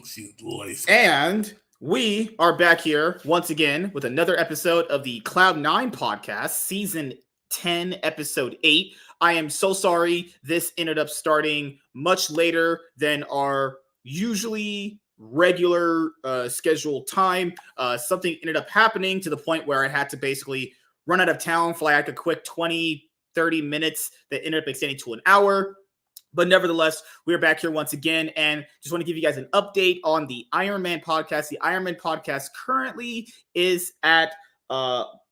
She's laced. And we are back here once again with another episode of the Cloud9 podcast, season 10, episode 8. I am so sorry this ended up starting much later than our usually regular scheduled time. Something ended up happening to the point where I had to basically run out of town for like a quick 20, 30 minutes that ended up extending to an hour. But nevertheless, we're back here once again, and just want to give you guys an update on the Iron Man podcast. The Iron Man podcast currently is at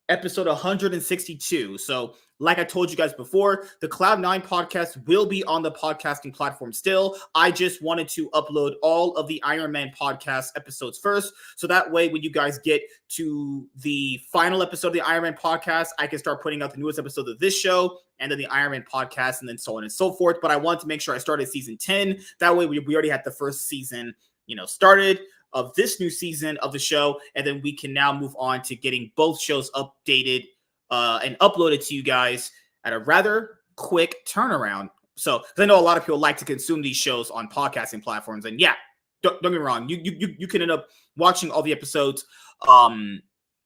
episode 162. So, like I told you guys before, the Cloud9 podcast will be on the podcasting platform still. I just wanted to upload all of the Iron Man podcast episodes first. So that way, when you guys get to the final episode of the Iron Man podcast, I can start putting out the newest episode of this show and then the Iron Man podcast, and then so on and so forth. But I wanted to make sure I started season 10. That way, we already had the first season, started of this new season of the show, and then we can now move on to getting both shows updated and uploaded to you guys at a rather quick turnaround. So, because I know a lot of people like to consume these shows on podcasting platforms, and yeah, don't get me wrong, you can end up watching all the episodes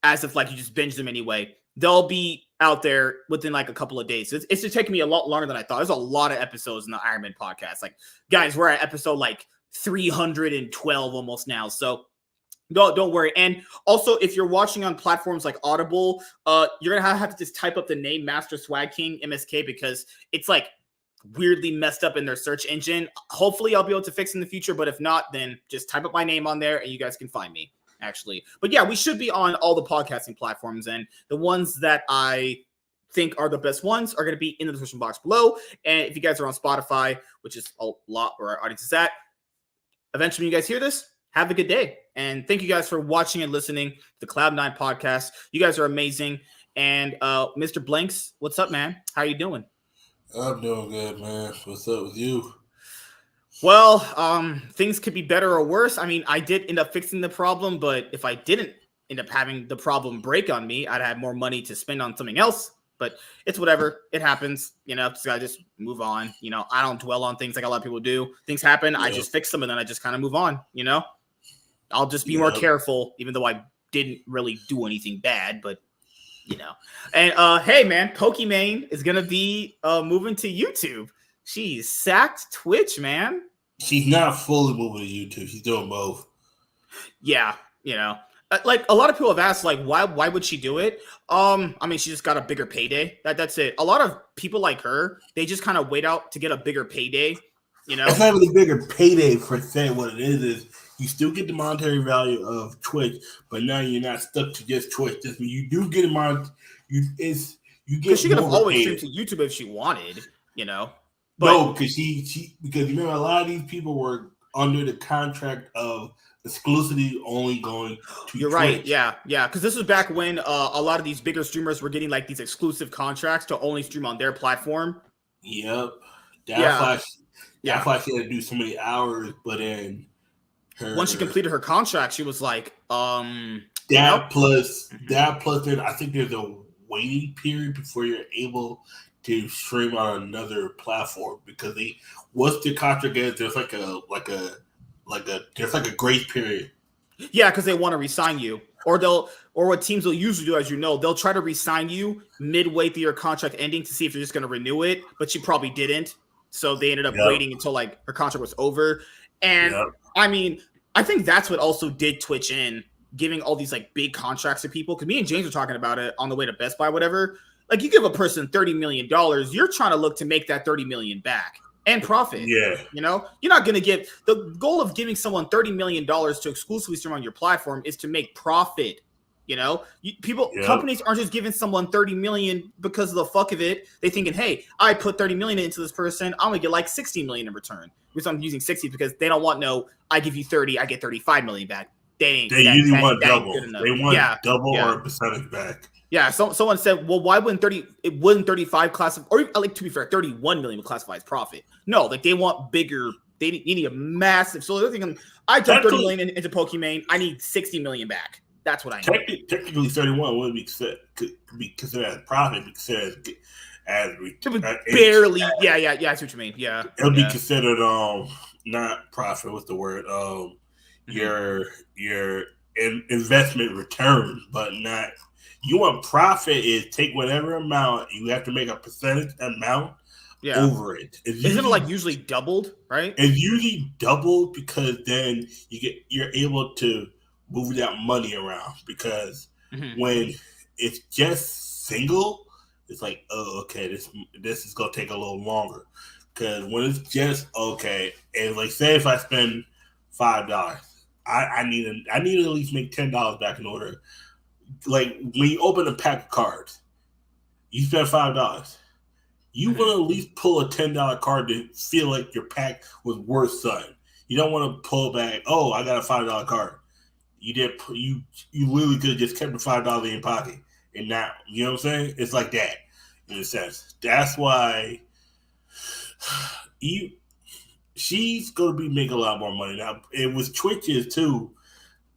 as if like you just binge them anyway. They'll be out there within like a couple of days. It's just taking me a lot longer than I thought. There's a lot of episodes in the Iron Man podcast. Like, guys, we're at episode like 312 almost now. So don't worry. And also, if you're watching on platforms like Audible, you're gonna have to just type up the name Master Swag King MSK because it's like weirdly messed up in their search engine. Hopefully, I'll be able to fix in the future. But if not, then just type up my name on there, and you guys can find me. Actually, but yeah, we should be on all the podcasting platforms, and the ones that I think are the best ones are going to be in the description box below. And if you guys are on Spotify, which is a lot where our audience is at, eventually when you guys hear this, have a good day. And thank you guys for watching and listening to the Cloud9 podcast. You guys are amazing. And Mr. Blanks, what's up, man? How are you doing? I'm doing good, man. What's up with you? Well, things could be better or worse. I mean, I did end up fixing the problem, but if I didn't end up having the problem break on me, I'd have more money to spend on something else. But it's whatever. It happens. Just gotta just move on. I don't dwell on things like a lot of people do. Things happen. Yeah. I just fix them and then I just kind of move on. I'll just be more careful, even though I didn't really do anything bad. But and hey, man, Pokimane is gonna be moving to YouTube. She's sacked Twitch, man. She's not fully moving to YouTube. She's doing both. Yeah, like a lot of people have asked, like, why would she do it? I mean, she just got a bigger payday. That's it. A lot of people like her, they just kind of wait out to get a bigger payday. It's not really a bigger payday per se. What it is you still get the monetary value of Twitch, but now you're not stuck to just Twitch. Just you do get you get. She could have always streamed to YouTube if she wanted. But, no, because because you remember a lot of these people were under the contract of exclusively only going to You're Twitch. Right, yeah. Because this was back when a lot of these bigger streamers were getting like these exclusive contracts to only stream on their platform. Yep. That's why she had to do so many hours, but then once she completed her contract, she was like, plus then I think there's a waiting period before you're able to stream on another platform because once the contract is, there's there's a grace period. Yeah, because they want to re-sign you, or what teams will usually do, as you know, they'll try to re-sign you midway through your contract ending to see if you're just going to renew it, but she probably didn't, so they ended up waiting until like her contract was over. And I mean, I think that's what also did Twitch in, giving all these like big contracts to people. Because me and James were talking about it on the way to Best Buy, whatever. Like, you give a person $30 million, you're trying to look to make that $30 million back and profit. Yeah. You're not going to give – the goal of giving someone $30 million to exclusively stream on your platform is to make profit. Companies aren't just giving someone $30 million because of the fuck of it. They thinking, hey, I put $30 million into this person. I'm going to get like $60 million in return. Because I'm using 60 because they don't want I give you 30, I get $35 million back. They usually want double. They want double or a percentage back. Yeah, someone said, well, why wouldn't 35 classify, or like, to be fair, 31 million would classify as profit? No, like, they want bigger, they need a massive, so they're thinking, I took 30 million into Pokimane, I need 60 million back. That's what I need. Technically, 31 wouldn't be considered as profit, because as barely, yeah, I see what you mean, yeah. It would be considered, not profit. What's the word? Mm-hmm. Your investment return, but not. You want profit is take whatever amount you have to make a percentage amount over it. Isn't it like usually doubled, right? It's usually doubled because then you're able to move that money around because when it's just single, it's like, oh, okay, this is gonna take a little longer. Because when it's just okay, and like say if I spend $5, I need to at least make $10 back in order. Like when you open a pack of cards, you spend $5. You want to at least pull a $10 card to feel like your pack was worth something. You don't want to pull back. Oh, I got a $5 card. You did. You literally could have just kept the $5 in your pocket and not. You know what I'm saying? It's like that in a sense. That's why she's going to be making a lot more money now. And with Twitch is too.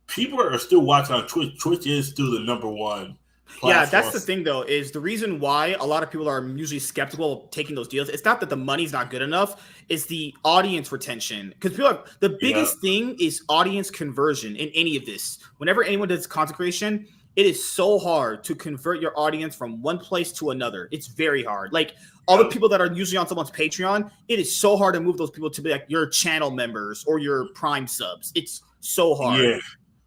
People are still watching on Twitch. Twitch is still the number one platform. Yeah, that's the thing, though, is the reason why a lot of people are usually skeptical of taking those deals. It's not that the money's not good enough. It's the audience retention. Because people the biggest thing is audience conversion in any of this. Whenever anyone does content creation, it is so hard to convert your audience from one place to another. It's very hard. Like all the people that are usually on someone's Patreon, it is so hard to move those people to be like your channel members or your Prime subs. It's so hard. Yeah.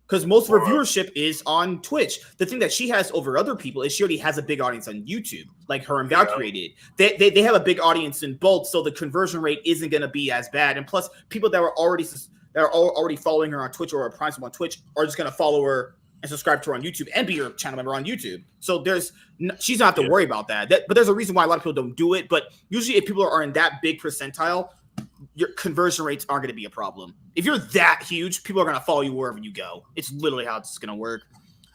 Because most of her viewership is on Twitch. The thing that she has over other people is she already has a big audience on YouTube, like her and Valkyrie did. They have a big audience in both, so the conversion rate isn't going to be as bad. And plus, people that are already following her on Twitch or a Prime sub on Twitch are just going to follow her and subscribe to her on YouTube and be your channel member on YouTube. So she's not have to worry about that. But there's a reason why a lot of people don't do it. But usually, if people are in that big percentile, your conversion rates aren't going to be a problem. If you're that huge, people are going to follow you wherever you go. It's literally how it's going to work.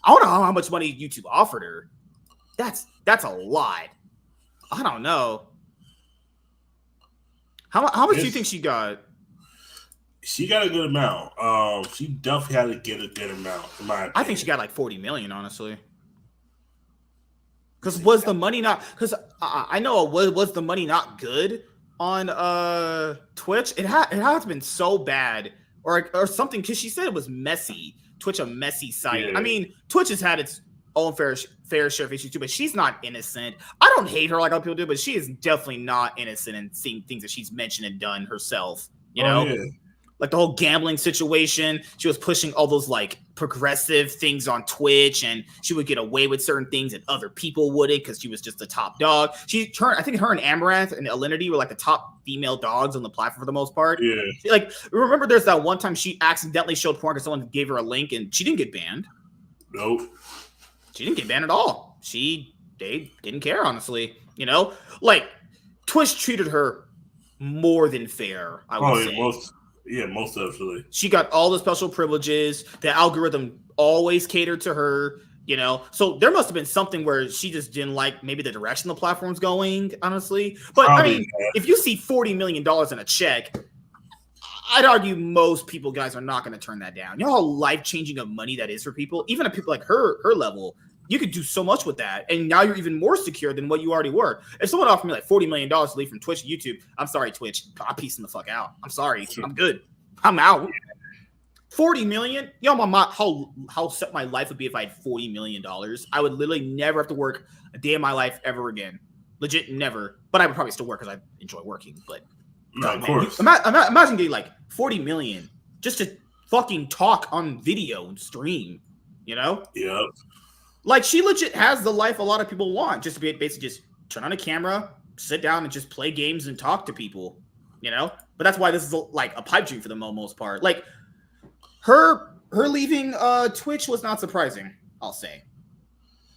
I don't know how much money YouTube offered her. That's a lot. I don't know. How much do you think she got? She got a good amount. She definitely had to get a good amount. In my opinion. I think she got like 40 million, honestly. Because was the money not? Because I know was the money not good on Twitch? It has been so bad or something, because she said it was messy. Twitch a messy site. I mean, Twitch has had its own fair share of issues too, but she's not innocent. I don't hate her like other people do, but she is definitely not innocent in seeing things that she's mentioned and done herself. You know? Like the whole gambling situation, she was pushing all those like progressive things on Twitch, and she would get away with certain things that other people wouldn't because she was just the top dog. I think her and Amaranth and Alinity were like the top female dogs on the platform for the most part. Yeah. Like, remember there's that one time she accidentally showed porn because someone gave her a link and she didn't get banned. Nope. She didn't get banned at all. They didn't care, honestly. You know? Like, Twitch treated her more than fair, I would say. Most definitely. She got all the special privileges. The algorithm always catered to her, you know. So there must have been something where she just didn't like maybe the direction the platform's going, honestly. But I mean, if you see $40 million in a check, I'd argue most people, guys, are not going to turn that down. You know how life-changing of money that is for people? Even at people like her level, you could do so much with that. And now you're even more secure than what you already were. If someone offered me like $40 million to leave from Twitch to YouTube, I'm sorry, Twitch. I'm piecing the fuck out. I'm sorry. I'm good. I'm out. 40 million? You know how set my life would be if I had $40 million. I would literally never have to work a day in my life ever again. Legit, never. But I would probably still work because I enjoy working. But of course. Imagine getting like 40 million just to fucking talk on video and stream. You know? Yep. Like, she legit has the life a lot of people want, just to be basically just turn on a camera, sit down, and just play games and talk to people, you know? But that's why this is like a pipe dream for the most part. Like, her leaving Twitch was not surprising, I'll say.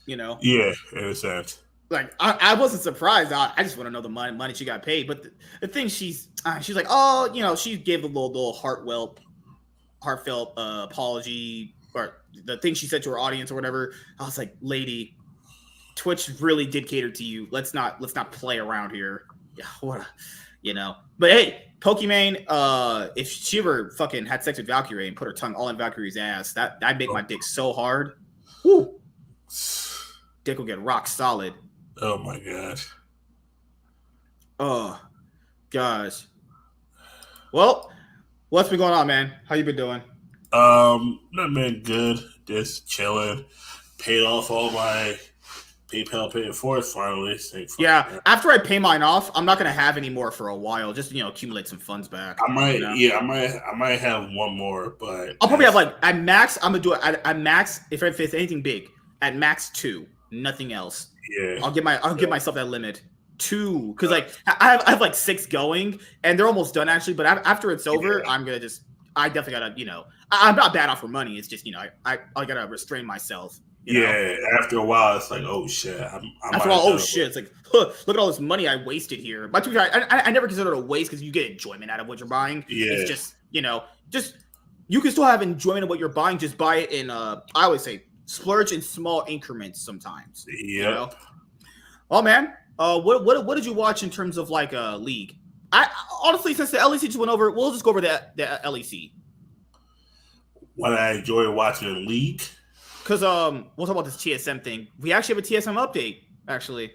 You know? Yeah, in a sense. Like, I wasn't surprised. I just want to know the money she got paid. But the thing she's like, oh, you know, she gave a little heartfelt apology, or the thing she said to her audience or whatever. I was like, lady, Twitch really did cater to you. Let's not play around here. Yeah, you know. But hey, Pokimane, if she ever fucking had sex with Valkyrie and put her tongue all in Valkyrie's ass, that'd make my dick so hard. Woo. Dick will get rock solid. Oh my gosh. Oh, gosh. Well, What's been going on, man? How you been doing? Not been good. Just chilling. Paid off all my PayPal paid for it finally. Thank fucking Yeah, God. after I pay mine off, I'm not gonna have any more for a while. Just accumulate some funds back. I might, You know, yeah, I might have one more, but I'll probably have that's like at max. I'm gonna do it at max if it's anything big. At max two, nothing else. yeah. I'll give myself that limit two because like I have like six going and they're almost done actually. But after it's over, Yeah, I'm gonna just I definitely gotta I'm not bad off for money. It's just I gotta restrain myself. yeah. After a while, it's like, oh shit, I After might all, as oh well. shit! It's like, huh, look at all this money I wasted here. But to be fair, I never consider it a waste because you get enjoyment out of what you're buying. It's Yeah, just just you can still have enjoyment of what you're buying. Just buy it in I always say splurge in small increments sometimes. You yep. know. Oh man, what did you watch in terms of like a league? I honestly, since the LEC just went over, we'll just go over the LEC What I enjoy watching in League. because we'll talk about this TSM thing. We actually have a TSM update. Actually,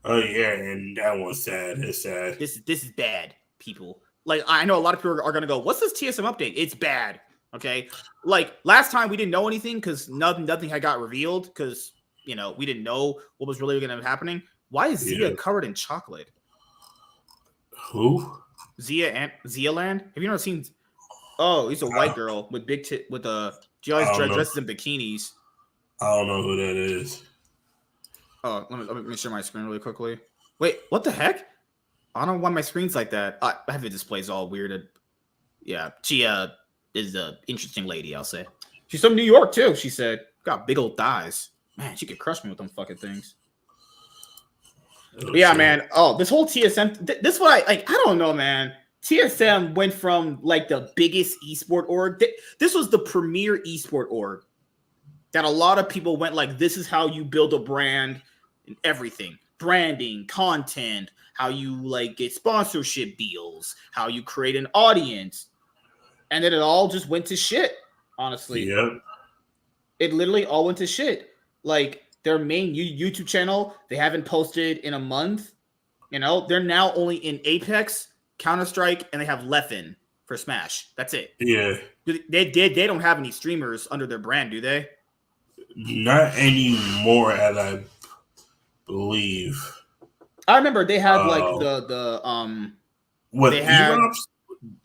Oh yeah, and that one's sad. It's sad. this is bad, people. Like I know a lot of people are gonna go, "What's this TSM update?" It's bad. Okay, like last time we didn't know anything because nothing had got revealed because we didn't know what was really gonna be happening. Why is Zia Yeah. covered in chocolate? Who? Zia Land? Have you ever seen? Oh, he's a white girl with big with a. She always I don't know. dresses in bikinis. I don't know who that is. Oh, let me share my screen really quickly. Wait, what the heck? I don't know why my screen's like that. I have the displays all weird. Yeah, she is a interesting lady. I'll say she's from New York too. She said got big old thighs. Man, she could crush me with them fucking things. Oh, But yeah, shit. man. Oh, this whole TSM. This what I like. I don't know, man. TSM went from like the biggest esport org. This was the premier esport org that a lot of people went like, this is how you build a brand and everything. Branding, content, how you like get sponsorship deals, how you create an audience. And then it all just went to shit, honestly. Yep. It literally all went to shit. Like their main YouTube channel, they haven't posted in a month. They're now only in Apex, Counter-Strike, and they have Leffen for Smash. That's it. Yeah. They don't have any streamers under their brand, do they? Not anymore, as I believe. I remember they had like the Was they had E-Rob?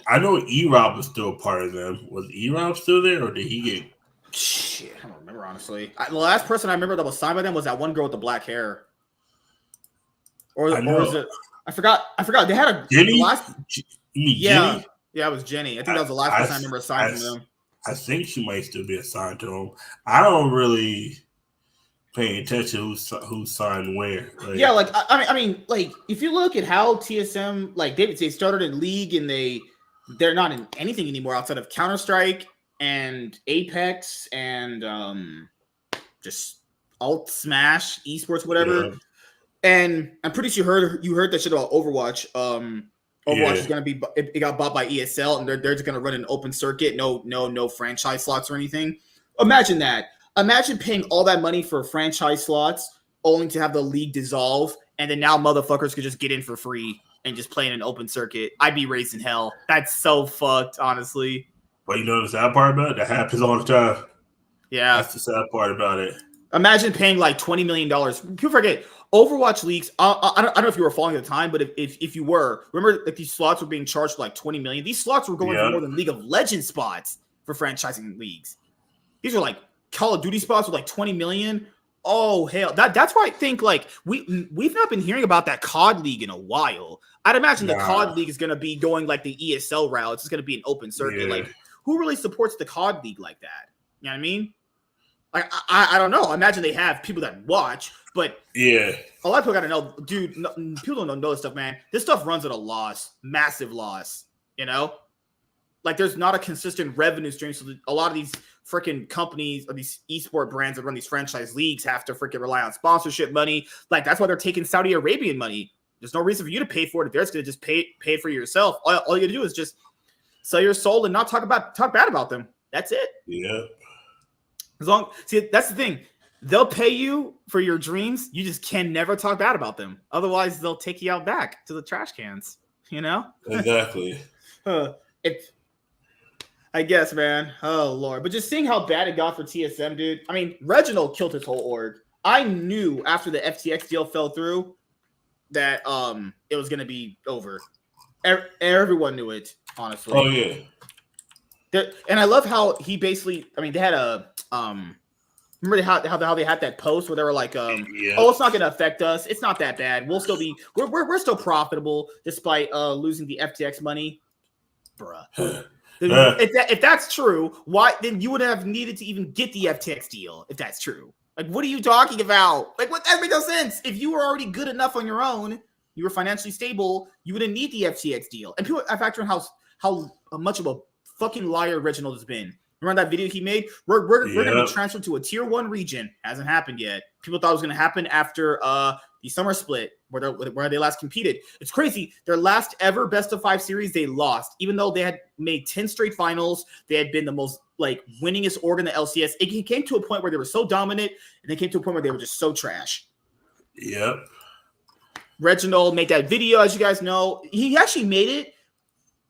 I know E-Rob was still a part of them. Was E-Rob still there, or did he get? shit. I don't remember honestly. The last person I remember that was signed by them was that one girl with the black hair. Or was it? I forgot. They had a Jenny. the last. You mean Yeah, Jenny? yeah, it was Jenny. I think that was the last person I remember assigned from them. I think she might still be assigned to him. I don't really pay attention who signed where. Like, Yeah, like I mean, like if you look at how TSM, like they started in League and they're not in anything anymore outside of Counter-Strike and Apex and just alt Smash, esports, whatever. yeah. And I'm pretty sure you heard that shit about Overwatch. Overwatch is gonna be it got bought by ESL and they're just gonna run an open circuit, no franchise slots or anything. Imagine that. Imagine paying all that money for franchise slots only to have the league dissolve, and then now motherfuckers could just get in for free and just play in an open circuit. I'd be raising hell. That's so fucked, honestly. But you know the sad part about it? That happens all the time. Yeah. That's the sad part about it. Imagine paying like $20 million. People forget Overwatch leagues. I don't know if you were following at the time, but if you were, remember that these slots were being charged for like 20 million. These slots were going for more than League of Legends spots for franchising leagues. These are like Call of Duty spots with like 20 million. Oh hell, that's why I think like we've not been hearing about that COD league in a while. I'd imagine the COD league is going to be going like the ESL route. It's going to be an open circuit. Yeah. Like who really supports the COD league like that? You know what I mean? Like I don't know. I imagine they have people that watch, but yeah, a lot of people got to know, dude. People don't know this stuff, man. This stuff runs at a loss, massive loss. Like there's not a consistent revenue stream. So a lot of these freaking companies or these esport brands that run these franchise leagues have to freaking rely on sponsorship money. Like that's why they're taking Saudi Arabian money. There's no reason for you to pay for it if they're just going to just pay for yourself. All you got to do is just sell your soul and not talk bad about them. That's it. Yeah. That's the thing. They'll pay you for your dreams. You just can never talk bad about them. Otherwise, they'll take you out back to the trash cans. Exactly. If I guess, man. Oh Lord, but just seeing how bad it got for TSM, dude. I mean, Reginald killed his whole org. I knew after the FTX deal fell through that it was gonna be over. Everyone knew it, honestly. Oh yeah. And I love how he basically. I mean, they had a Remember how they had that post where they were like, "Oh, it's not going to affect us. It's not that bad. We'll still be we're still profitable despite losing the FTX money, bruh." If that's true, why then you would have needed to even get the FTX deal if that's true. Like, what are you talking about? Like, what that makes no sense. If you were already good enough on your own, you were financially stable, you wouldn't need the FTX deal. And people, I factor in how much of a fucking liar Reginald has been. Remember that video he made? We're going to be transferred to a tier 1 region. Hasn't happened yet. People thought it was going to happen after the summer split where they last competed. It's crazy. Their last ever best of 5 series, they lost. Even though they had made 10 straight finals, they had been the most winningest org in the LCS. It came to a point where they were so dominant, and they came to a point where they were just so trash. Yep. Reginald made that video, as you guys know. He actually made it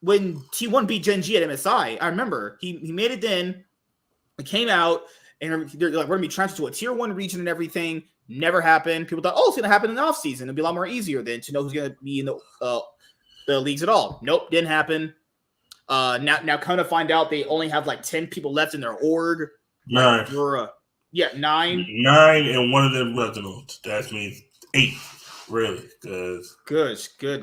when T1 beat Gen G at MSI. I remember he made it then. It came out, and they're like, we're going to be transferred to a tier 1 region and everything. Never happened. People thought, it's going to happen in the offseason. It'll be a lot more easier then to know who's going to be in the leagues at all. Nope, didn't happen. Now come to find out, they only have 10 people left in their org. 9. 9. 9, and one of them Reginald. That means 8. Really? Good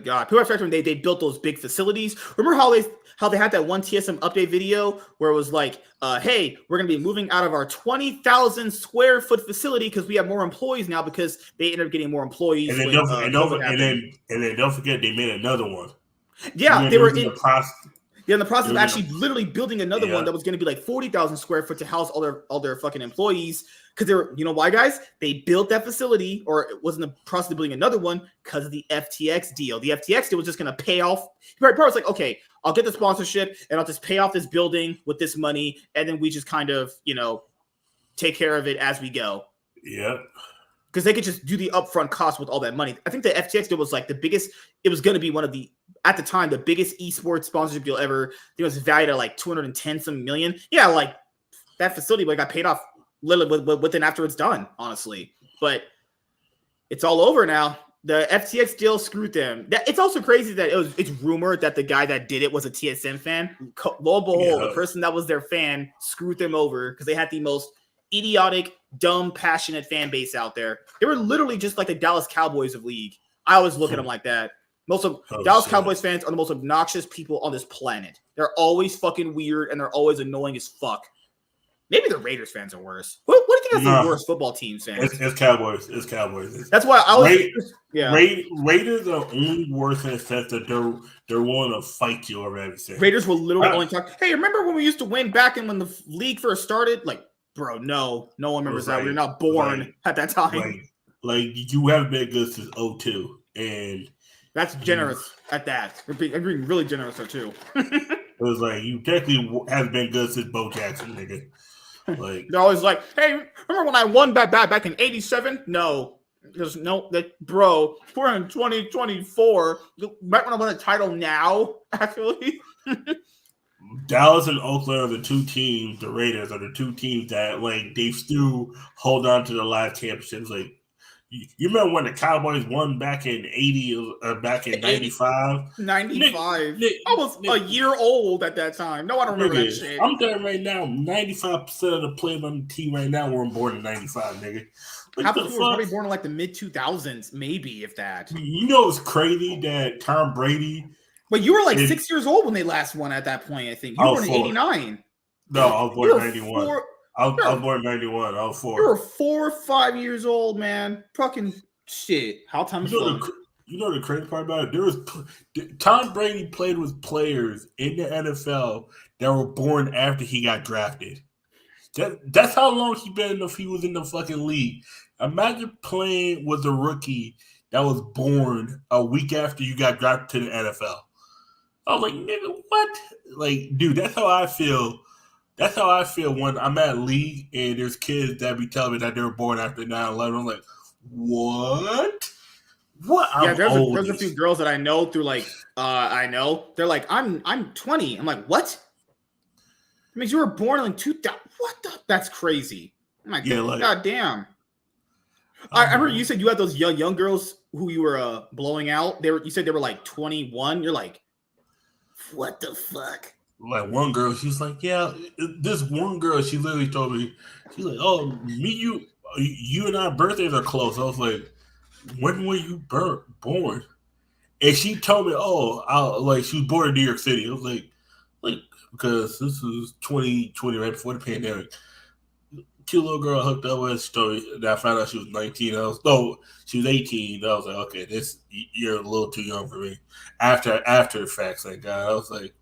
God. People are factoring they built those big facilities. Remember how they had that one TSM update video where it was like, hey, we're going to be moving out of our 20,000 square foot facility because we have more employees now because they ended up getting more employees. And then, don't forget they made another one. Yeah, they were in the process. Yeah, in the process of actually literally building another one that was going to be 40,000 square foot to house all their fucking employees. Because they were, you know why, guys? They built that facility, or it was in the process of building another one because of the FTX deal. The FTX deal was just going to pay off. Probably was like, okay, I'll get the sponsorship and I'll just pay off this building with this money, and then we just kind of, take care of it as we go. Yeah. Because they could just do the upfront cost with all that money. I think the FTX deal was the biggest. It was going to be one of the, at the time, the biggest esports sponsorship deal ever. It was valued at 210 some million. Yeah, that facility got paid off literally within after it's done, honestly. But it's all over now. The FTX deal screwed them. It's also crazy that it's rumored that the guy that did it was a TSM fan. Lo and behold, the person that was their fan screwed them over because they had the most idiotic, dumb, passionate fan base out there. They were literally just like the Dallas Cowboys of League. I always look at them like that. Dallas Cowboys fans are the most obnoxious people on this planet. They're always fucking weird and they're always annoying as fuck. Maybe the Raiders fans are worse. What do you think is the worst football teams fans? It's Cowboys. It's Cowboys. That's why I was. Raiders are only worse in the sense that they're willing to fight you over everything. Raiders will literally only talk. Hey, remember when we used to win back and when the league first started? Bro, no one remembers that. We were not born at that time. You haven't been good since 2002, and that's generous at that. I'm being really generous there too. It was you technically haven't been good since Bo Jackson, nigga. They're always hey, remember when I won back in '87? No, bro, we're in 2024. Right when I won a title now, actually. Dallas and Oakland are the two teams. The Raiders are the two teams that they still hold on to the last championships. You remember when the Cowboys won back in 80 or back in 95? 95. I was a year old at that time. No, I don't remember that shit. I'm telling you right now, 95% of the players on the team right now were born in 95, nigga. Half of people were probably born in the mid 2000s, maybe, if that. It's crazy that Tom Brady. But you were 6 years old when they last won at that point, I think. You were born in 89. No, I was born in 91. I was born in 91. I was 4. You were 4 or 5 years old, man. Fucking shit. How time is the crazy part about it? Tom Brady played with players in the NFL that were born after he got drafted. That's how long he been if he was in the fucking league. Imagine playing with a rookie that was born a week after you got drafted to the NFL. I was like, nigga, what? Dude, that's how I feel. That's how I feel when I'm at league and there's kids that be telling me that they were born after 9/11. I'm like, what? What? Yeah, there's a few girls that I know through I know. They're I'm 20. I'm like, what? means you were born in like 2000. What the? That's crazy. I'm like, Yeah, like, God damn. I remember you said you had those young girls who you were blowing out. You said they were like 21. You're like, what the fuck? Like one girl, she's like, yeah. This one girl, she literally told me, she's like, oh, you and our birthdays are close. I was like, when were you born? And she told me, oh, she was born in New York City. I was like, because this was 2020, right before the pandemic. Cute little girl hooked up with a story. And I found out she was 19. She was 18. I was like, okay, you're a little too young for me. After the fact, thank God. I was like,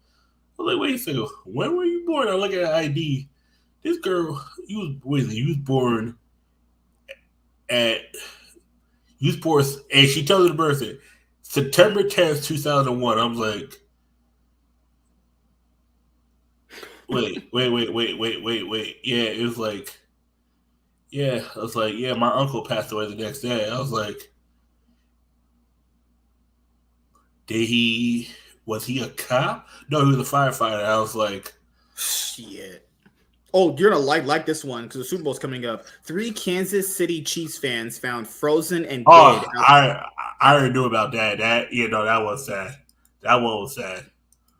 wait a second. When were you born? I look at her ID. This girl, you was born and she tells me the birthday, September 10th, 2001. I was like, wait. Yeah, it was like, yeah. I was like, yeah, my uncle passed away the next day. I was like, was he a cop? No, he was a firefighter. I was like, shit. Oh, you're gonna like this one because the Super Bowl's coming up. 3 Kansas City Chiefs fans found frozen and dead. I already knew about that. That was sad. That one was sad.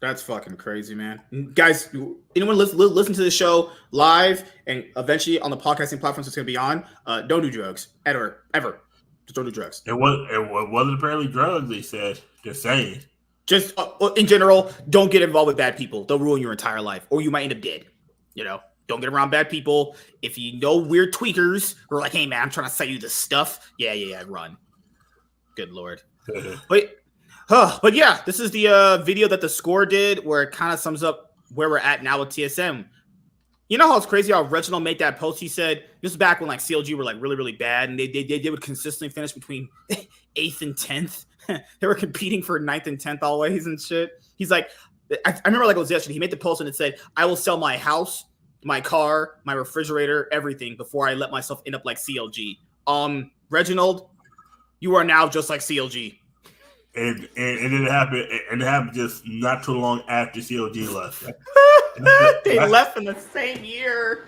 That's fucking crazy, man. Guys, anyone listen to the show live and eventually on the podcasting platforms it's gonna be on? Don't do drugs ever. Just don't do drugs. It wasn't apparently drugs. They said they're saying. Just in general, don't get involved with bad people. They'll ruin your entire life, or you might end up dead. Don't get around bad people. If you know weird tweakers who are like, hey, man, I'm trying to sell you this stuff. Yeah, run. Good Lord. But yeah, this is the video that the score did where it kind of sums up where we're at now with TSM. You know how it's crazy how Reginald made that post? He said, this is back when like CLG were like really, really bad, and they would consistently finish between 8th and 10th. They were competing for 9th and 10th always and shit. He's like, I remember like it was yesterday. He made the post and it said, I will sell my house, my car, my refrigerator, everything before I let myself end up like CLG. Reginald, you are now just like CLG. And it happened. And it happened just not too long after CLG left. They left in the same year.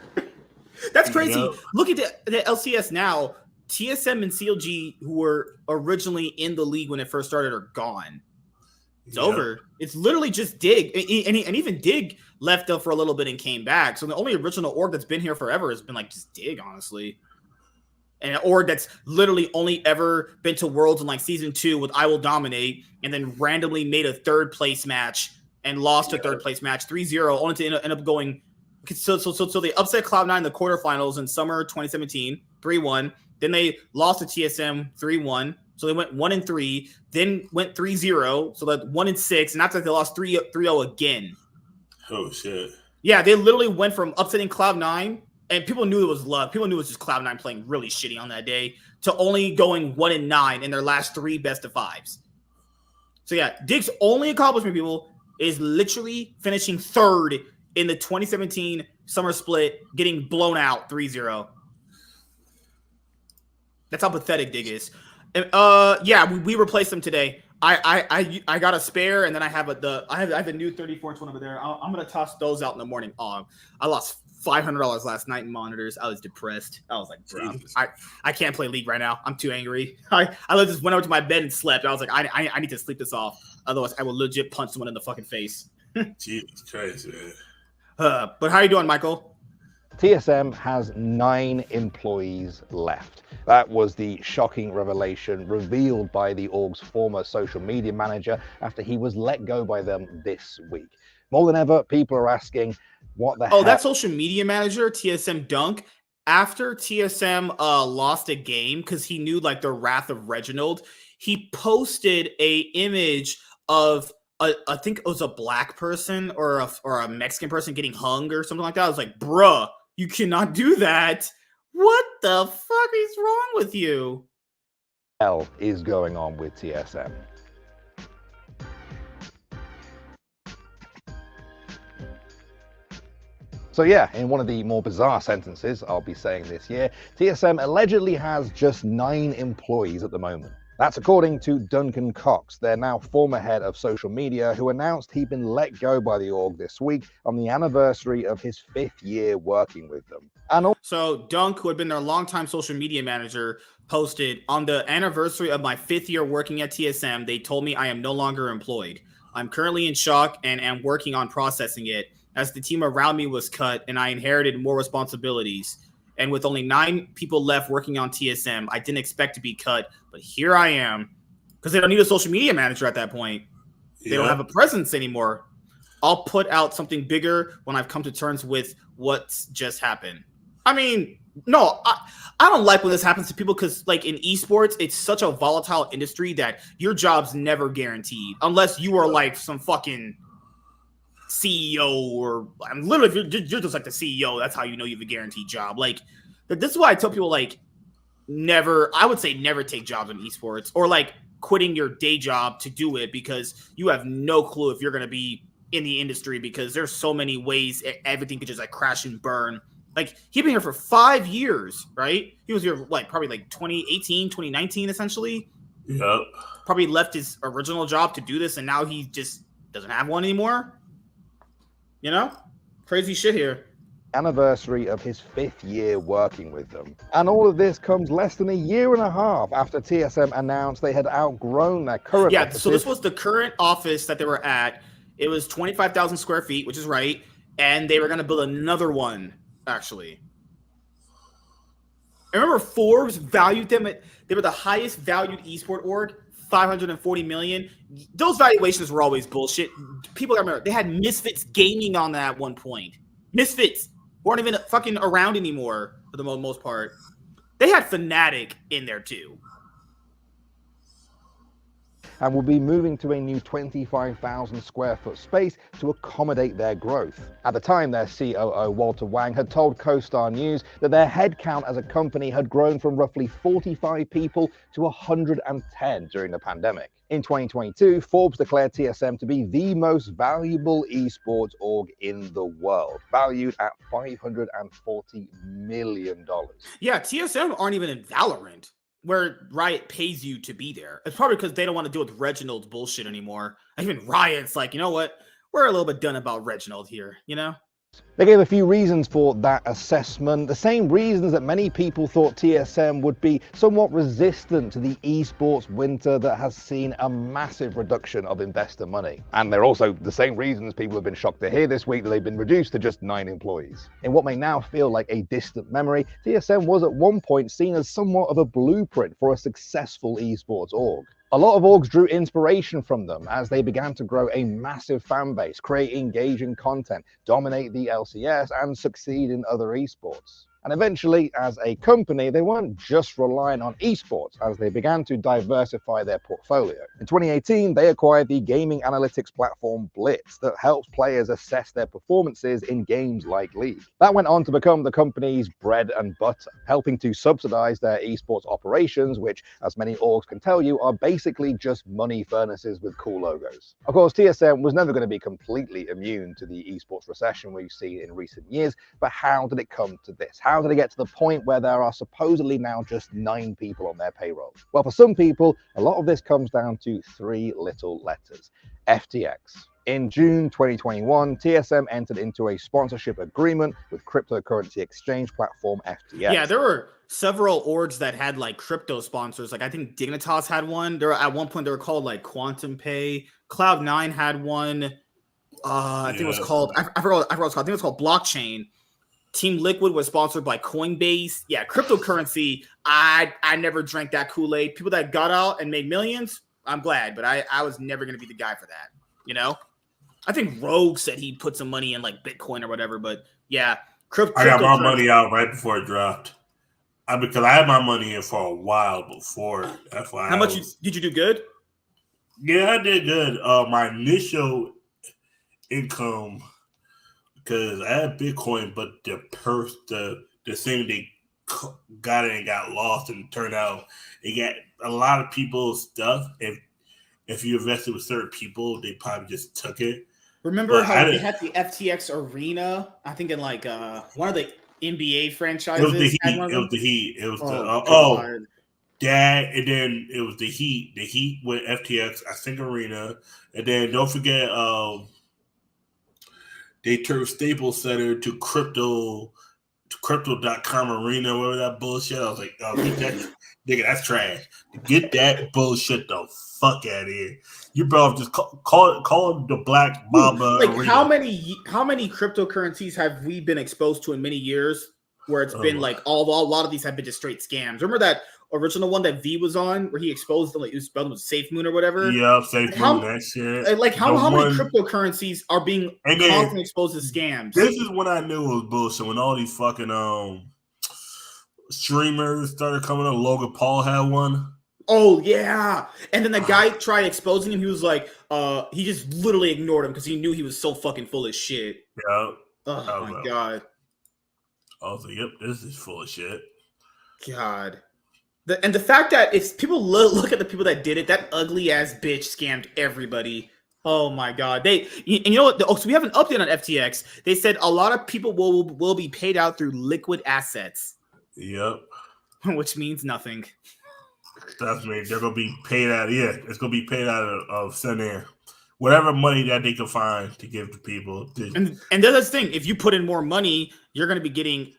That's crazy. Yep. Look at the LCS now. TSM and CLG, who were originally in the league when it first started, are gone. It's over. It's literally just Dig. And even Dig left up for a little bit and came back. So the only original org that's been here forever has been like just Dig, honestly. And an org that's literally only ever been to Worlds in like season 2 with I Will Dominate, and then randomly made a 3rd place match and lost a 3rd place match 3-0, only to end up going. So they upset Cloud9 in the quarterfinals in summer 2017, 3-1. Then they lost to TSM 3-1. So they went 1-3, then went 3-0. So that 1-6, and after that they lost 3-0 again. Oh shit! Yeah, they literally went from upsetting Cloud9, and people knew it was luck. People knew it was just Cloud9 playing really shitty on that day, to only going 1-9 in their last 3 best-of-5s. So yeah, Dig's only accomplishment, people, is literally finishing 3rd in the 2017 summer split, getting blown out 3-0. That's how pathetic Dig is. And, yeah, we replaced them today. I got a spare, and then I have a new 34-inch one over there. I'm gonna toss those out in the morning. I lost $500 last night in monitors. I was depressed. I was like, bro, I can't play League right now. I'm too angry. I just went over to my bed and slept. I was like, I need to sleep this off. Otherwise, I will legit punch someone in the fucking face. Jesus Christ, man. But how are you doing, Michael? TSM has 9 employees left. That was the shocking revelation revealed by the org's former social media manager after he was let go by them this week. More than ever, people are asking, what the hell? Oh, that social media manager, TSM Dunk, after TSM lost a game because he knew like the wrath of Reginald, he posted a image of I think it was a black person or a Mexican person getting hung or something like that. I was like, bruh, you cannot do that. What the fuck is wrong with you? Hell is going on with TSM. So yeah, in one of the more bizarre sentences I'll be saying this year, TSM allegedly has just 9 employees at the moment. That's according to Duncan Cox, their now former head of social media, who announced he'd been let go by the org this week on the anniversary of his 5th year working with them. So Dunk, who had been their longtime social media manager, posted, on the anniversary of my 5th year working at TSM, they told me I am no longer employed. I'm currently in shock and am working on processing it, as the team around me was cut and I inherited more responsibilities. And with only 9 people left working on TSM, I didn't expect to be cut, but here I am. Because they don't need a social media manager at that point. They don't have a presence anymore. I'll put out something bigger when I've come to terms with what's just happened. I mean, no, I don't like when this happens to people because, like, in esports, it's such a volatile industry that your job's never guaranteed unless you are like some fucking CEO or literally if you're just like the CEO. That's how you know you have a guaranteed job. Like, this is why I tell people, like, I would say never take jobs in esports or like quitting your day job to do it, because you have no clue if you're going to be in the industry, because there's so many ways everything could just like crash and burn. Like, he's been here for 5 years, right? He was here like probably like 2018, 2019, essentially. Yep. Probably left his original job to do this, and now he just doesn't have one anymore. You know? Crazy shit here. Anniversary of his 5th year working with them. And all of this comes less than a year and a half after TSM announced they had outgrown their current offices. So this was the current office that they were at. It was 25,000 square feet, which is right. And they were going to build another one, actually. I remember Forbes valued them they were the highest valued esport org, 540 million. Those valuations were always bullshit. People remember they had Misfits Gaming on that at one point. Misfits weren't even fucking around anymore for the most part. They had Fnatic in there too. And will be moving to a new 25,000 square foot space to accommodate their growth. At the time, their COO, Walter Wang, had told CoStar News that their headcount as a company had grown from roughly 45 people to 110 during the pandemic. In 2022, Forbes declared TSM to be the most valuable esports org in the world, valued at $540 million. Yeah, TSM aren't even in Valorant, where Riot pays you to be there. It's probably because they don't want to deal with Reginald's bullshit anymore. Even Riot's like, you know what? We're a little bit done about Reginald here, you know? They gave a few reasons for that assessment, the same reasons that many people thought TSM would be somewhat resistant to the esports winter that has seen a massive reduction of investor money. And they're also the same reasons people have been shocked to hear this week that they've been reduced to just 9 employees. In what may now feel like a distant memory, TSM was at one point seen as somewhat of a blueprint for a successful esports org. A lot of orgs drew inspiration from them as they began to grow a massive fan base, create engaging content, dominate the LCS, and succeed in other esports. And eventually, as a company, they weren't just relying on esports as they began to diversify their portfolio. In 2018, they acquired the gaming analytics platform Blitz that helps players assess their performances in games like League. That went on to become the company's bread and butter, helping to subsidize their esports operations, which, as many orgs can tell you, are basically just money furnaces with cool logos. Of course, TSM was never going to be completely immune to the esports recession we've seen in recent years, but how did it come to this? How did it get to the point where there are supposedly now just 9 people on their payroll? Well, for some people, a lot of this comes down to 3 little letters: FTX. In June 2021, TSM entered into a sponsorship agreement with cryptocurrency exchange platform FTX. Yeah, there were several orgs that had like crypto sponsors. Like, I think Dignitas had one. There at one point they were called like Quantum Pay. Cloud9 had one. I think it was called. I forgot what it was called. I think it was called Blockchain. Team Liquid was sponsored by Coinbase. Yeah, cryptocurrency. I never drank that Kool-Aid. People that got out and made millions, I'm glad, but I was never going to be the guy for that. You know, I think Rogue said he put some money in like Bitcoin or whatever, but yeah, I got my money out right before it dropped. Because I had my money in for a while before. That's why. How much did you do? Good. Yeah, I did good. My initial income, because I had Bitcoin, but the thing they got it and got lost, and it turned out it got a lot of people's stuff. If you invested with certain people, they probably just took it. Remember how they had the FTX Arena? I think in like one of the NBA franchises. It was the Heat. It was the That, and then it was the Heat with FTX, I think Arena, and then don't forget, they turned Staples Center to crypto.com arena, whatever that bullshit. I was like, oh, get that nigga, that's trash. Get that bullshit the fuck out of here. You better just call it the Black Mamba like arena. how many cryptocurrencies have we been exposed to in many years where it's been like a lot of these have been just straight scams? Remember that original one that V was on where he exposed them, like it was spelled with Safe Moon or whatever? Yeah, Safe Moon, that shit. Like how many cryptocurrencies are being constantly exposed to scams? This is when I knew it was bullshit, when all these fucking streamers started coming up. Logan Paul had one. Oh yeah, and then the guy tried exposing him. He was like, he just literally ignored him because he knew he was so fucking full of shit. Yeah. Oh my god. I was like, yep, this is full of shit. God. And the fact that if people look at the people that did it, that ugly ass bitch scammed everybody. Oh my god. And you know what? So we have an update on FTX. They said a lot of people will be paid out through liquid assets. Yep. Which means nothing. That's me. They're gonna be paid out. Yeah, it's gonna be paid out of thin air. Whatever money that they can find to give to people. And that's the thing. If you put in more money, you're gonna be getting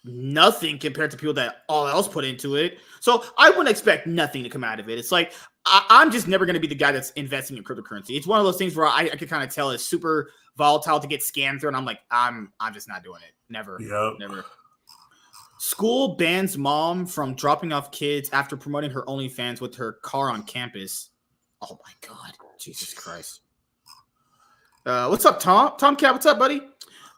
nothing compared to people that all else put into it. So I wouldn't expect nothing to come out of it. It's like I'm just never going to be the guy that's investing in cryptocurrency. It's one of those things where I can kind of tell it's super volatile to get scammed through, and I'm like, I'm just not doing it. Never. School bans mom from dropping off kids after promoting her OnlyFans with her car on campus. Oh my god, Jesus Christ! What's up, Tom? Tom Cat, what's up, buddy?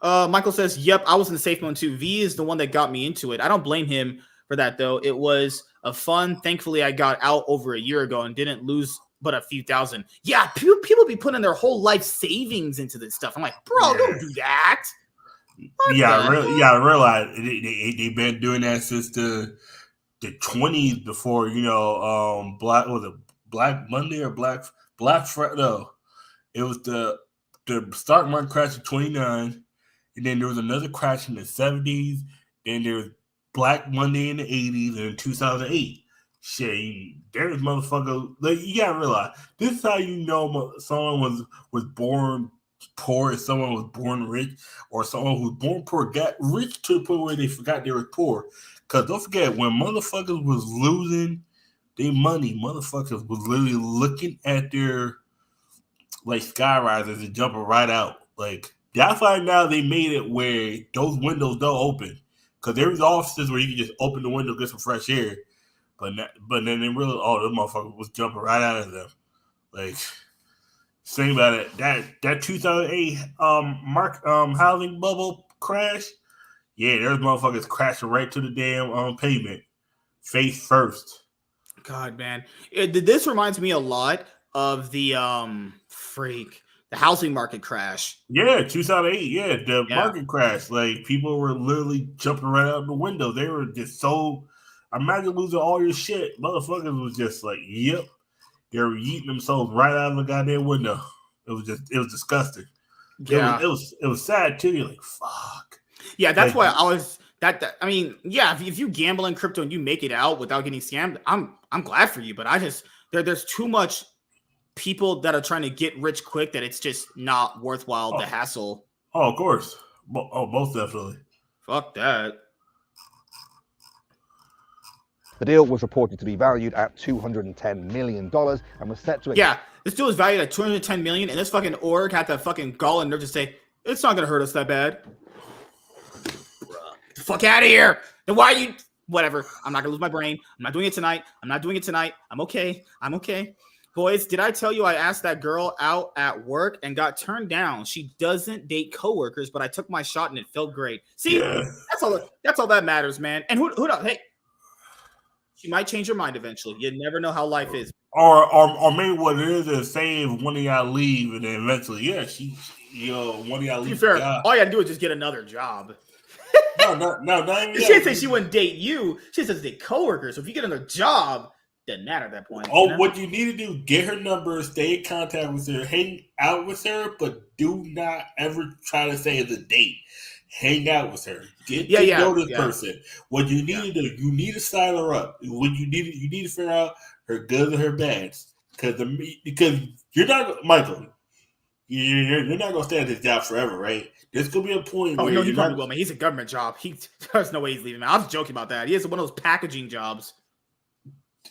Michael says, yep, I was in the safe mode too. V is the one that got me into it. I don't blame him for that, though. It was a fun. Thankfully, I got out over a year ago and didn't lose but a few thousand. Yeah, people be putting their whole life savings into this stuff. I'm like, bro, don't do that. I realize they've been doing that since the 20s before, Black Monday or Black Friday. No, it was the stock market crash in 29. And then there was another crash in the 70s. Then there was Black Monday in the 80s and in 2008. Shit, there's motherfuckers. Like, you gotta realize, this is how you know someone was born poor and someone was born rich, or someone who was born poor got rich to the point where they forgot they were poor. Because don't forget, when motherfuckers was losing their money, motherfuckers was literally looking at their like sky risers and jumping right out. Like, that's why now they made it where those windows don't open. Because there was offices where you could just open the window, get some fresh air. But then they realized, this motherfucker was jumping right out of them. Like, think about it. That 2008 housing bubble crash, yeah, there's motherfuckers crashing right to the damn pavement, face first. God, man. This reminds me a lot of the the housing market crash. Yeah, 2008. The market crash. Like, people were literally jumping right out the window. They were just so. Imagine losing all your shit. Motherfuckers was just like, yep. They were eating themselves right out of the goddamn window. It was disgusting. Yeah, it was sad too. You're like, fuck. Yeah, that's why I was. I mean, yeah. If you gamble in crypto and you make it out without getting scammed, I'm glad for you. But I just there's too much people that are trying to get rich quick that it's just not worthwhile the hassle. Oh, of course. Most definitely. Fuck that. The deal was reported to be valued at $210 million and was set to... Yeah, this deal is valued at $210 million, and this fucking org had the fucking gall and nerve to say, it's not going to hurt us that bad. Bruh. Get the fuck out of here. Then why are you... Whatever. I'm not going to lose my brain. I'm not doing it tonight. I'm okay. Boys, did I tell you I asked that girl out at work and got turned down? She doesn't date coworkers, but I took my shot and it felt great. See, that's all that matters, man. And who knows? Hey, she might change her mind eventually. You never know how life is. Or maybe what it is save one of y'all leave, and then eventually, one of y'all leave. To be fair, all you gotta do is just get another job. No. She didn't say she wouldn't date you. She says date coworkers. So if you get another job, doesn't matter at that point. What you need to do, get her number, stay in contact with her, hang out with her, but do not ever try to say it's a date. hang out with her. Get to know this person. What you need to do, you need to sign her up. What you need to figure out her goods and her bads. Because you're not, Michael, you're not gonna stay at this job forever, right? There's gonna be a point where no, he probably will, man. He's a government job. There's no way he's leaving, man. I was joking about that. He has one of those packaging jobs.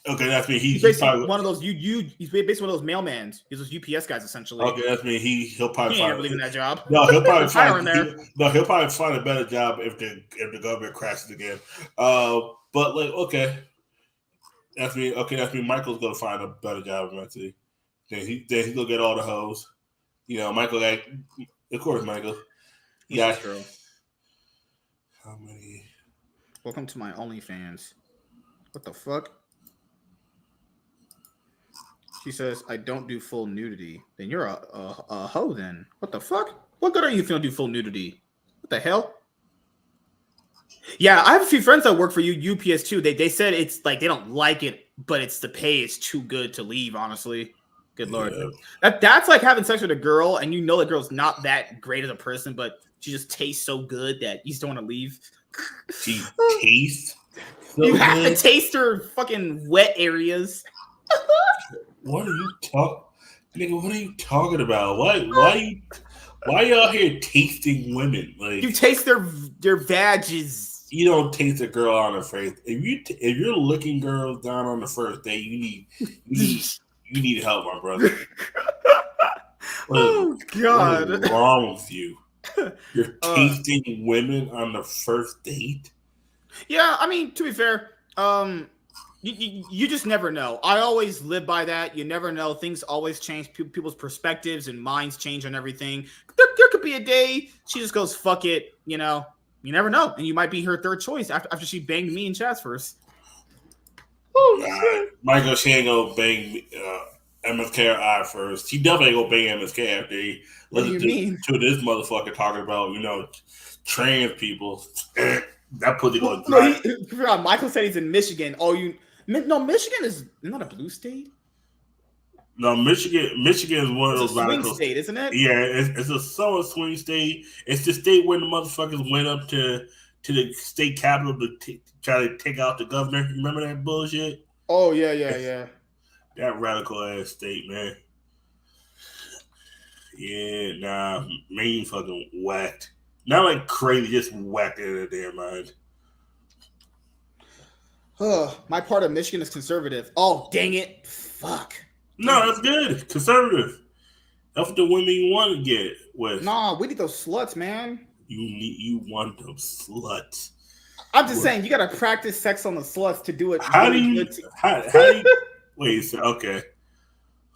Okay, that's me. He's basically one of those. He's basically one of those mailmans. He's those UPS guys, essentially. Okay, that's me. He'll probably ain't leaving that job. No, he'll probably he'll probably find a better job if the government crashes again. But like, okay, that's me. Okay, that's me. Michael's gonna find a better job eventually. Then he's gonna get all the hoes. You know, Michael. Like, of course, Michael. Yeah. True. How many? Welcome to my OnlyFans. What the fuck? She says, I don't do full nudity. Then you're a hoe then. What the fuck? What good are you if you don't do full nudity? What the hell? Yeah, I have a few friends that work for you, UPS too. They said it's like they don't like it, but it's the pay is too good to leave, honestly. Good Lord. Yeah. That's like having sex with a girl and you know the girl's not that great as a person, but she just tastes so good that you just don't want to leave. She tastes so you have to taste her fucking wet areas. What are you nigga? What are you talking about? Why y'all here tasting women? Like, you taste their vages. You don't taste a girl on her face. If you're looking girls down on the first day, you need help, my brother. Oh God! What is wrong with you? You're tasting women on the first date. Yeah, I mean, to be fair, you just never know. I always live by that. You never know. Things always change. People's perspectives and minds change on everything. There could be a day she just goes, fuck it. You know, you never know. And you might be her third choice after she banged me in chats first. Oh, Michael, she ain't gonna bang MSK or I first. She definitely ain't gonna bang MSK after he listen to this motherfucker talking about, you know, trans people. That pussy gonna dry. Michael said he's in Michigan. Michigan is not a blue state. No, Michigan is one of those swing state, isn't it? Yeah, it's a somewhat swing state. It's the state where the motherfuckers went up to the state capitol to try to take out the governor. You remember that bullshit? Oh yeah. That radical ass state, man. Yeah, nah, Maine fucking whacked. Not like crazy, just whacked in their damn mind. My part of Michigan is conservative. Oh, dang it. Fuck. No, that's good. Conservative. That's what the women you want to get with. Nah, we need those sluts, man. You want those sluts. I'm just saying, you got to practice sex on the sluts to do it. How do you wait, okay.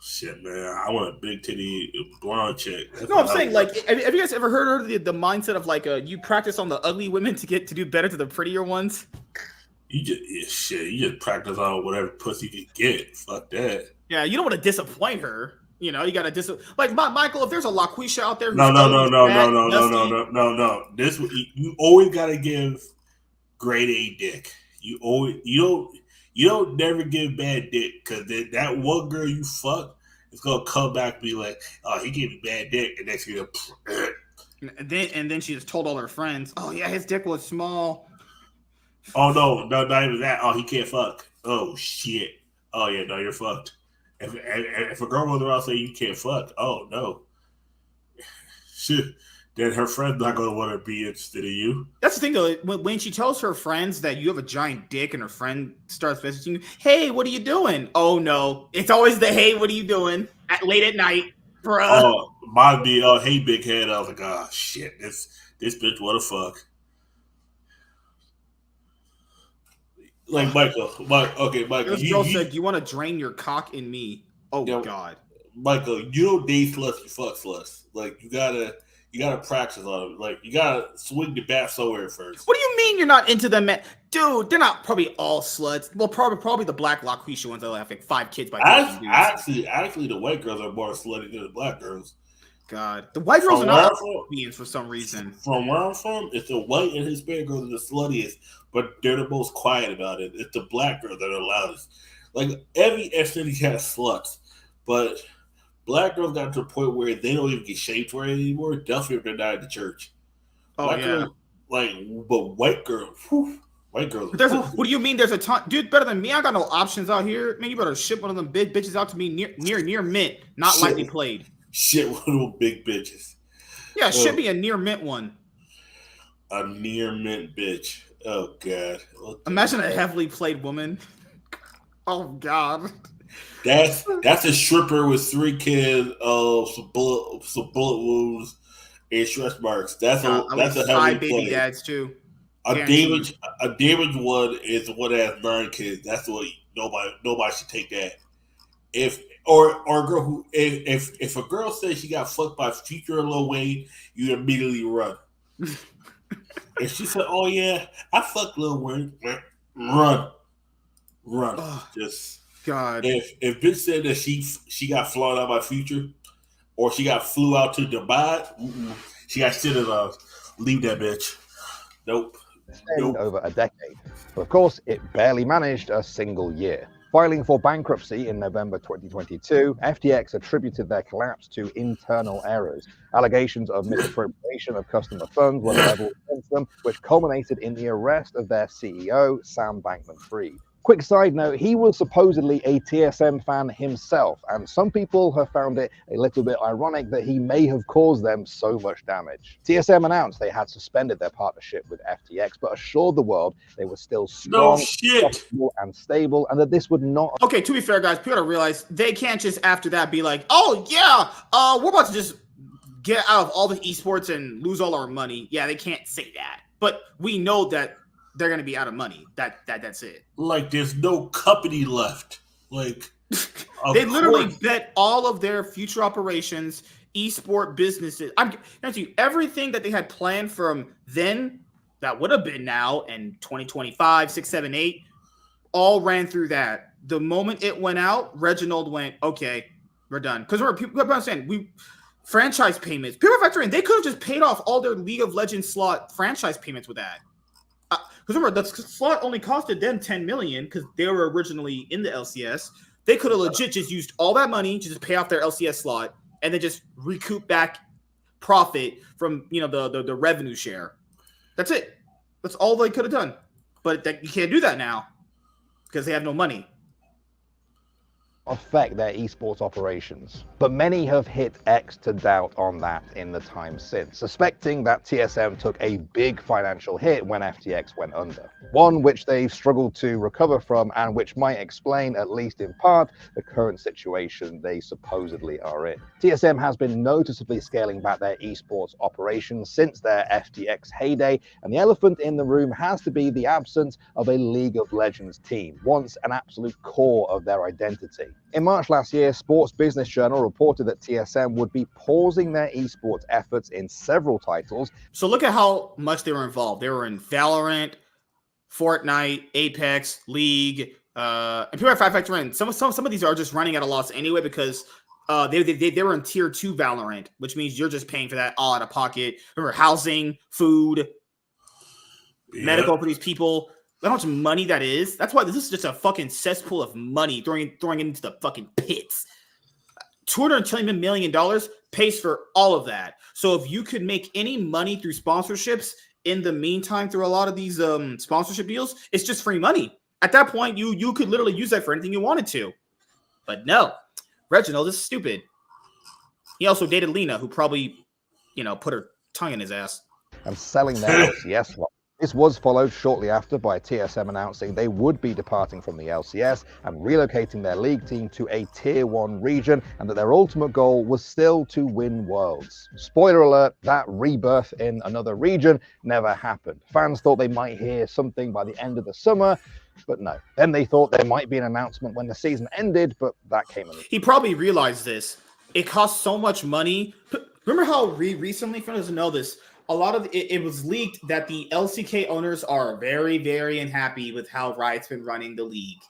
Shit, man. I want a big titty blonde chick. That's no, I'm saying, like, have you guys ever heard of the mindset of, like, you practice on the ugly women to do better to the prettier ones? You just practice on whatever pussy you can get. Fuck that. Yeah, you don't want to disappoint her. You know, you got to like Michael. If there's a LaQuisha out there, no. This you always got to give grade A dick. You don't never give bad dick because that one girl you fuck is gonna come back and be like, oh, he gave me bad dick, and next thing and then she just told all her friends, oh yeah, his dick was small. Oh no, not even that. Oh, he can't fuck. Oh shit. Oh yeah, no, you're fucked. If a girl runs around saying you can't fuck, oh no, shit. Then her friend's not gonna want to be interested in you. That's the thing though. When she tells her friends that you have a giant dick, and her friend starts messaging you, "Hey, what are you doing?" Oh no, it's always the "Hey, what are you doing?" late at night, bro. Oh, mine be hey, big head. I was like, oh shit, this bitch, what the fuck. Like Michael. This girl said, "You want to drain your cock in me?" Oh God, Michael, you don't date sluts, you fuck sluts. Like you gotta practice on them. Like you gotta swing the bat somewhere first. What do you mean you're not into them, man? Dude, they're not probably all sluts. Well, probably the black LaQuisha ones that have like 5 kids by actually, the white girls are more slutty than the black girls. God, the white girls are not lesbians for some reason. From where I'm from, it's the white and Hispanic girls are the sluttiest, but they're the most quiet about it. It's the black girls that are loudest. Like every ethnicity has sluts, but black girls got to the point where they don't even get shaved for it anymore. Definitely if they're not in the church. Like, but white girls, white girls. What do you mean? There's a ton, dude. Better than me. I got no options out here. Man, you better ship one of them big bitches out to me near mint, not lightly played. Shit, one of them big bitches. Yeah, should be a near mint one. A near mint bitch. Oh god. Imagine a heavily played woman. Oh god. That's a stripper with 3 kids, some bullet wounds and stretch marks. That's a heavily 5 baby played. dads too. A damaged one is one that has 9 kids. That's what nobody should take that. If a girl who if a girl says she got fucked by future Lil Wayne, you immediately run. If she said, "Oh yeah, I fucked Lil Wayne," run. Oh, just God. If bitch said that she got flawed out by Future, or she got flew out to Dubai, she got shit at leave that bitch. Nope. Over a decade. But of course, it barely managed a single year. Filing for bankruptcy in November 2022, FTX attributed their collapse to internal errors. Allegations of misappropriation of customer funds were leveled against them, which culminated in the arrest of their CEO, Sam Bankman-Fried. Quick side note, he was supposedly a TSM fan himself, and some people have found it a little bit ironic that he may have caused them so much damage. TSM announced they had suspended their partnership with FTX, but assured the world they were still strong, profitable, and stable, and that this would not... Okay, to be fair, guys, people gotta realize they can't just after that be like, oh yeah, we're about to just get out of all the esports and lose all our money. Yeah, they can't say that. But we know that they're going to be out of money. That's it. Like, there's no company left. Like, they literally bet all of their future operations, esport businesses. I'm telling you, everything that they had planned from then, that would have been now in 2025, 6, 7, 8, all ran through that. The moment it went out, Reginald went, okay, we're done. Because remember, people understand, franchise payments. People factor in, they could have just paid off all their League of Legends slot franchise payments with that. Because remember, the slot only costed them $10 million because they were originally in the LCS. They could have legit just used all that money to just pay off their LCS slot and then just recoup back profit from the revenue share. That's it. That's all they could have done. But you can't do that now because they have no money. Affect their esports operations. But many have hit X to doubt on that in the time since, suspecting that TSM took a big financial hit when FTX went under. One which they've struggled to recover from and which might explain, at least in part, the current situation they supposedly are in. TSM has been noticeably scaling back their esports operations since their FTX heyday, and the elephant in the room has to be the absence of a League of Legends team, once an absolute core of their identity. In March last year, Sports Business Journal reported that TSM would be pausing their esports efforts in several titles. So look at how much they were involved. They were in Valorant, Fortnite, Apex, League, and people are factoring in. Some of these are just running at a loss anyway because they were in tier 2 Valorant, which means you're just paying for that all out of pocket. Remember, housing, food, medical for these people. How much money that is. That's why this is just a fucking cesspool of money throwing it into the fucking pits. $220 million pays for all of that. So if you could make any money through sponsorships in the meantime through a lot of these sponsorship deals, it's just free money. At that point, you could literally use that for anything you wanted to. But no, Reginald is stupid. He also dated Lena, who probably, put her tongue in his ass. And selling their LCS slot. This was followed shortly after by TSM announcing they would be departing from the LCS and relocating their league team to a tier 1 region, and that their ultimate goal was still to win Worlds. Spoiler alert, that rebirth in another region never happened. Fans thought they might hear something by the end of the summer, but no. Then they thought there might be an announcement when the season ended, but that came in. He probably realized this. It costs so much money. Remember how recently, for those who know this, a lot of it was leaked that the LCK owners are very, very unhappy with how Riot's been running the league,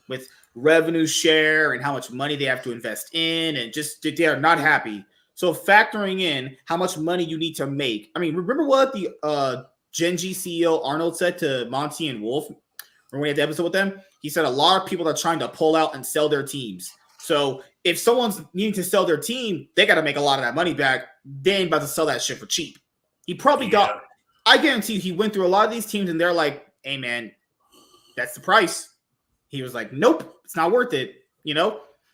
with revenue share and how much money they have to invest in, and just they are not happy. So factoring in how much money you need to make. I mean, remember what the Genji CEO Arnold said to Monty and Wolf when we had the episode with them? He said a lot of people are trying to pull out and sell their teams. So if someone's needing to sell their team, they got to make a lot of that money back. They ain't about to sell that shit for cheap. He probably got I guarantee you, he went through a lot of these teams, and they're like, "Hey, man, that's the price." He was like, "Nope, it's not worth it."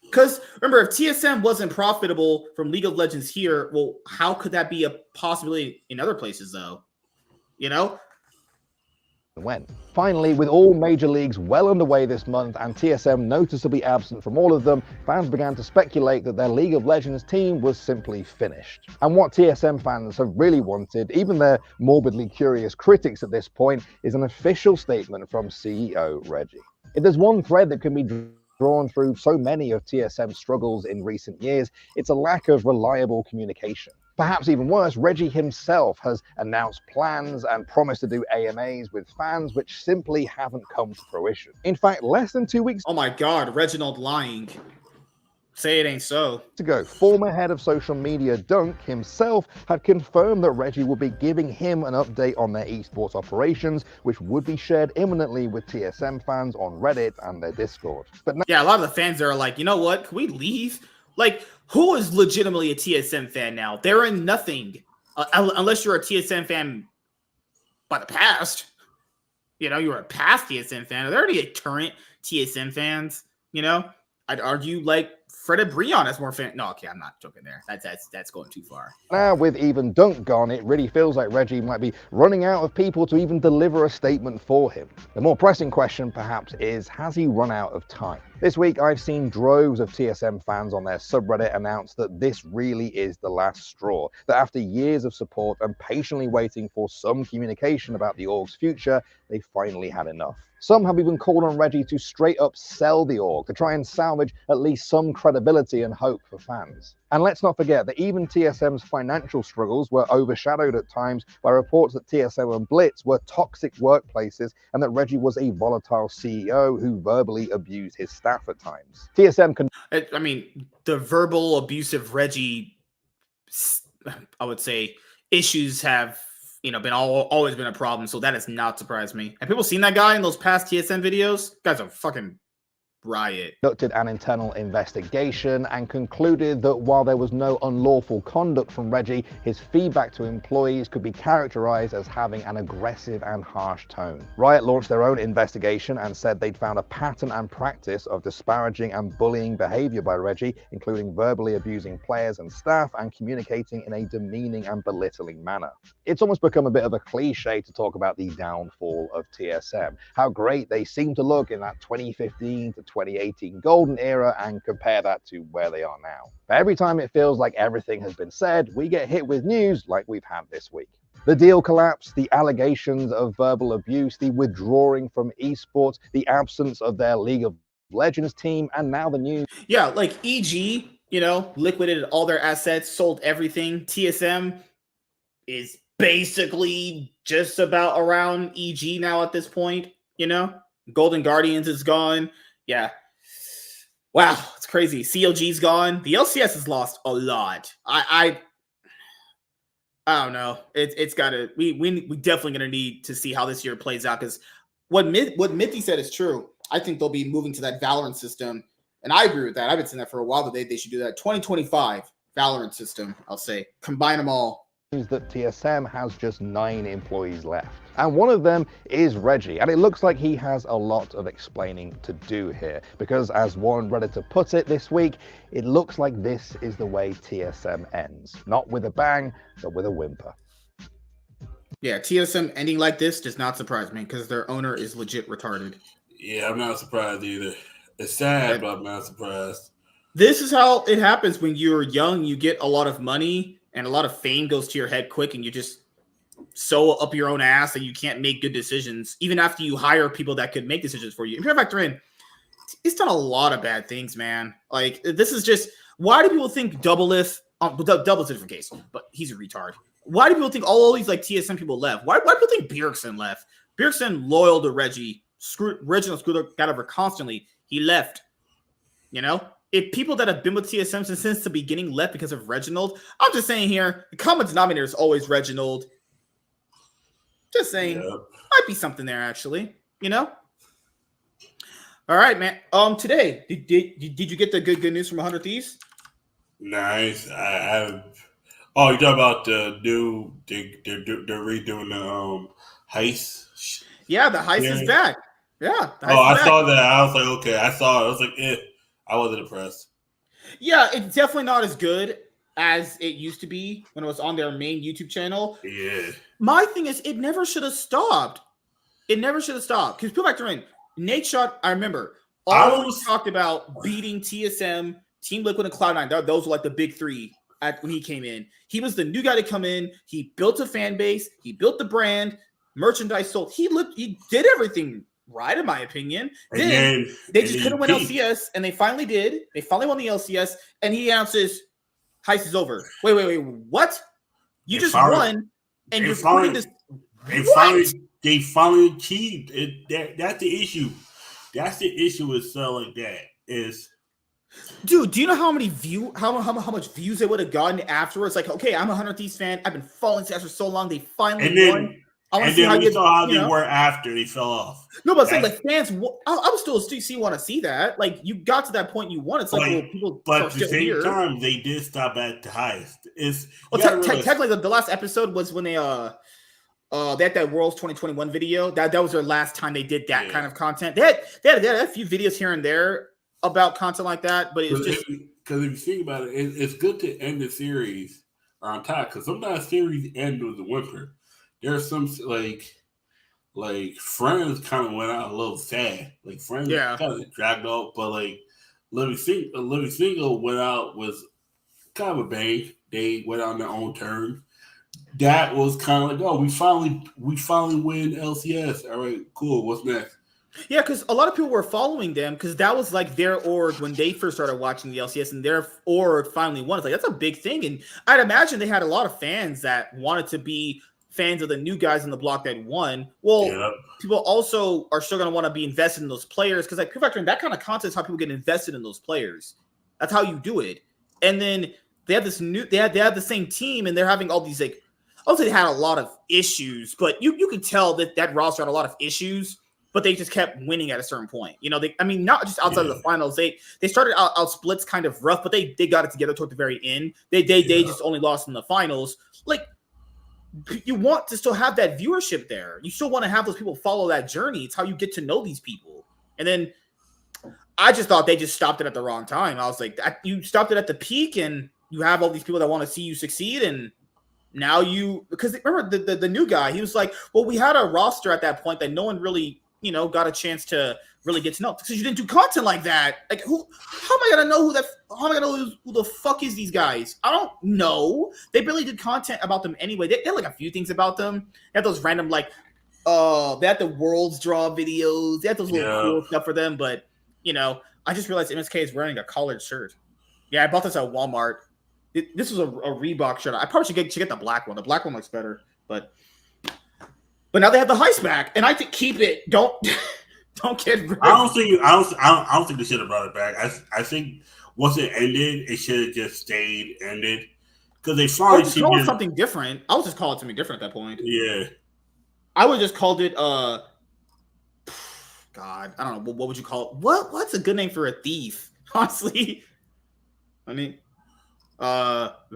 Because remember, if TSM wasn't profitable from League of Legends here, well, how could that be a possibility in other places, though? When finally, with all major leagues well underway this month and TSM noticeably absent from all of them, fans began to speculate that their League of Legends team was simply finished. And what TSM fans have really wanted, even their morbidly curious critics at this point, is an official statement from CEO Reggie. If there's one thread that can be drawn through so many of TSM's struggles in recent years, it's a lack of reliable communication. Perhaps even worse, Reggie himself has announced plans and promised to do AMAs with fans which simply haven't come to fruition. In fact, less than 2 weeks Oh my God, Reginald lying. Say it ain't so. ago, former head of social media Dunk himself had confirmed that Reggie would be giving him an update on their esports operations, which would be shared imminently with TSM fans on Reddit and their Discord. But now, yeah, a lot of the fans are like, you know what? Can we leave? Like, who is legitimately a TSM fan now? They're in nothing. Unless you're a TSM fan by the past. You're a past TSM fan. Are there any current TSM fans? I'd argue like Fred Brion has more fan. No, okay, I'm not joking there. That's going too far. Now, with even Dunk gone, it really feels like Reggie might be running out of people to even deliver a statement for him. The more pressing question, perhaps, is has he run out of time? This week, I've seen droves of TSM fans on their subreddit announce that this really is the last straw, that after years of support and patiently waiting for some communication about the org's future, they finally had enough. Some have even called on Reggie to straight up sell the org to try and salvage at least some credibility and hope for fans. And let's not forget that even TSM's financial struggles were overshadowed at times by reports that TSM and Blitz were toxic workplaces and that Reggie was a volatile CEO who verbally abused his staff at times. TSM can... I mean, the verbal abusive Reggie, I would say, issues have always been a problem, so that has not surprised me. Have people seen that guy in those past TSM videos? Guy's a fucking riot. Conducted an internal investigation and concluded that while there was no unlawful conduct from Reggie, his feedback to employees could be characterized as having an aggressive and harsh tone. Riot launched their own investigation and said they'd found a pattern and practice of disparaging and bullying behavior by Reggie, including verbally abusing players and staff and communicating in a demeaning and belittling manner. It's almost become a bit of a cliche to talk about the downfall of TSM, how great they seem to look in that 2015 to 2018 golden era and compare that to where they are now. But every time it feels like everything has been said, we get hit with news like we've had this week. The deal collapse, the allegations of verbal abuse, the withdrawing from esports, the absence of their League of Legends team, and now the news. Yeah, like EG, liquidated all their assets, sold everything. TSM is basically just about around EG now at this point, Golden Guardians is gone. Yeah. Wow, it's crazy. CLG's gone. The LCS has lost a lot. I don't know. It's gotta we definitely gonna need to see how this year plays out, because what Mithy said is true. I think they'll be moving to that Valorant system, and I agree with that. I've been saying that for a while, that they should do that. 2025 Valorant system, I'll say. Combine them all. That TSM has just 9 employees left. And one of them is Reggie. And it looks like he has a lot of explaining to do here. Because as one Redditor put it this week, it looks like this is the way TSM ends. Not with a bang, but with a whimper. Yeah, TSM ending like this does not surprise me, because their owner is legit retarded. Yeah, I'm not surprised either. It's sad, but I'm not surprised. This is how it happens when you're young. You get a lot of money, and a lot of fame goes to your head quick, and you just sew up your own ass, and you can't make good decisions, even after you hire people that could make decisions for you. If you're a factor in, it's done a lot of bad things, man. Like, this is just, why do people think Doublelift, Double's a different case, but he's a retard. Why do people think all these like TSM people left? Why do people think Bjergsen left? Bjergsen loyal to Reggie, Reginald screwed got over constantly. He left, If people that have been with TSM since the beginning left because of Reginald, I'm just saying here, the common denominator is always Reginald. Just saying, might be something there, actually, All right, man. Today, did you get the good news from 100 Thieves? Nice. I Oh, you talking about the new? They're redoing the heist. Yeah, the heist is Series? back. Yeah, the Oh, heist is I back. saw that. I was like, okay. I saw it. I was like, I wasn't impressed. Yeah, it's definitely not as good as it used to be when it was on their main YouTube channel. Yeah. My thing is, it never should have stopped. It never should have stopped. Because people factor in Nate Shot, I remember, I always was. talked about beating TSM, Team Liquid, and Cloud9. Those were like the big three when he came in. He was the new guy to come in. He built a fan base. He built the brand, merchandise sold. He did everything right, in my opinion. And Then they just couldn't win peaked. LCS, and they finally did. They finally won the LCS, and he announces, heist is over. Wait, what? You just won, and you're putting this. They finally achieved it. That's the issue. That's the issue with stuff like that. Is dude, do you know how many how much views they would have gotten afterwards? Like, okay, I'm a 100 Thieves fan. I've been following Smash for so long. They finally won. I want to see how we saw how they were after they fell off. No, but saying like fans, I would still want to see that. Like, you got to that point, you won. It's like, well, people. But at the same time, they did stop at the highest. Technically, the last episode was when they had that Worlds 2021 video. That was their last time they did that kind of content. They had a few videos here and there about content like that, but it's just because if you think about it, it's good to end the series on top, because sometimes series end with a whimper. There's some like Friends kind of went out a little sad. Like Friends kind of dragged out, but like Living Single went out was kind of a bang. They went on their own terms. That was kind of like, oh, we finally win LCS. All right, cool. What's next? Yeah, because a lot of people were following them because that was like their org when they first started watching the LCS, and their org finally won. It's like, that's a big thing, and I'd imagine they had a lot of fans that wanted to be fans of the new guys in the block that won. Well, people also are still going to want to be invested in those players because, like, that kind of content is how people get invested in those players. That's how you do it. And then they have they have the same team, and they're having all these, like, I would say they had a lot of issues, but you could tell that roster had a lot of issues, but they just kept winning at a certain point. You know, not just outside of the finals. They started out splits kind of rough, but they got it together toward the very end. They just only lost in the finals. Like, you want to still have that viewership there. You still want to have those people follow that journey. It's how you get to know these people. And then I just thought they just stopped it at the wrong time. I was like, you stopped it at the peak, and you have all these people that want to see you succeed, and now because remember the new guy, he was like, well, we had a roster at that point that no one really, got a chance to really get to know because you didn't do content like that. Like, how am I gonna know how am I gonna know who the fuck is these guys? I don't know. They barely did content about them anyway. They had like a few things about them. They had those random they had the Worlds draw videos. They had those little cool stuff for them, but I just realized MSK is wearing a collared shirt. Yeah, I bought this at Walmart. This was a Reebok shirt. I probably should get the black one. The black one looks better, but now they have the heist back, and I think keep it. Don't get rid of it. I don't think they should have brought it back. I think once it ended, it should have just stayed ended because they finally call it something different. I would just call it something different at that point. Yeah, I would just called it God, I don't know. What would you call it? What's a good name for a thief? Honestly, I mean,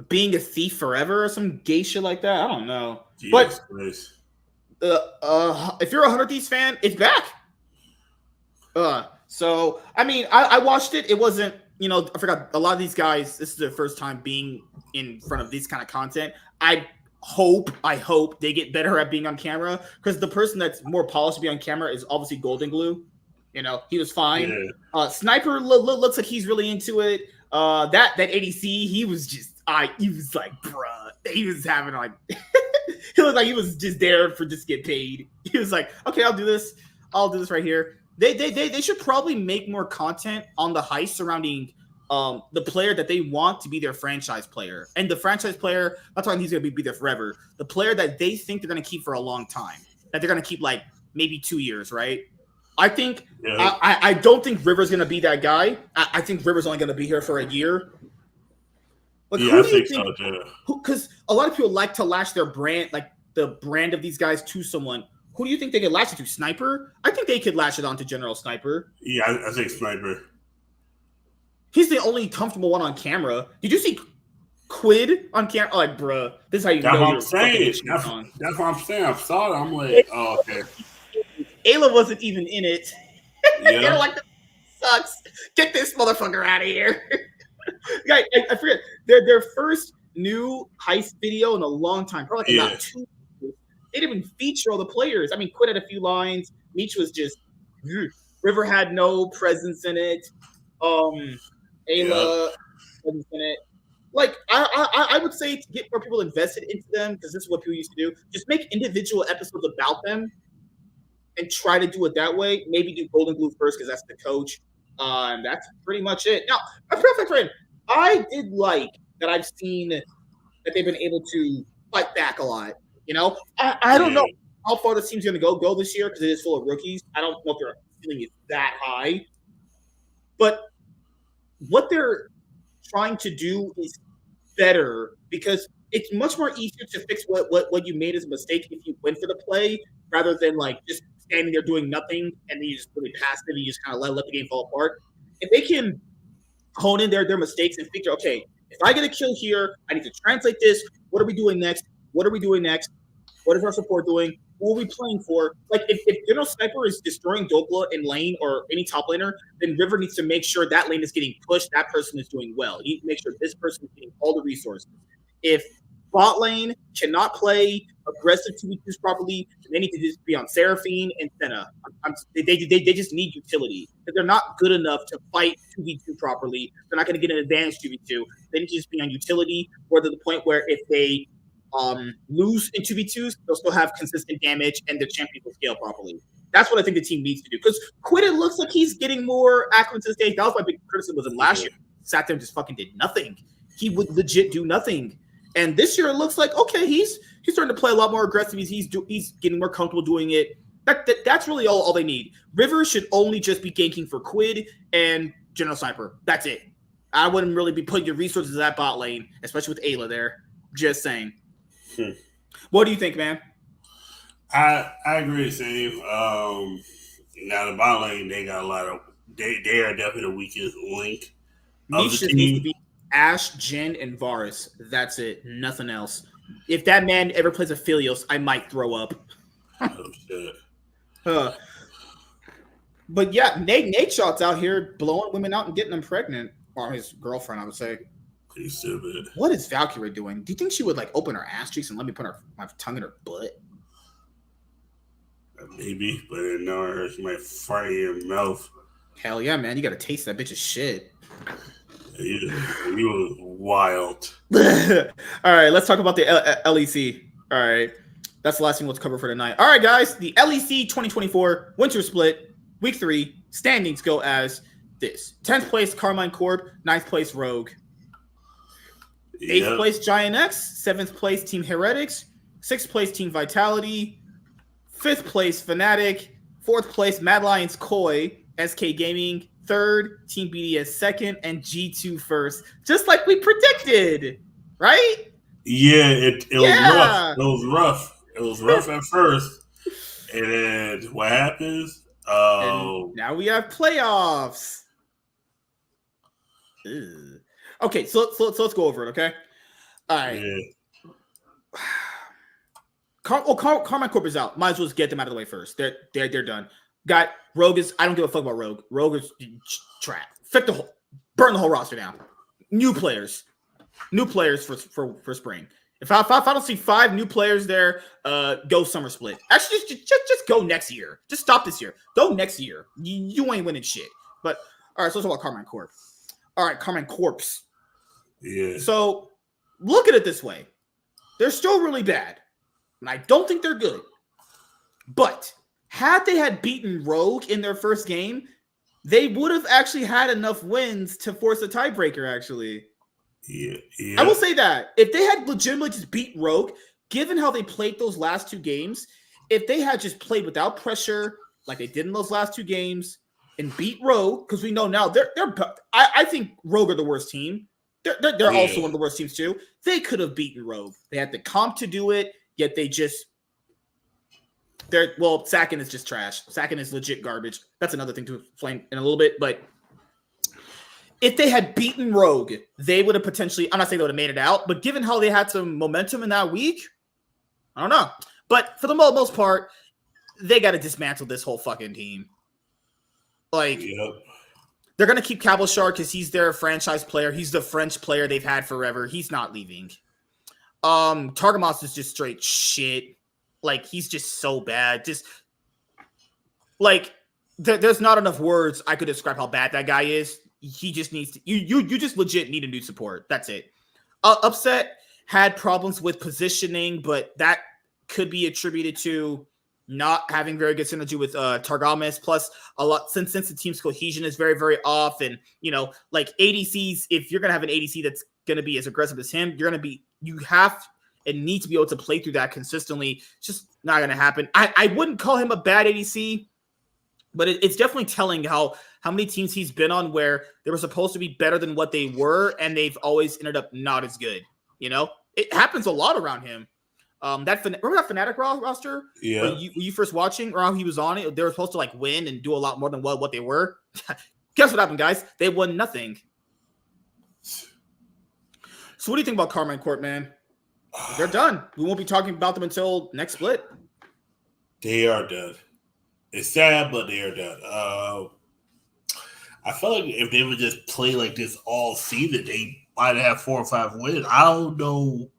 being a thief forever or some gay shit like that. I don't know. Jesus but Christ. If you're a 100 Thieves fan, it's back. So I mean, I watched it. It wasn't, I forgot a lot of these guys. This is their first time being in front of this kind of content. I hope they get better at being on camera because the person that's more polished to be on camera is obviously Golden Glue. He was fine. Yeah. Sniper looks like he's really into it. That ADC, he was like, bruh, he was having like, he looked like he was just there for just get paid. He was like, okay, I'll do this right here. They should probably make more content on the heist surrounding the player that they want to be their franchise player. And the franchise player, not talking he's going to be there forever. The player that they think they're going to keep for a long time, that they're going to keep like maybe 2 years, right? I think I don't think River's going to be that guy. I think River's only going to be here for a year. Like, I think so too. Because a lot of people like to latch their brand, like the brand of these guys, to someone. Who do you think they could latch it to? Sniper? I think they could latch it on to General Sniper. Yeah, I think Sniper. He's the only comfortable one on camera. Did you see? Quid on camera. Like, bruh, this is how you That's know what you're I'm saying. fucking That's what I'm saying. I saw it. I'm like, oh, okay. Ayla wasn't even in it. Yeah. They're like, sucks. Get this motherfucker out of here. Guy, I forget their first new heist video in a long time, probably like about 2 years. They didn't even feature all the players. I mean, Quid had a few lines. Meech was just River had no presence in it. Ayla presence in it. Like I would say to get more people invested into them, because this is what people used to do. Just make individual episodes about them and try to do it that way. Maybe do Golden Glue first because that's the coach. That's pretty much it. Now, a perfect friend. I did like that I've seen that they've been able to fight back a lot. You know, I don't know how far this team's going to go this year because it is full of rookies. I don't know if their ceiling is that high, but what they're trying to do is better because it's much more easier to fix what you made as a mistake if you went for the play rather than like just standing there doing nothing and then you just really passive and you just kind of let the game fall apart. If they can hone in their mistakes and figure, okay, if I get a kill here, I need to translate this. What are we doing next? What are we doing next? What is our support doing? Who are we playing for? Like, if General Sniper is destroying Doppler in lane or any top laner, then River needs to make sure that lane is getting pushed. That person is doing well. You need to make sure this person is getting all the resources. If bot lane cannot play aggressive 2v2s properly, then they need to just be on Seraphine and Senna. They just need utility. Because they're not good enough to fight 2v2 properly. They're not going to get an advantage 2v2. They need to just be on utility, where to the point where if they lose in 2v2s, they'll still have consistent damage and the champion will scale properly. That's what I think the team needs to do. Because Quid, it looks like he's getting more accurate to the stage. That was my big criticism with him last year. Sat there and just fucking did nothing. He would legit do nothing. And this year it looks like, okay, he's starting to play a lot more aggressive. He's getting more comfortable doing it. That's really all they need. River should only just be ganking for Quid and General Sniper. That's it. I wouldn't really be putting your resources in that bot lane, especially with Ayla there. Just saying. What do you think, man? I agree the same. Now the bot lane, they got a lot of they are definitely the weakest link of the team. Needs to be Ash, Jin, and Varus. That's it. Nothing else. If that man ever plays Aphelios, I might throw up. Oh shit. But yeah, Nate Shot's out here blowing women out and getting them pregnant. Or his girlfriend, I would say. Pretty stupid. What is Valkyrie doing? Do you think she would like open her ass cheeks and let me put my tongue in her butt? Maybe, but I know her. She might fart in your mouth. Hell yeah, man! You got to taste that bitch's shit. You was wild. All right, let's talk about the LEC. All right, that's the last thing let's cover for tonight. All right, guys, the LEC 2024 Winter Split Week 3 standings go as this: 10th place Carmine Corp, 9th place Rogue, 8th place Giant X, 7th place Team Heretics, 6th place Team Vitality, 5th place Fnatic, 4th place Mad Lions Koi, SK Gaming, 3rd, Team BDS 2nd, and G2 1st. Just like we predicted, right? Yeah, it was rough. It was rough. It was rough at first. And then what happens? And now we have playoffs. Ew. Okay, so let's go over it, okay? All right. Yeah. Carmine Corp is out. Might as well just get them out of the way first. They're done. Got Rogue is. I don't give a fuck about Rogue. Rogue is trash. Burn the whole roster down. New players for spring. If I don't see 5 new players there, go summer split. Actually, just go next year. Just stop this year. Go next year. You ain't winning shit. But all right, so let's talk about Carmine Corp. All right, Carmine Corpse. Yeah. So look at it this way: they're still really bad, and I don't think they're good. But had they had beaten Rogue in their first game, they would have actually had enough wins to force a tiebreaker, actually. Yeah. I will say that. If they had legitimately just beat Rogue, given how they played those last 2 games, if they had just played without pressure, like they did in those last 2 games, and beat Rogue, because we know now I think Rogue are the worst team. They're also one of the worst teams, too. They could have beaten Rogue. They had the comp to do it, yet they just... Sakin is just trash. Sakin is legit garbage. That's another thing to explain in a little bit. But if they had beaten Rogue, they would have potentially, I'm not saying they would have made it out, but given how they had some momentum in that week, I don't know. But for the most part, they got to dismantle this whole fucking team. Like, they're going to keep Cabochard because he's their franchise player. He's the French player they've had forever. He's not leaving. Targamas is just straight shit. Like, he's just so bad. Just, like, there's not enough words I could describe how bad that guy is. He just needs to, you just legit need a new support. That's it. Upset had problems with positioning, but that could be attributed to not having very good synergy with Targamas. Plus, a lot since the team's cohesion is very, very off, and like ADCs, if you're gonna have an ADC that's gonna be as aggressive as him, you have and need to be able to play through that consistently. It's just not gonna happen. I wouldn't call him a bad ADC, but it's definitely telling how many teams he's been on where they were supposed to be better than what they were, and they've always ended up not as good. It happens a lot around him. Remember that Fnatic roster? Yeah. Were you first watching or how he was on it? They were supposed to like win and do a lot more than what they were. Guess what happened, guys? They won nothing. So what do you think about Carmine Corp, man? They're done. We won't be talking about them until next split. They are done. It's sad, but they are done. I feel like if they would just play like this all season, they might have 4 or 5 wins. I don't know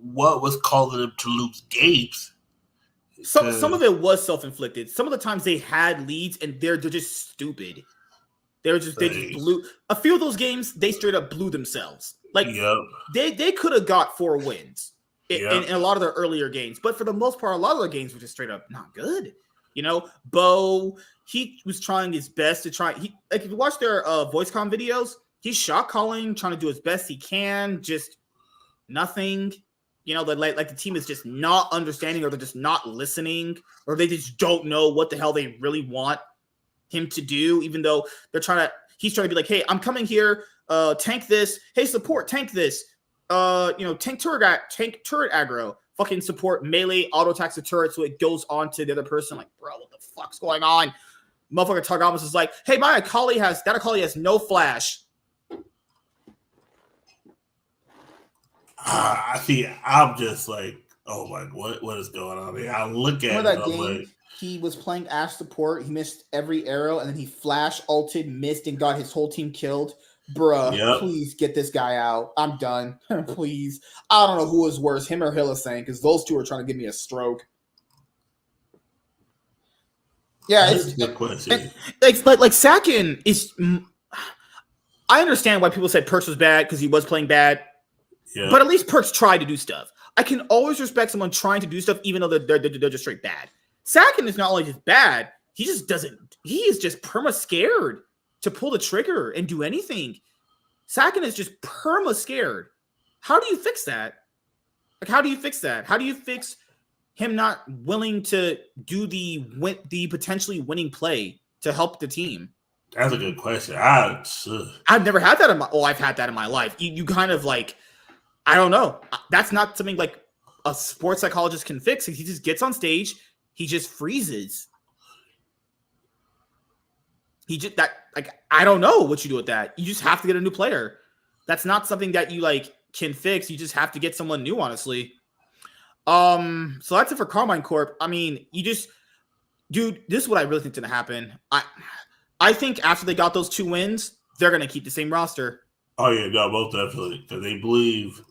what was causing them to lose games. Some of it was self-inflicted. Some of the times they had leads and they're just stupid. They just blew a few of those games. They straight up blew themselves. Like they could have got 4 wins in a lot of their earlier games, but for the most part, a lot of their games were just straight up not good. Bo, he was trying his best to try. If you watch their voice comm videos, he's shot calling, trying to do his best he can, just nothing. Like the team is just not understanding, or they're just not listening, or they just don't know what the hell they really want him to do, even though he's trying to be like, hey, I'm coming here, tank this, hey, support, tank this, tank turret aggro, fucking support melee, auto attacks the turret so it goes on to the other person. Like, bro, what the fuck's going on? Motherfucker Targamas is like, hey, that Akali has no flash. I see. I'm just like, oh my, what is going on here? I look at that game. Like, he was playing Ash support. He missed every arrow, and then he flash ulted, missed, and got his whole team killed. Bruh, please get this guy out. I'm done. Please. I don't know who is worse, him or Hylissang, because those two are trying to give me a stroke. Yeah, that's a good question. Like Sakin is. I understand why people said Perks was bad because he was playing bad. Yeah. But at least Perks tried to do stuff. I can always respect someone trying to do stuff, even though they're just straight bad. Sakin is not only just bad, he is just perma scared to pull the trigger and do anything. Sakin is just perma scared. How do you fix that? Like, how do you fix that? How do you fix him not willing to do the potentially winning play to help the team? That's a good question. I've never had that I've had that in my life. You kind of like, I don't know. That's not something like a sports psychologist can fix. He just gets on stage. He just freezes. I don't know what you do with that. You just have to get a new player. That's not something that you like can fix. You just have to get someone new, honestly. So that's it for Carmine Corp. I mean, dude, this is what I really think is going to happen. I think after they got those 2 wins, they're going to keep the same roster. Oh, yeah, no, most definitely. Because they believe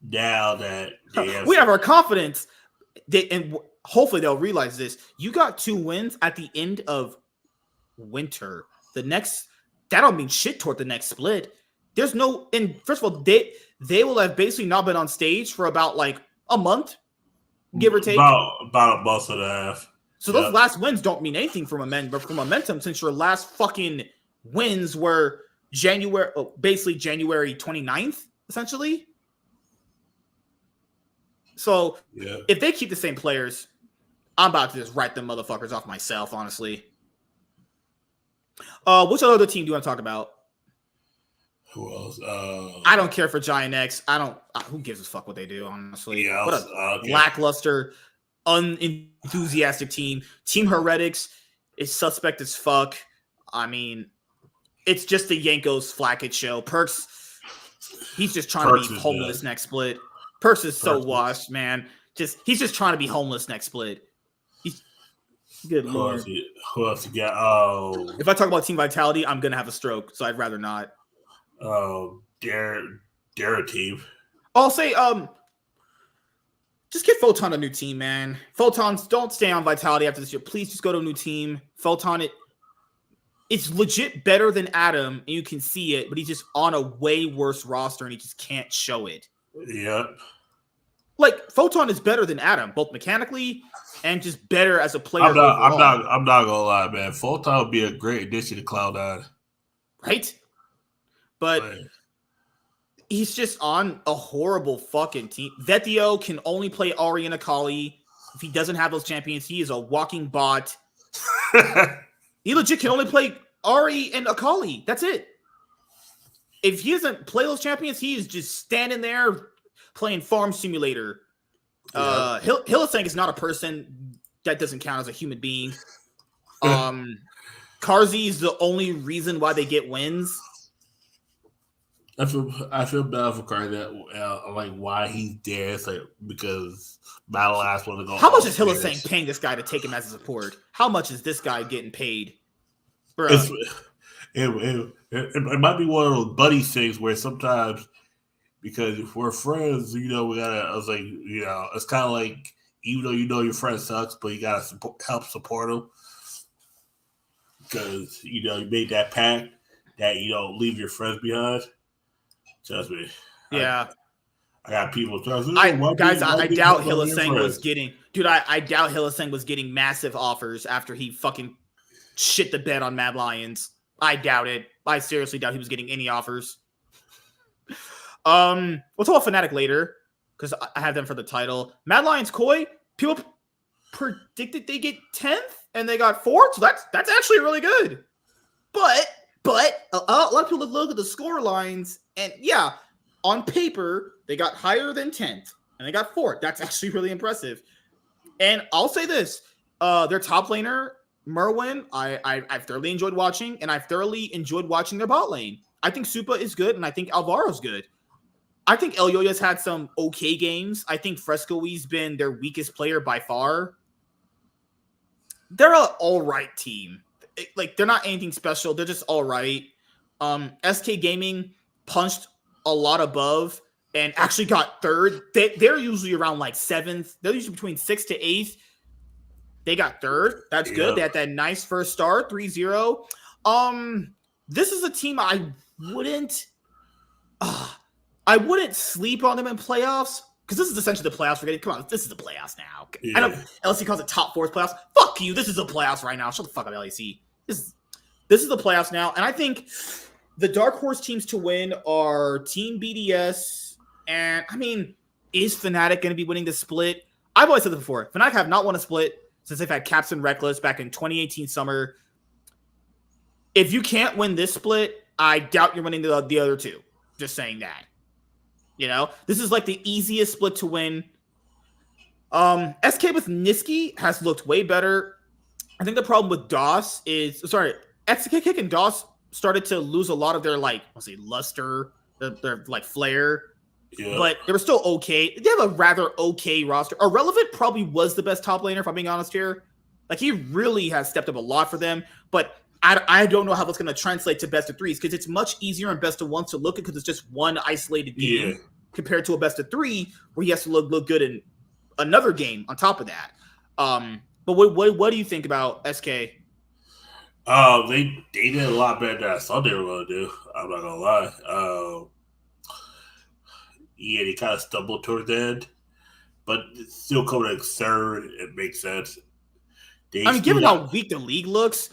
now that we have our confidence. And hopefully they'll realize this. You got 2 wins at the end of winter. That don't mean shit toward the next split. There's no, and first of all, they will have basically not been on stage for about like a month, give or take. About a month and a half. So those last wins don't mean anything for momentum, since your last fucking wins were basically January 29th, essentially. So if they keep the same players, I'm about to just write them motherfuckers off myself, honestly. Which other team do you want to talk about? Who else? I don't care for Giant X. Who gives a fuck what they do, honestly? Yeah, what a lackluster, unenthusiastic team. Team Heretics is suspect as fuck. I mean, It's just the Yankos Flackett show. Perks, he's just trying to be homeless next split. Perks is so washed, man. He's just trying to be homeless next split. He's good lord. Who else you got? Oh, if I talk about team vitality, I'm gonna have a stroke, so I'd rather not. Dare team. I'll say, just get Photon a new team, man. Photons, don't stay on vitality after this year. Please just go to a new team. Photon, it's legit better than Adam, and you can see it, but he's just on a way worse roster, and he just can't show it. Yep. Like, Photon is better than Adam, both mechanically and just better as a player. I'm not gonna lie, man. Photon would be a great addition to Cloud9. Right? But he's just on a horrible fucking team. Vetio can only play Ahri and Akali. If he doesn't have those champions, he is a walking bot. He legit can only play Ahri and Akali. That's it. If he doesn't play those champions, he is just standing there playing Farm Simulator. Yeah. Hylissang is not a person. That doesn't count as a human being. Karzi is the only reason why they get wins. I feel bad for Karzi. Like why he's there. It's like because Battle Ass want to go. How much is Hylissang paying this guy to take him as a support? How much is this guy getting paid? Bro. It might be one of those buddy things where sometimes because if we're friends, we gotta. I was like, it's kind of like even though your friend sucks, but you gotta help support him because you made that pact that you don't leave your friends behind. Trust me. Yeah. I got people. I doubt Hylissang was getting. Dude, I doubt Hylissang was getting massive offers after he fucking shit the bed on Mad Lions. I doubt it. I seriously doubt he was getting any offers. We'll talk about Fnatic later because I have them for the title. Mad Lions Koi, people predicted they get 10th and they got 4th, so that's actually really good. But a lot of people look at the score lines and yeah, on paper they got higher than 10th and they got 4th. That's actually really impressive. And I'll say this: their top laner Merwin, I've thoroughly enjoyed watching, and I've thoroughly enjoyed watching their bot lane. I think Supa is good, and I think Alvaro's good. I think Elyoya's had some okay games. I think Frescoe's been their weakest player by far. They're an all right team. They're not anything special. They're just all right. SK Gaming punched a lot above and actually got 3rd. They're usually around 7th. They're usually between 6th to 8th. They got 3rd. That's good. They had that nice first start, 3-0. This is a team I wouldn't sleep on them in playoffs because this is essentially the playoffs we're getting. Come on, this is the playoffs now. Yeah. I know LEC calls it top 4th playoffs. Fuck you. This is the playoffs right now. Shut the fuck up, LEC. This is the playoffs now, and I think the dark horse teams to win are Team BDS, and I mean, is Fnatic going to be winning the split? I've always said this before. Fnatic have not won a split since they've had Caps and Reckless back in 2018 summer. If you can't win this split, I doubt you're winning the other two. Just saying that. This is the easiest split to win. SK with Niski has looked way better. I think the problem with DOS is, SK Kick and DOS started to lose a lot of their luster, their flair. Yeah. But they were still okay. They have a rather okay roster. Irrelevant probably was the best top laner, if I'm being honest here. He really has stepped up a lot for them. But I don't know how that's going to translate to best of 3s because it's much easier in best of 1s to look at because it's just one isolated game compared to a best of 3 where he has to look good in another game on top of that. But what do you think about SK? They did a lot better than I thought they were going to do. I'm not going to lie. They kind of stumbled towards the end, but still coming in 3rd. It makes sense. Given how weak the league looks,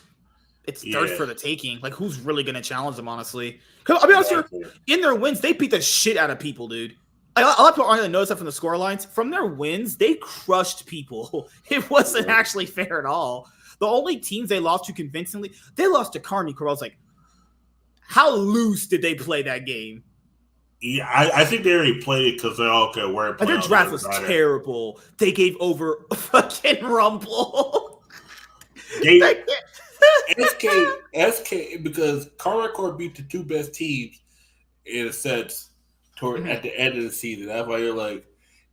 it's 3rd for the taking. Who's really going to challenge them, honestly? I'll be honest here. In their wins, they beat the shit out of people, dude. A lot of people aren't going to notice that from the score lines. From their wins, they crushed people. It wasn't actually fair at all. The only teams they lost to convincingly, they lost to Carmi, where I was like, how loose did they play that game? Yeah, I think they already played it because they're all okay. Their draft was terrible. They gave over fucking Rumble. They SK, because Colorado Core beat the two best teams in a sense at the end of the season. That's why you're like,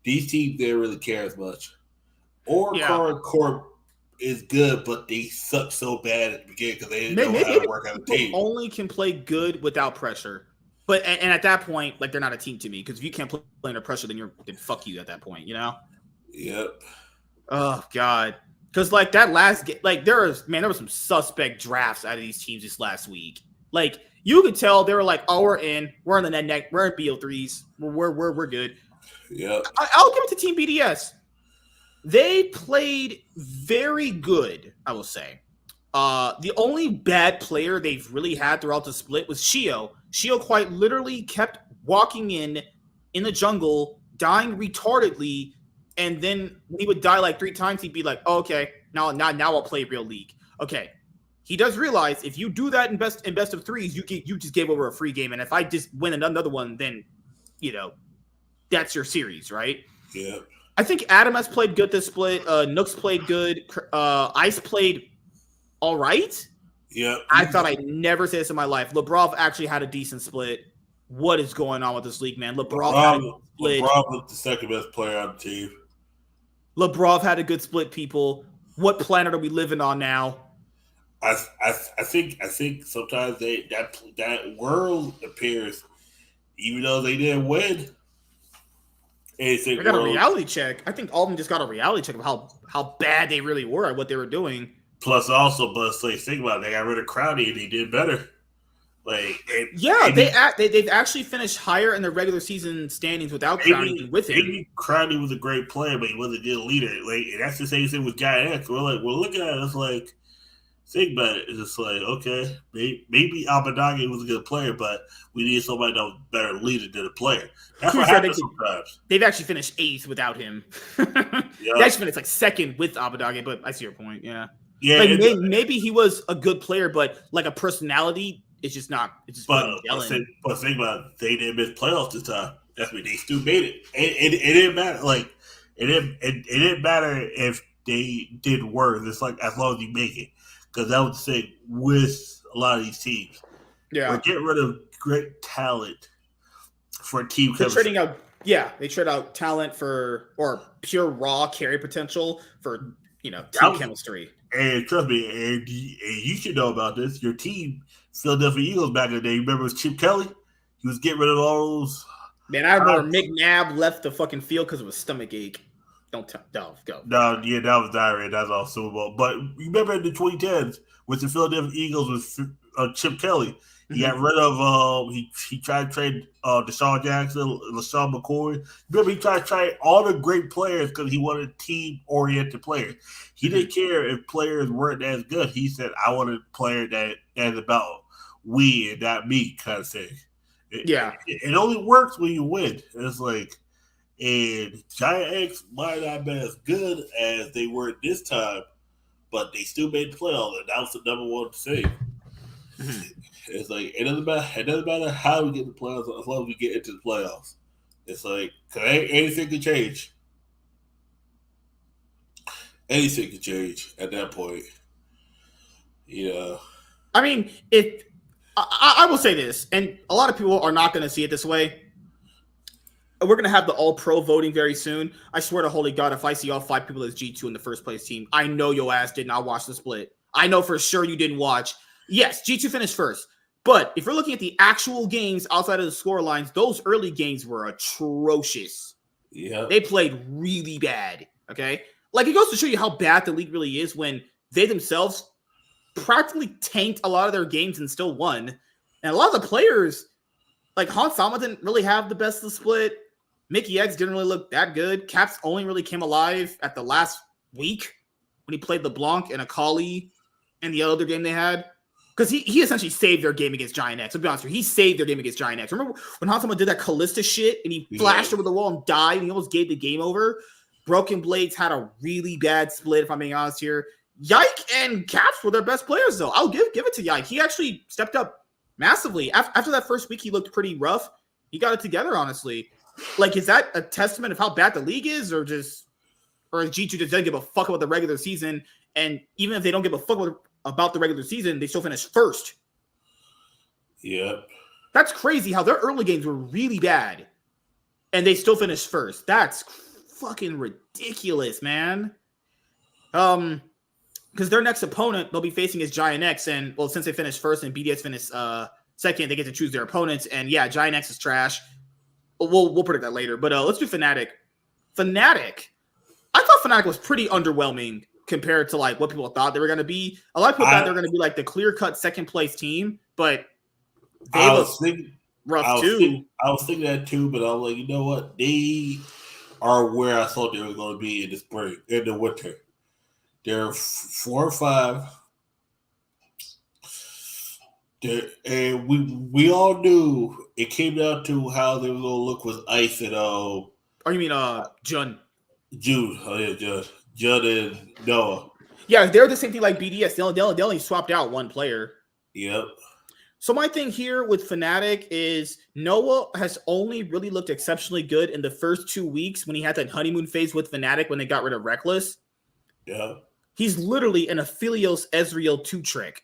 these teams didn't really care as much. Or Colorado Core is good, but they suck so bad at the beginning because they didn't know how to work as a team. Only can play good without pressure. But and at that point, like, they're not a team to me, because if you can't play under pressure, then fuck you at that point, you know? Yep. Oh God. Because like that last game, like there was some suspect drafts out of these teams this last week. Like you could tell they were like, oh, we're in the net, we're in BO3s, we're good. Yeah. I'll give it to Team BDS. They played very good, I will say. The only bad player they've really had throughout the split was Shio. Shio quite literally kept walking in the jungle, dying retardedly, and then when he would die like 3 times, he'd be like, oh, okay, now I'll play real League. Okay. He does realize if you do that in best of 3s, you just gave over a free game, and if I just win another one, then that's your series, right? Yeah. I think Adam has played good this split. Nooks played good. Ice played all right. Yeah. I thought I'd never say this in my life. Lebrov actually had a decent split. What is going on with this league, man? Lebrov was the second best player on the team. Lebrov had a good split, people. What planet are we living on now? I think sometimes that world appears, even though they didn't win. They got a reality check. I think all of them just got a reality check of how bad they really were at what they were doing. Plus, also, think about it, they got rid of Crowdy and they did better. They've actually finished higher in the regular season standings without Crowdy than with him. Maybe Crowdy was a great player, but he wasn't a good leader. Like, and that's the same thing with Giant X. We're like, well, look at it. It's like, think about it. It's just like, okay, maybe Abadage was a good player, but we need somebody that was a better leader than a player. That's what happens sometimes. They've actually finished 8th without him. They actually finished like 2nd with Abadage, but I see your point. Yeah. Yeah. Like, maybe he was a good player, but like a personality, it's just not. It's just but think about it, they didn't miss playoffs this time. That's what they still made it. It didn't matter. Like it didn't matter if they did worse. It's like as long as you make it, because that was the thing with a lot of these teams. Yeah, we're getting rid of great talent for team. They're trading out. Yeah, they trade out talent or pure raw carry potential for team chemistry. And trust me, and you should know about this. Your team, Philadelphia Eagles, back in the day, remember it was Chip Kelly? He was getting rid of all those. Man, I remember McNabb left the fucking field because of a stomach ache. Go. No, yeah, that was diarrhea. That's all Super Bowl. But you remember in the 2010s with the Philadelphia Eagles with Chip Kelly, he got rid of. He tried to trade Deshaun Jackson, LaShawn McCoy. Remember, he tried to trade all the great players because he wanted team-oriented players. He didn't care if players weren't as good. He said, "I want a player that's about we and not me," kind of thing. It only works when you win. It's like, and Giant X might not be as good as they were this time, but they still made the playoffs, and that was the number one thing. It's like it doesn't matter how we get the playoffs as long as we get into the playoffs. It's like, cause anything can change. Anything can change at that point. I mean, I will say this, and a lot of people are not going to see it this way. We're going to have the all-pro voting very soon. I swear to holy God, if I see all 5 people as G2 in the first place team, I know your ass did not watch the split. I know for sure you didn't watch. Yes, G2 finished first. But if you're looking at the actual games outside of the score lines, those early games were atrocious. Yeah. They played really bad, okay? Like, it goes to show you how bad the league really is when they themselves practically tanked a lot of their games and still won. And a lot of the players, like Han Sama didn't really have the best of the split. Mickey X didn't really look that good. Caps only really came alive at the last week when he played LeBlanc and Akali and the other game they had. Because he essentially saved their game against Giant X. I'll be honest with you, he saved their game against Giant X. Remember when Han Sama did that Callista shit and he flashed over the wall and died and he almost gave the game over? Broken Blades had a really bad split, if I'm being honest here. Yike and Caps were their best players, though. I'll give it to Yike. He actually stepped up massively. After that first week, he looked pretty rough. He got it together, honestly. Like, is that a testament of how bad the league is, or G2 just doesn't give a fuck about the regular season? And even if they don't give a fuck about the regular season, they still finished first. Yep. That's crazy how their early games were really bad, and they still finished first. That's fucking ridiculous, man. Because their next opponent they'll be facing is Giant X, and well, since they finished first and BDS finished second, they get to choose their opponents. And yeah, Giant X is trash. We'll predict that later. But let's do Fnatic. Fnatic. I thought Fnatic was pretty underwhelming compared to like what people thought they were going to be. A lot of people thought they were going to be like the clear-cut second place team, but they look rough too. I was thinking that too, but I was like, you know what? They are where I thought they were going to be in the spring, in the winter. They're 4 or 5. And we all knew it came down to how they were going to look with Ice and Oh, you mean Jun? Jude. Oh yeah, Jun and Noah. Yeah, they're the same thing like BDS. They only swapped out one player. Yep. So my thing here with Fnatic is Noah has only really looked exceptionally good in the first 2 weeks when he had that honeymoon phase with Fnatic when they got rid of Reckless. Yeah. He's literally an Aphelios Ezreal 2 trick.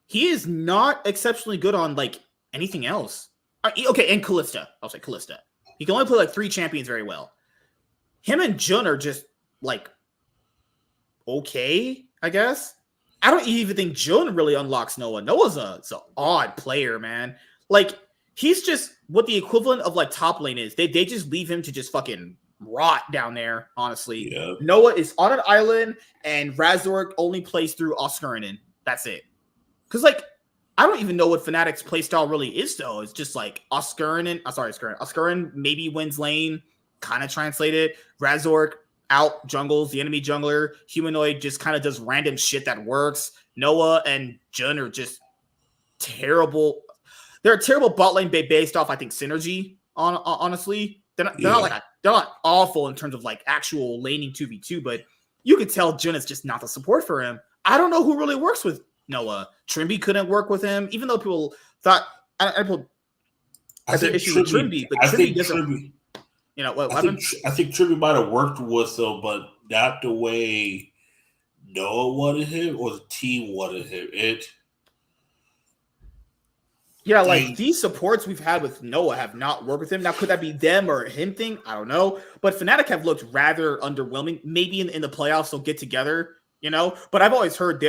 He is not exceptionally good on like anything else. Okay, and Kalista. I'll say Kalista. He can only play like 3 champions very well. Him and Jun are just like okay, I guess. I don't even think Jun really unlocks Noah. Noah's an odd player, man. Like, he's just what the equivalent of like top lane is. They just leave him to just fucking rot down there, honestly. Yeah. Noah is on an island, and Razork only plays through Oscarinen. That's it. Because, like, I don't even know what Fnatic's playstyle really is, though. It's just like Oscarinen maybe wins lane, kind of translated. Razork out jungles, the enemy jungler. Humanoid just kind of does random shit that works. Noah and Jun are just terrible. They're a terrible bot lane based off, I think, synergy, honestly. They're not awful in terms of like actual laning 2v2, but you could tell Jun is just not the support for him. I don't know who really works with Noah. Trimby couldn't work with him, even though people thought people had an issue with Trimby, but Trimby doesn't. You know what? I think Trimby might have worked with him, but not the way Noah wanted him or the team wanted him. These supports we've had with Noah have not worked with him. Now, could that be them or him thing? I don't know. But Fnatic have looked rather underwhelming. Maybe in the playoffs they'll get together, you know. But I've always heard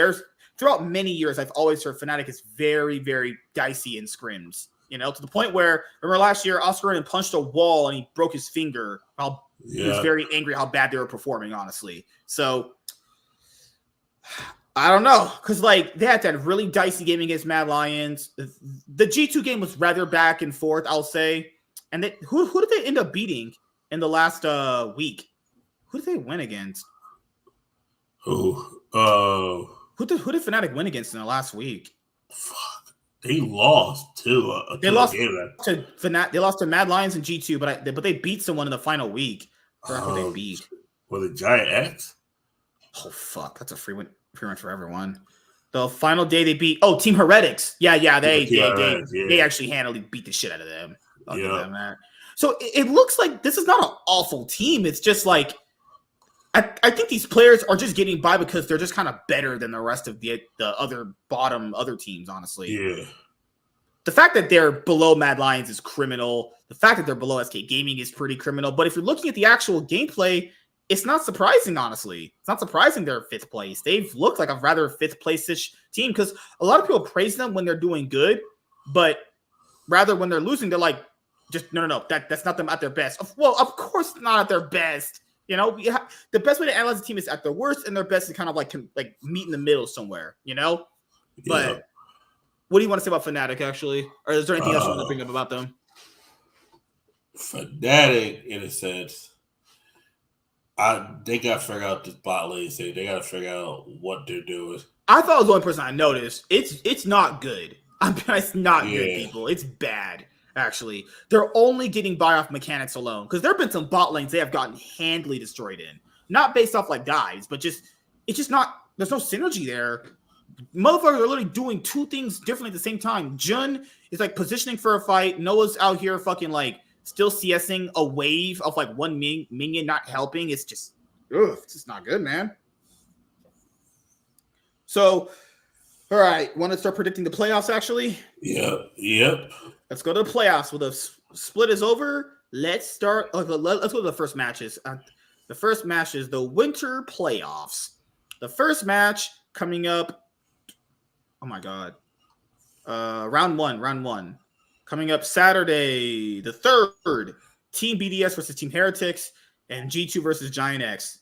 throughout many years, I've always heard Fnatic is very, very dicey in scrims. You know, to the point where, remember last year, Oscar punched a wall and he broke his finger while he was very angry how bad they were performing, honestly. So, I don't know. Because, like, they had that really dicey game against Mad Lions. The G2 game was rather back and forth, I'll say. And who did they end up beating in the last week? Who did they win against? Who did Fnatic win against in the last week? Fuck. They lost too. They lost to Fnatic. They lost to Mad Lions and G2, but they beat someone in the final week. Who they beat? Was it Giant X? Oh fuck, that's a free win for everyone. The final day they beat Team Heretics. Yeah, they actually handily beat the shit out of them. I'll give them that. So it looks like this is not an awful team. It's just like I think these players are just getting by because they're just kind of better than the rest of the other teams, honestly. Yeah. The fact that they're below Mad Lions is criminal. The fact that they're below SK Gaming is pretty criminal. But if you're looking at the actual gameplay, it's not surprising, honestly. It's not surprising they're 5th place. They've looked like a rather 5th place-ish team because a lot of people praise them when they're doing good, but rather when they're losing, they're like, just no, that's not them at their best. Well, of course not at their best. You know, the best way to analyze a team is at their worst, and their best is kind of like meet in the middle somewhere, you know? But what do you want to say about Fnatic, actually? Or is there anything else you want to bring up about them? Fnatic, in a sense, they got to figure out this bot lane thing. They got to figure out what they're doing. I thought it was the only person I noticed. It's not good. It's not good, people. It's bad. Actually, they're only getting by off mechanics alone because there have been some bot lanes they have gotten handily destroyed in, not based off like dives, but it's just not. There's no synergy there. Motherfuckers are literally doing 2 things differently at the same time. Jun is like positioning for a fight. Noah's out here fucking like still CSing a wave of like one minion not helping. It's just not good, man. So, all right, want to start predicting the playoffs? Actually, Yep. Let's go to the playoffs. Well, the split is over. Let's start. Let's go to the first matches. The first match is the winter playoffs. The first match coming up. Oh my god. Round one. Coming up Saturday, the 3rd. Team BDS versus Team Heretics, and G2 versus Giant X.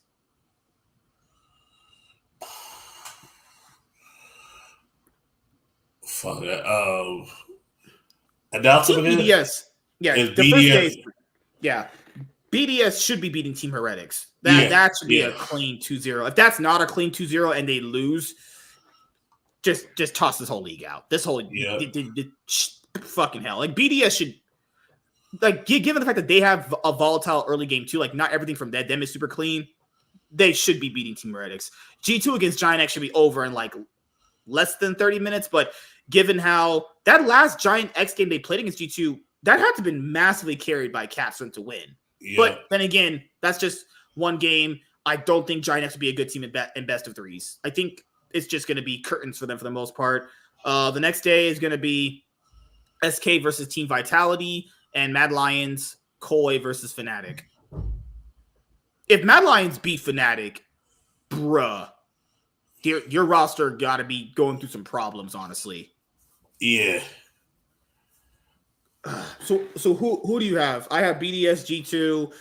Fuck that. Team BDS. Yeah, the BDS. first day. Yeah. BDS should be beating Team Heretics. That should be a clean 2-0. If that's not a clean 2-0 and they lose, just toss this whole league out. This whole fucking hell. Like BDS should, like, given the fact that they have a volatile early game too, like not everything from them is super clean. They should be beating Team Heretics. G2 against Giant X should be over in like less than 30 minutes, but given how that last Giant X game they played against G2, that had to have been massively carried by Capstone to win. Yeah. But then again, that's just one game. I don't think Giant X would be a good team in best of threes. I think it's just going to be curtains for them for the most part. The next day is going to be SK versus Team Vitality and Mad Lions, Koi versus Fnatic. If Mad Lions beat Fnatic, bruh, your roster got to be going through some problems, honestly. Yeah. So who do you have? I have BDS, G2,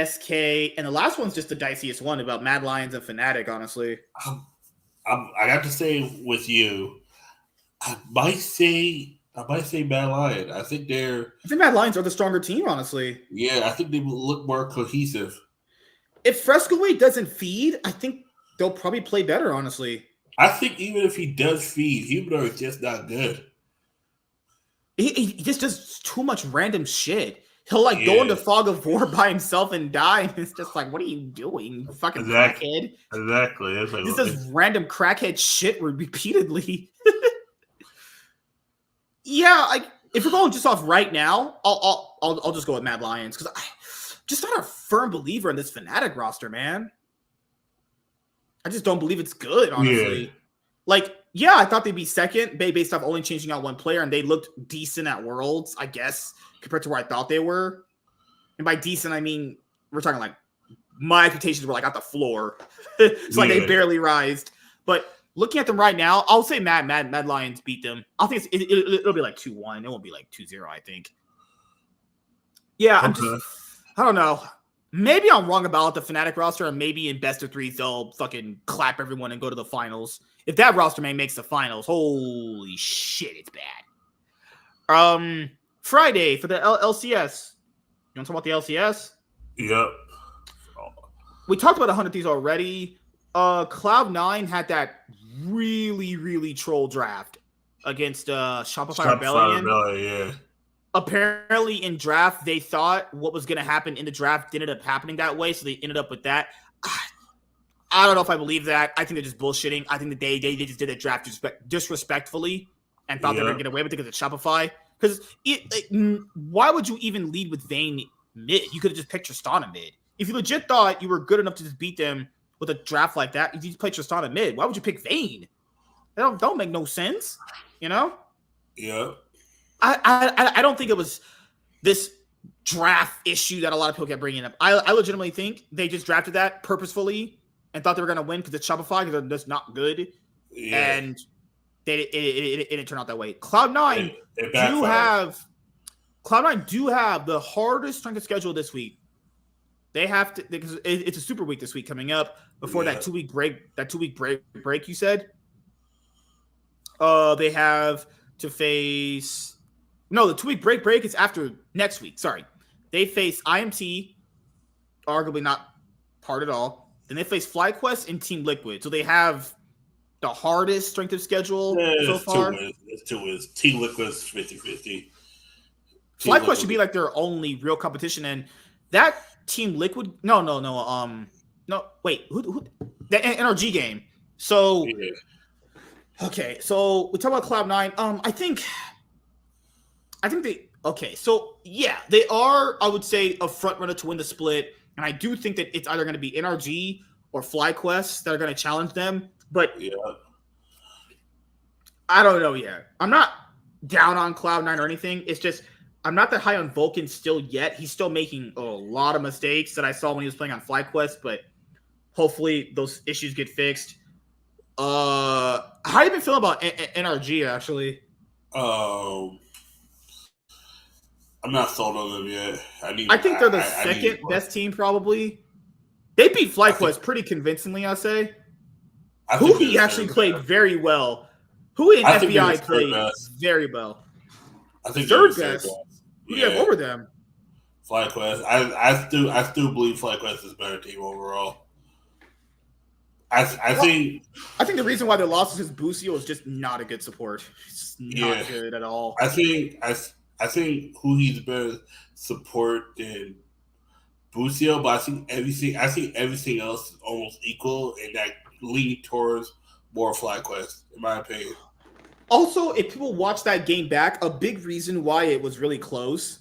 SK, and the last one's just the diciest one about Mad Lions and Fnatic, honestly. I got to say with you, I might say Mad Lion. I think Mad Lions are the stronger team, honestly. Yeah, I think they look more cohesive. If Frescoway doesn't feed, I think they'll probably play better, honestly. I think even if he does feed, Humidor is just not good. He just does too much random shit. He'll go into fog of war by himself and die. And it's just like, what are you doing, you fucking crackhead? Exactly. It's like, this is random crackhead shit repeatedly. Yeah, if we're going just off right now, I'll just go with Mad Lions because I'm just not a firm believer in this Fnatic roster, man. I just don't believe it's good, honestly. Yeah. I thought they'd be second based off only changing out one player, and they looked decent at Worlds, I guess, compared to where I thought they were. And by decent, I mean, we're talking like my expectations were at the floor. It's they barely rised. But looking at them right now, I'll say Mad Lions beat them. I think it'll be 2-1. It won't be 2-0, I think. Yeah, I don't know. Maybe I'm wrong about the Fnatic roster, and maybe in best of threes they'll fucking clap everyone and go to the finals. If that roster makes the finals, holy shit, it's bad. Friday for the LCS. You want to talk about the LCS? Yep. We talked about 100 Thieves already. Cloud9 had that really, really troll draft against Shopify Rebellion. Yeah. Apparently in draft, they thought what was going to happen in the draft didn't end up happening that way, so they ended up with that. I don't know if I believe that. I think they're just bullshitting. I think that they just did a draft disrespectfully and thought they were going to get away with it because it's Shopify. Because why would you even lead with Vayne mid? You could have just picked Tristana mid. If you legit thought you were good enough to just beat them with a draft like that, you just play Tristana mid. Why would you pick Vayne? That don't make no sense, you know? Yeah. I don't think it was this draft issue that a lot of people kept bringing up. I legitimately think they just drafted that purposefully and thought they were going to win because it's Shopify because they're just not good. Yeah. And it didn't turn out that way. Cloud9 do have the hardest strength of schedule this week. They have to because it's a super week this week coming up before that 2 week break. That 2 week break you said. They have to face. No, the 2 week break is after next week. Sorry. They face IMT, arguably not part at all. Then they face FlyQuest and Team Liquid. So they have the hardest strength of schedule so far. It's 2 wins. Team Liquid's 50-50. FlyQuest should be their only real competition. And that Team Liquid, no, wait, who the NRG game. So, okay, so we talk about Cloud9. I think they they are, I would say, a front runner to win the split. And I do think that it's either going to be NRG or FlyQuest that are going to challenge them. But I don't know yet. I'm not down on Cloud9 or anything. It's just I'm not that high on Vulcan still yet. He's still making a lot of mistakes that I saw when he was playing on FlyQuest, but hopefully those issues get fixed. How do you been feeling about NRG actually? I'm not sold on them yet. I think they're the second best team probably. They beat FlyQuest pretty convincingly, I say. Huhi actually played very well. Huhi and FBI played very well. I think third best. Who do you have over them? FlyQuest. I still believe FlyQuest is a better team overall. I think the reason why they lost is because Busio is just not a good support. It's not good at all. I think Huhi's better support than Busio, but I think everything else is almost equal, and that leaning towards more FlyQuest, in my opinion. Also, if people watch that game back, a big reason why it was really close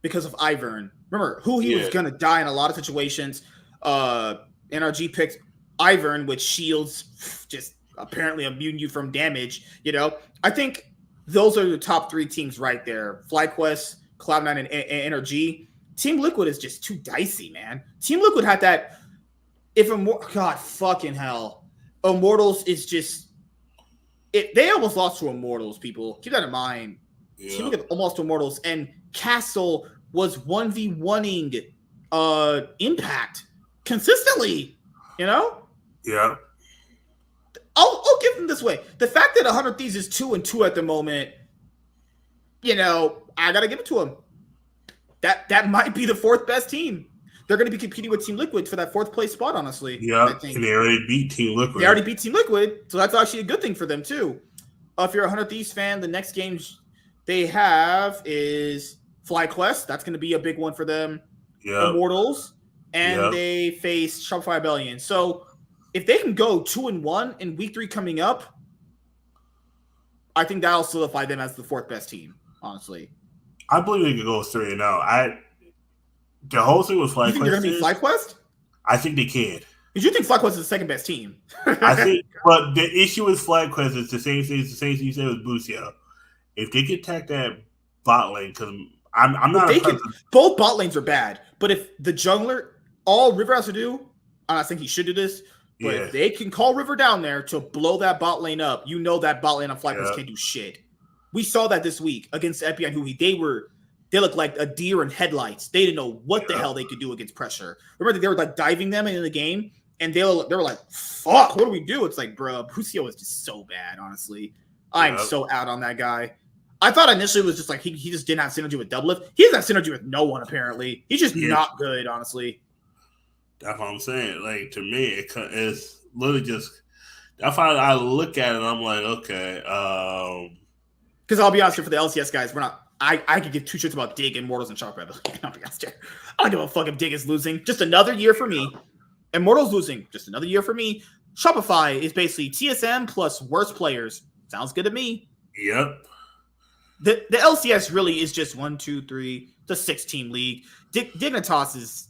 because of Ivern. Remember, Huhi was gonna die in a lot of situations. NRG picked Ivern, which shields just apparently immune you from damage. You know, I think those are the top three teams right there: FlyQuest, Cloud9, and NRG. Team Liquid is just too dicey, man. Team Liquid had that. God fucking hell, Immortals is just. They almost lost to Immortals. People keep that in mind. Yeah. Team Liquid almost to Immortals, and Castle was 1v1ing Impact consistently. You know. Yeah. I'll give them this way. The fact that 100 Thieves is 2-2 at the moment, you know, I gotta give it to them. That might be the fourth best team. They're going to be competing with Team Liquid for that fourth place spot, honestly. Yeah, and they already beat Team Liquid. They already beat Team Liquid, so that's actually a good thing for them, too. If you're a 100 Thieves fan, the next game they have is FlyQuest. That's going to be a big one for them. Yep. Immortals. And they face Shopify Rebellion. So if they can go 2-1 in week 3 coming up, I think that'll solidify them as the fourth best team, honestly. I believe they could go 3-0. The whole thing with FlyQuest. You think they're going to beat FlyQuest? I think they can. Because you think FlyQuest is the second best team. I think, but the issue with FlyQuest is the same thing you said with Busio. If they can attack that bot lane, because I'm not. Both bot lanes are bad, but if the jungler, all River has to do, I'm not saying he should do this, but if they can call River down there to blow that bot lane up, you know that bot lane on FlyQuest can't do shit. We saw that this week against Epi and Huhi. They looked like a deer in headlights. They didn't know what the hell they could do against pressure. Remember, they were like diving them in the game, and they were like, fuck, what do we do? It's like, bro, Busio is just so bad, honestly. I'm so out on that guy. I thought initially it was just like he just didn't have synergy with Doublelift. He doesn't have synergy with no one, apparently. He's just not good, honestly. That's what I'm saying. Like, to me, it's literally just – that's why I look at it and I'm like, okay. Because I'll be honest here, for the LCS guys, we're not – I could give two shits about Dig, Immortals, and Shop Rebel. I'll be honest here. I don't give a fuck if Dig is losing. Just another year for me. Immortals losing. Just another year for me. Shopify is basically TSM plus worse players. Sounds good to me. Yep. The LCS really is just 1, 2, 3, the 6-team league. Dignitas is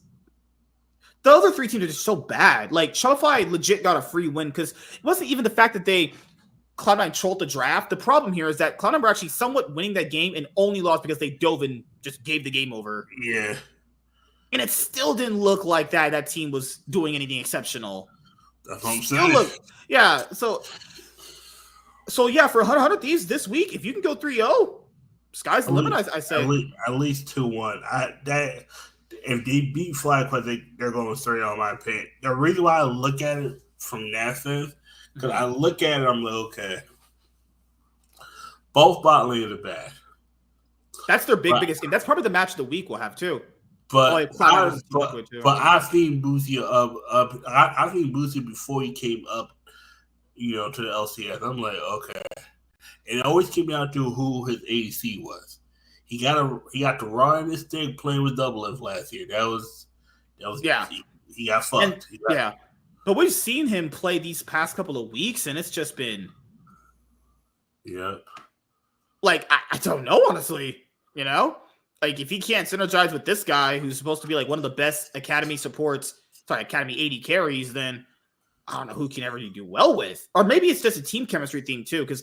the other 3 teams are just so bad. Like Shopify legit got a free win because it wasn't even the fact that Cloud9 trolled the draft. The problem here is that Cloud9 were actually somewhat winning that game and only lost because they dove and just gave the game over. Yeah. And it still didn't look like that team was doing anything exceptional. That's what I'm saying. So yeah, for 100 Thieves this week, if you can go 3-0, sky's the limit, I say. At least 2-1. If they beat FlyQuest, they're going 3-0 in my opinion. The reason why I look at it from that sense, because I look at it, I'm like, okay, both bot lanes are bad. That's their biggest game. That's probably the match of the week we'll have too. But I've seen Busio up. I've seen Busio before he came up, to the LCS. I'm like, okay. And it always came down to who his ADC was. He got to raw in this thing playing with Doublelift last year. That was he got fucked. But we've seen him play these past couple of weeks, and it's just been like I don't know, honestly. Like if he can't synergize with this guy who's supposed to be like one of the best Academy AD carries, then I don't know who can ever do well with. Or maybe it's just a team chemistry thing too, because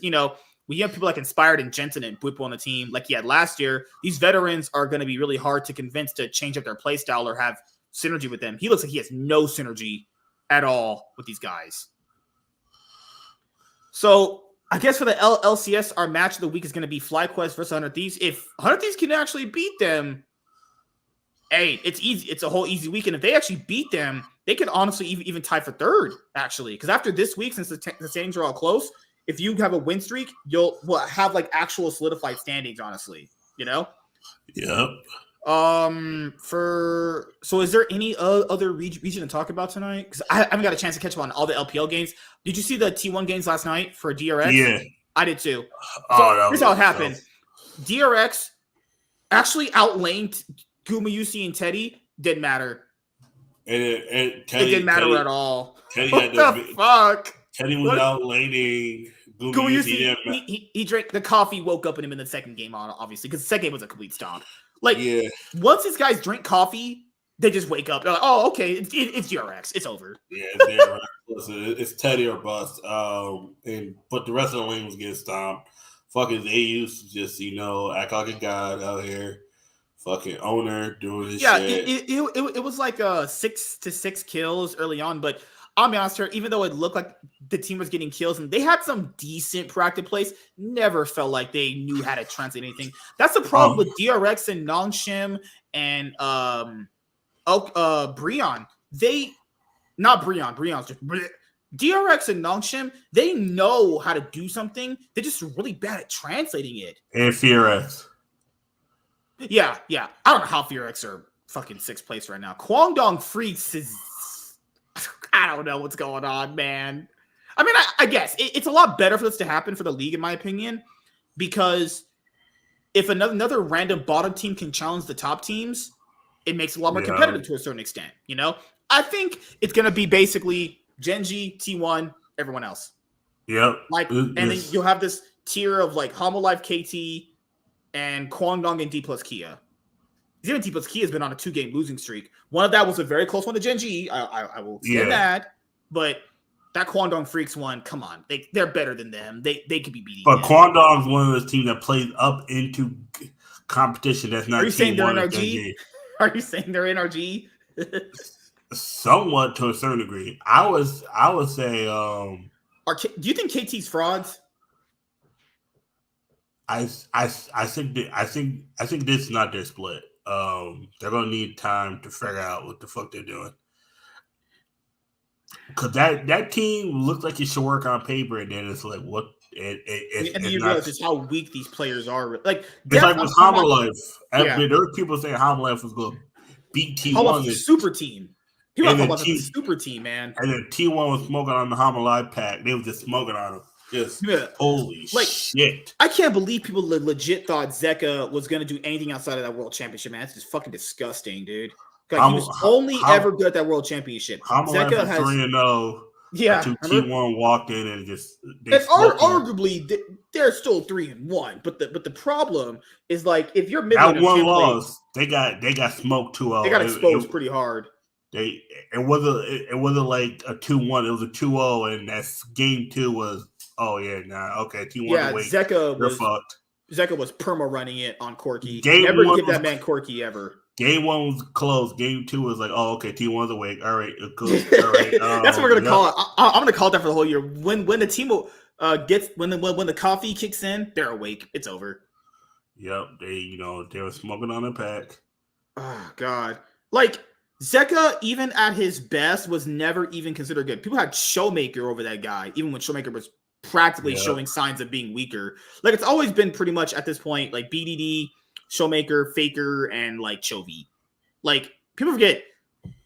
when you have people like Inspired and Jensen and Bwipo on the team, like he had last year, these veterans are going to be really hard to convince to change up their play style or have synergy with them. He looks like he has no synergy at all with these guys. So I guess for the LCS, our match of the week is going to be FlyQuest versus 100 Thieves. If 100 Thieves can actually beat them, hey, it's easy. It's a whole easy weekend. If they actually beat them, they could honestly even tie for third, actually. Because after this week, since the standings are all close, if you have a win streak, you'll have like actual solidified standings, honestly. You know? Yep. So is there any other region to talk about tonight? Because I haven't got a chance to catch up on all the LPL games. Did you see the T1 games last night for DRX? Yeah. I did too. So here's how it happened. DRX actually outlaned Gumayusi and Teddy. Didn't matter. And Teddy, it didn't matter at all. Teddy what the fuck? Teddy was outlaning Gumayusi. He drank the coffee, woke up in him in the second game, obviously, because the second game was a complete stomp. Like, once these guys drink coffee, they just wake up. They're like, oh, okay, it's DRX. It's over. Yeah, it's DRX. Listen, it's Teddy or bust. But the rest of the lane was getting stomped. Fucking they used to just, act like a god out here. Fucking owner doing his shit. It was like 6 to 6 kills early on, but I'll be honest here, even though it looked like the team was getting kills and they had some decent proactive plays, never felt like they knew how to translate anything. That's the problem with DRX and Nongshim and Breon. Breon's just DRX and Nongshim, they know how to do something. They're just really bad at translating it. And FearX. Yeah. I don't know how FearX are fucking 6th place right now. Kwangdong Freaks is... I don't know what's going on, man. I mean, I guess it's a lot better for this to happen for the league, in my opinion, because if another random bottom team can challenge the top teams, it makes it a lot more competitive to a certain extent, I think it's going to be basically Genji, T1, everyone else. Yep. And then you'll have this tier of like Homolive, KT, and Kwangdong and D plus Kia. Even D plus Kia has been on a 2-game losing streak. One of that was a very close one to Genji. I will say that. But that Kwangdong Freaks one, come on. They're better than them. They could be beating But Kwangdong's one of those teams that plays up into competition that's not. Are you saying they're NRG? Are you saying they're NRG? Somewhat to a certain degree. I would say do you think KT's frauds? I think this is not their split. They're gonna need time to figure out what the fuck they're doing. Cause that team looks like it should work on paper, and then it's like what and then you realize just how weak these players are. Like it's like with Homolife. There were people saying Homolife was gonna beat T1. Super team. People talking about the super team, man. And then T1 was smoking on the Homolife pack. They were just smoking on them. Holy shit. I can't believe people legit thought Zeka was going to do anything outside of that world championship, man. It's just fucking disgusting, dude. Like, he was only ever good at that world championship. Zeka has 3-0. Yeah. T1 walked in and just... arguably, they're still 3-1. But the problem is, like, if you're mid that one loss, they got smoked 2-0. They got exposed pretty hard. It wasn't like a 2-1. It was a 2-0, and that game 2 was... Oh yeah, okay. T1 away. Zeka was perma running it on Corki. Never give that man Corki ever. Game 1 was close. Game 2 was like, oh okay, T1's awake. All right, good. All right. That's what we're gonna call it. I'm gonna call it that for the whole year. When the team gets when the coffee kicks in, they're awake. It's over. Yep, they were smoking on a pack. Oh God, like Zeka, even at his best, was never even considered good. People had Showmaker over that guy, even when Showmaker was practically showing signs of being weaker. Like, it's always been pretty much at this point, like BDD, Showmaker, Faker, and like Chovy. Like, people forget,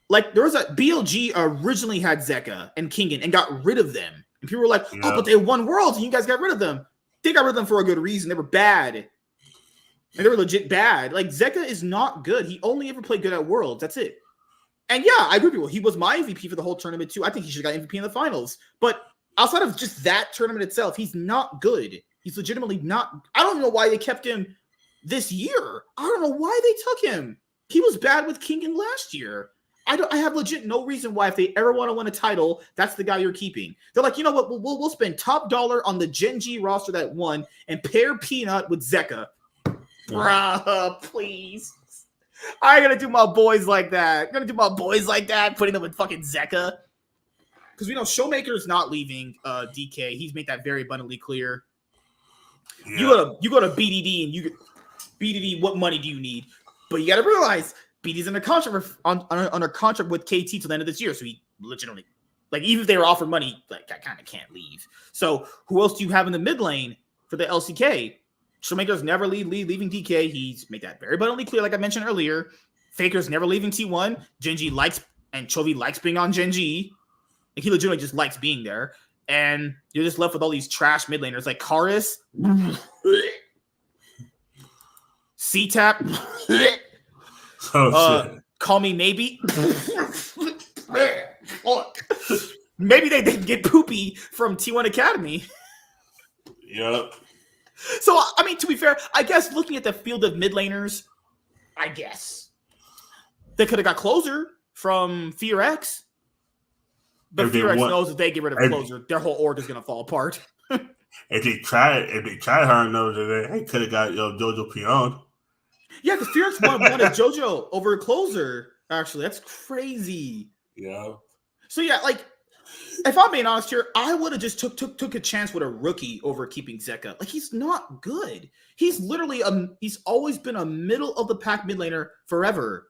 like, there was a BLG originally had Zeka and Kingen and got rid of them. And people were like, oh, but they won Worlds and you guys got rid of them. They got rid of them for a good reason. They were bad. And they were legit bad. Like, Zeka is not good. He only ever played good at Worlds. That's it. And yeah, I agree with you. He was my MVP for the whole tournament too. I think he should have got MVP in the finals. But outside of just that tournament itself, he's not good. He's legitimately not. I don't know why they kept him this year. I don't know why they took him. He was bad with Kingen last year. I have legit no reason why if they ever want to win a title, that's the guy you're keeping. They're like, you know what? We'll spend top dollar on the Gen G roster that won and pair Peanut with Zeka. Bruh, please. I gotta do my boys like that. Putting them with fucking Zeka. Because we know Showmaker's not leaving DK. He's made that very abundantly clear. Yeah. You go to BDD and BDD, what money do you need? But you got to realize BD's under contract under contract with KT till the end of this year, so he legitimately, like, even if they were offered money, like, I kind of can't leave. So who else do you have in the mid lane for the LCK? Showmaker's never leaving DK. He's made that very abundantly clear, like I mentioned earlier. Faker's never leaving T1. Genji likes, and Chovy likes being on Genji. Like, he legitimately just likes being there. And you're just left with all these trash mid laners like Karis, C-Tap, Call Me Maybe. Maybe they didn't get Poopy from T1 Academy. Yep. So, I mean, to be fair, I guess looking at the field of mid laners, I guess they could have got Closer from Fear X. But Fear X knows if they get rid of Closer, their whole org is going to fall apart. If they tried hard enough, they could have got Jojo Pion. Yeah, because Fear X wanted Jojo over Closer. Actually, that's crazy. Yeah. So yeah, like, if I'm being honest here, I would have just took a chance with a rookie over keeping Zeka. Like, he's not good. He's literally he's always been a middle of the pack mid laner forever.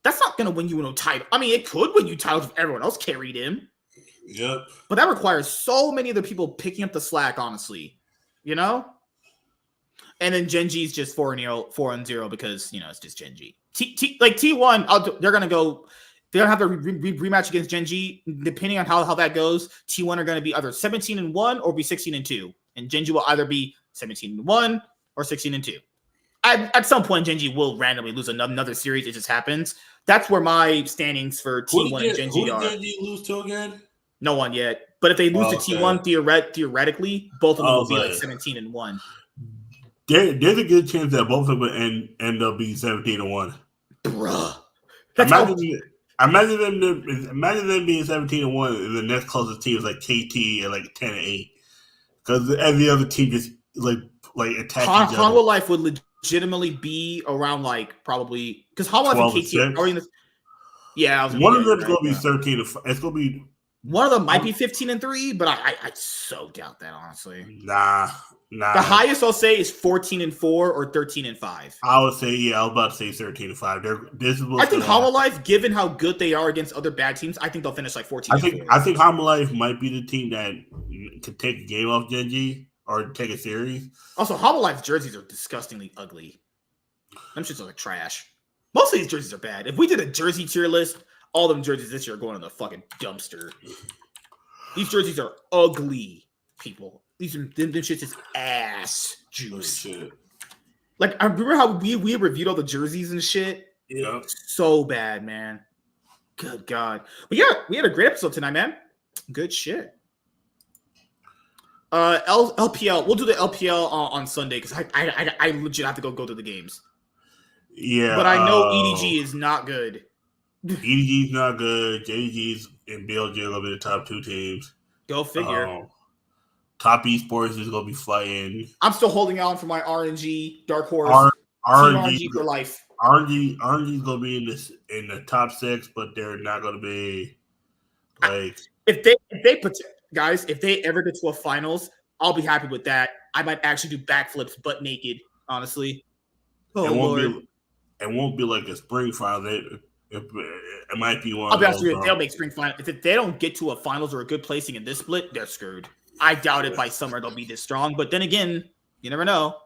That's not going to win you a title. I mean, it could win you titles if everyone else carried him. Yep. But that requires so many other people picking up the slack, honestly. You know? And then Genji's just 4-0 because, you know, it's just Genji. Like T1, they're going to go... They're going to have a rematch against Genji. Depending on how that goes, T1 are going to be either 17-1 or be 16-2. And Genji will either be 17-1 or 16-2. At some point, Genji will randomly lose another series. It just happens. That's where my standings for T1 and Genji are. Who did Genji lose to again? No one yet. But if they lose to T1, theoretically, both of them will be like 17-1. There's a good chance that both of them end up being 17-1. Bruh. Imagine them being 17-1, and the next closest team is like KT at like 10-8, because every other team just like attack each other. Hanwha Life would legitimately be around like probably because Hanwha Life and KT are already in this. Yeah, one of them is going to be 13. It's going to be one of them might be 15-3, but I so doubt that, honestly. Nah. The highest I'll say is 14-4 or 13-5. I would say, I was about to say 13-5. I think Hanwha Life, given how good they are against other bad teams, I think they'll finish like 14-4. I think Hanwha Life might be the team that could take a game off Genji or take a series. Also, Hanwha Life's jerseys are disgustingly ugly. Them shits are like trash. Most of these jerseys are bad. If we did a jersey tier list, all them jerseys this year are going in the fucking dumpster. These jerseys are ugly, people. Them shits is ass juice. Oh, like, I remember how we reviewed all the jerseys and shit. Yeah. So bad, man. Good God. But yeah, we had a great episode tonight, man. Good shit. LPL. We'll do the LPL on Sunday because I legit have to go to the games. Yeah. But I know EDG is not good. EDG is not good. JDG's and BLG are going to be the top two teams. Go figure. Top Esports is going to be fighting. I'm still holding on for my RNG Dark Horse. RNG for life. RNG is going to be in the top 6, but they're not going to be like if they ever get to a finals, I'll be happy with that. I might actually do backflips butt naked. Honestly, it won't be like a spring final. It might be one. I'll be honest with you, they'll make spring final. If they don't get to a finals or a good placing in this split, they're screwed. I doubt it by summer they'll be this strong. But then again, you never know.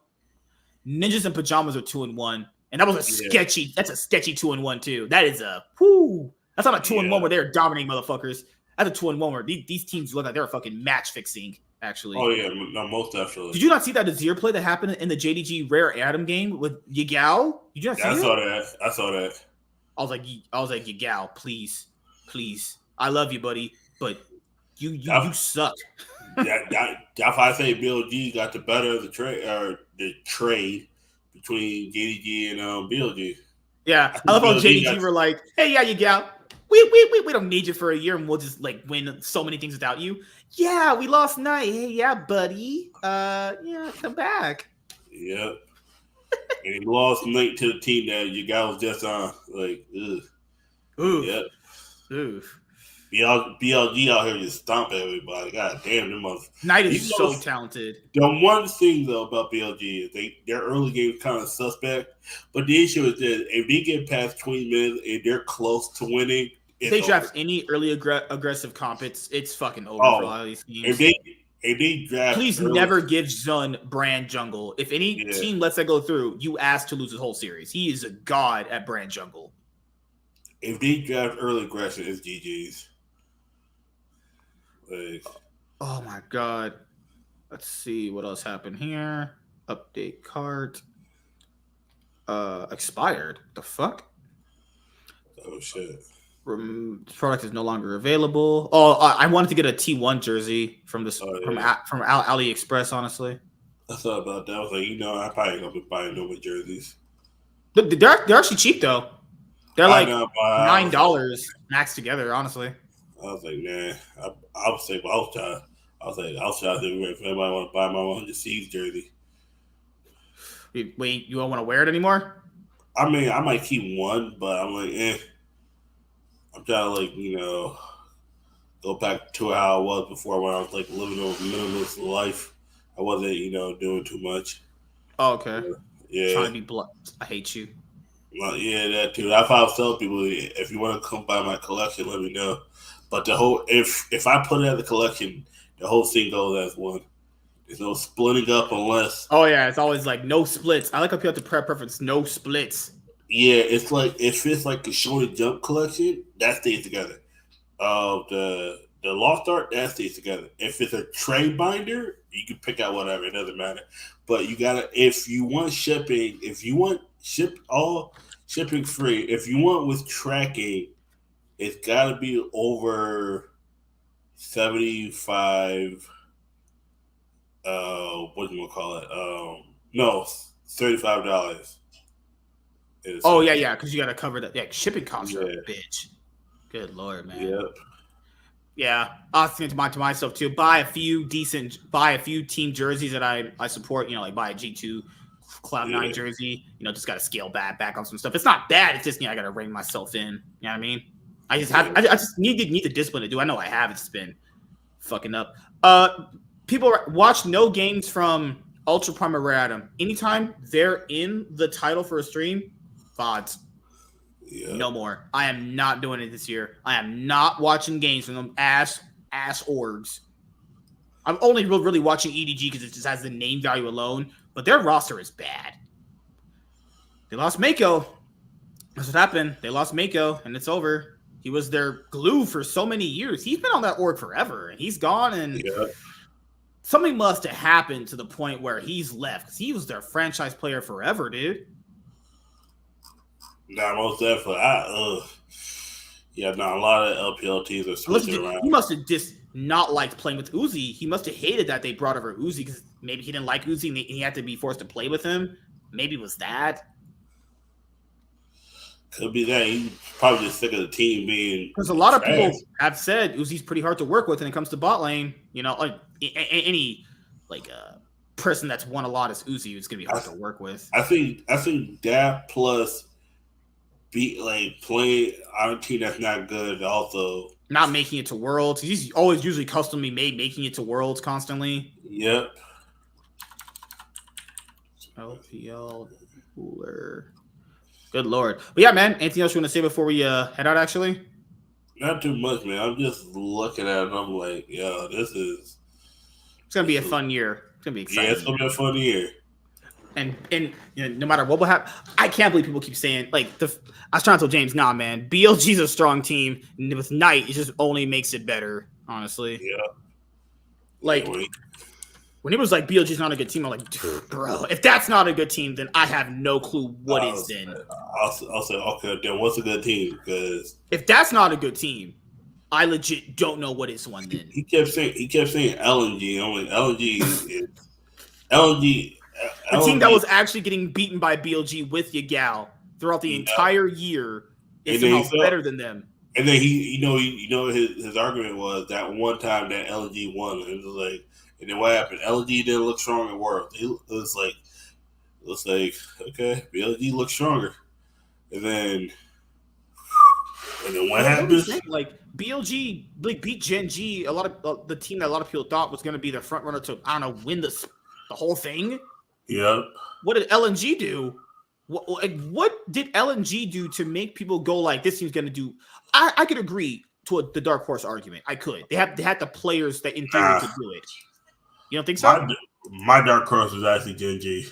Ninjas in Pajamas are 2-1, and that was a sketchy. That's a sketchy 2-1 too. That is a whoo. That's not a 2-1 where they're dominating motherfuckers. That's a 2-1 where these teams look like they're fucking match fixing. Actually. Oh yeah, no, most definitely. Did you not see that Azir play that happened in the JDG Rare Atom game with Yigao? Did you not see that? I saw that. I was like, Yigao, please. I love you, buddy, but you suck. That's why I say BLG got the better of the trade between JDG and BLG. Yeah, I love how JDG were like, "Hey, yeah, you gal, we don't need you for a year, and we'll just like win so many things without you." Yeah, we lost Knight. Hey, yeah, buddy. Yeah, come back. Yep. And he lost Knight to the team that you guys was just on. Like, ugh. Oof. Yep. Oof. BLG out here just stomping everybody. God damn, them motherfuckers. Knight is so talented. The one thing though about BLG is their early game is kind of suspect. But the issue is that if they get past 20 minutes and they're close to winning, if they draft any early aggressive comp, it's fucking over for a lot of these teams. If they draft, please never give Zun Brand Jungle. If any team lets that go through, you ask to lose the whole series. He is a god at Brand Jungle. If they draft early aggression, it's GG's. Like, oh my god. Let's see what else happened here. Update cart. Expired. The fuck? Oh shit. Product is no longer available. Oh, I wanted to get a T1 jersey from this from AliExpress. Honestly, I thought about that. I was like, I probably gonna be buying no more jerseys. They're actually cheap though. They're like $9 max together. Honestly, I was like, man, I was like, well, I was trying to do if anybody want to buy my 100 Seeds jersey. Wait, you don't want to wear it anymore? I mean, I might keep one, but I'm like, I'm trying to go back to how I was before when I was like living a minimalist life. I wasn't, doing too much. Oh, okay. Yeah. Trying to be blunt. I hate you. Well, yeah, that too. That's how I tell people, if you want to come buy my collection, let me know. But the whole, if I put it as a collection, the whole thing goes as one. There's no splitting up unless. Oh yeah, it's always like no splits. I like how people have to preference no splits. Yeah, it's like if it's like a show and jump collection, that stays together. The Lost Art, that stays together. If it's a trade binder, you can pick out whatever, it doesn't matter. But you gotta, if you want shipping, if you want shipping free, if you want with tracking, it's gotta be over 75. What do you want to call it? No, $35. Oh yeah, because you got to cover that. Yeah, shipping costs are a bitch. Good lord, man. Yep. Yeah, I was thinking to myself too. Buy a few team jerseys that I support. Like buy a G2 Cloud9 jersey. Just got to scale back on some stuff. It's not bad. It's just I got to rein myself in. You know what I mean? I just need the discipline to do. I know I have. It's been fucking up. People watch no games from Ultra Prime or Rare Atom. Anytime they're in the title for a stream, VODs. Yeah. No more. I am not doing it this year. I am not watching games from them ass orgs. I'm only really watching EDG because it just has the name value alone, but their roster is bad. They lost Mako. That's what happened. They lost Mako, and it's over. He was their glue for so many years. He's been on that org forever, and he's gone, and something must have happened to the point where he's left because he was their franchise player forever, dude. Nah, most definitely. A lot of LPL teams are switching around. He must have just not liked playing with Uzi. He must have hated that they brought over Uzi because maybe he didn't like Uzi and he had to be forced to play with him. Maybe it was that. Could be that. He's probably just sick of the team being. Because a lot of people have said Uzi's pretty hard to work with when it comes to bot lane. Any person that's won a lot is Uzi. It's gonna be hard to work with. I think that plus playing on a team that's not good, also not making it to Worlds. He's always usually customly made, making it to Worlds constantly. Yep. LPL cooler. Good lord. But yeah, man. Anything else you want to say before we head out? Actually, not too much, man. I'm just looking at it. And I'm like, it's gonna be a fun year. It's gonna be exciting. Yeah, it's gonna be a fun year. And no matter what will happen, I can't believe people keep saying I was trying to tell James, nah, man, BLG's a strong team, and with Knight, it just only makes it better. Honestly, yeah. When he was like BLG's not a good team, I'm like, bro, if that's not a good team, then I have no clue what is then. I'll say, okay, then what's a good team? Because if that's not a good team, I legit don't know what is one then. He kept saying LNG. I'm like, LNG is LNG. The team that was actually getting beaten by BLG with Yagao throughout the entire year is and somehow better than them. And then his argument was that one time that LG won, and it was like, and then what happened? LG didn't look strong in World. It was like, okay, LG looked stronger, and then what happened? Like BLG beat Gen G, a lot of the team that a lot of people thought was going to be the front runner to win the whole thing. Yep. What did LNG do? What did LNG do to make people go like this team's going to do? I could agree to the dark horse argument. I could. They had the players that in theory could do it. You don't think so? My dark horse was actually Gen G.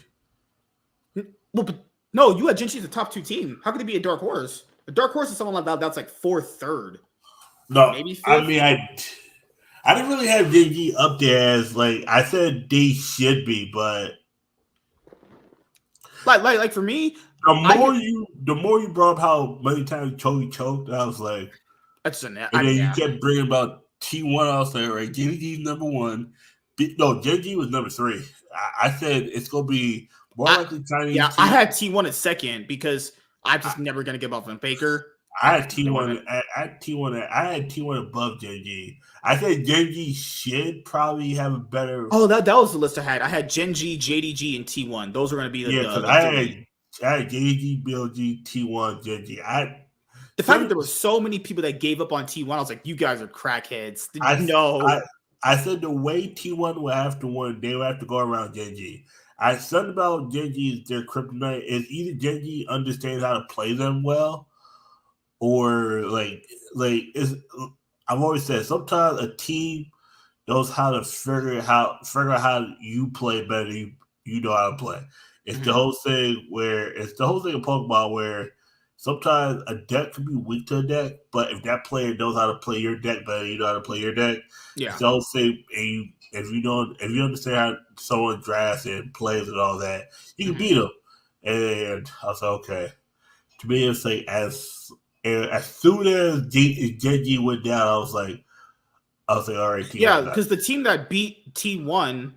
Well, but no, you had Gen G as the top 2 team. How could it be a dark horse? A dark horse is someone like that that's like 4th, 3rd. No, maybe 5th? I mean, I didn't really have Gen G up there as like I said they should be, but like for me, the more you brought up how many times Cody choked, I was like, and then you kept bringing about T1. I was like, right, Gen G's number 1. No, Gen G was number 3. I said it's gonna be more likely Chinese. Yeah, I had T1 at 2nd because I'm just never gonna give up on Faker. I had T1. I had T1 above Gen G. I said Gen G should probably have a better. Oh, that was the list I had. I had Gen G, JDG, and T1. Those were going to be the I had JDG, BLG, T1, Gen G. The fact that there were so many people that gave up on T1, I was like, you guys are crackheads. I said the way T1 would have to win, they would have to go around Gen G. I said about Gen G is their kryptonite is either Gen G understands how to play them well, or like I've always said sometimes a team knows how to figure out how you play better than you know how to play. It's the whole thing in Pokemon where sometimes a deck can be weak to a deck, but if that player knows how to play your deck better than you know how to play your deck, it's the whole thing. And if you understand how someone drafts and plays and all that, you can beat them. And I was like, okay. To me, it's like as soon as Gen G went down, I was like, all right. T1 because the team that beat T1,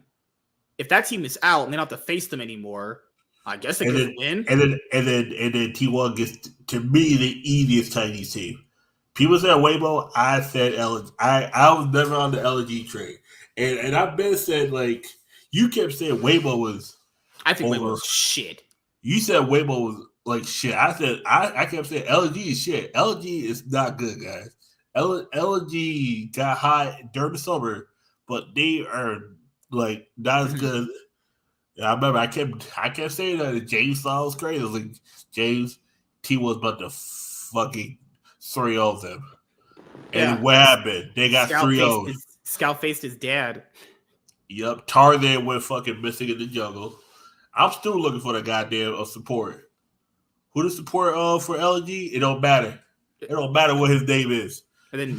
if that team is out and they don't have to face them anymore, I guess they could win. And then T1 gets to me the easiest Chinese team. People said Weibo, I said LG. I was never on the LG train, and I've been said like you kept saying Weibo was. I think Weibo was shit. You said Weibo was like shit. I said I kept saying LG is shit. LG is not good, guys. LG got hot during the summer, but they are like not as good. I remember I kept saying that, and James thought it was crazy. I was like, James, T was about to fucking 3-0 them. And what happened? They got 3-0. Scout faced his dad. Yep. Tarzan went fucking missing in the jungle. I'm still looking for the goddamn support. Who the support for LG? It don't matter. It don't matter what his name is. And then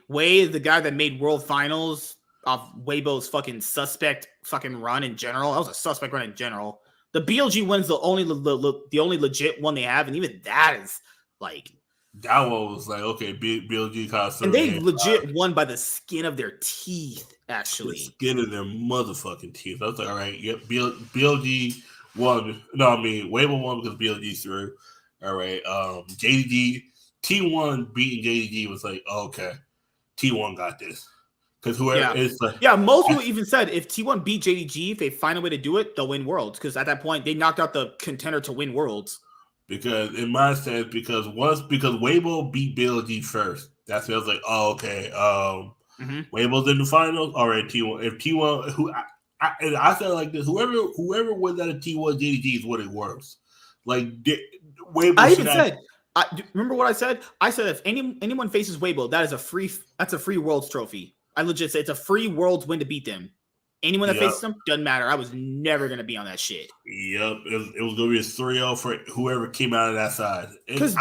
Wei is the guy that made World Finals off Weibo's fucking suspect fucking run in general. That was a suspect run in general. The BLG one's the only legit one they have, and even that is like that one was like okay, BLG costume, and they legit won by the skin of their teeth. Actually, the skin of their motherfucking teeth. I was like, all right, yep, BLG won. No, I mean Weibo won because BLG's through. All right, JDG T1 beating JDG was like okay, T1 got this. Because whoever is most people even said if T1 beat JDG, if they find a way to do it, they'll win Worlds. Because at that point, they knocked out the contender to win Worlds. Because in my sense, because Weibo beat BLG first, that's when I was like, oh okay, Weibo's in the finals. All right, T1. If T1, I said like this, whoever wins out of T1 JDG is winning Worlds. Like Weibo. I even said. Remember what I said? I said if anyone faces Weibo, that's a free Worlds trophy. I legit say it's a free Worlds win to beat them. Anyone that faces them, doesn't matter. I was never going to be on that shit. Yep. It was going to be a 3-0 for whoever came out of that side. Because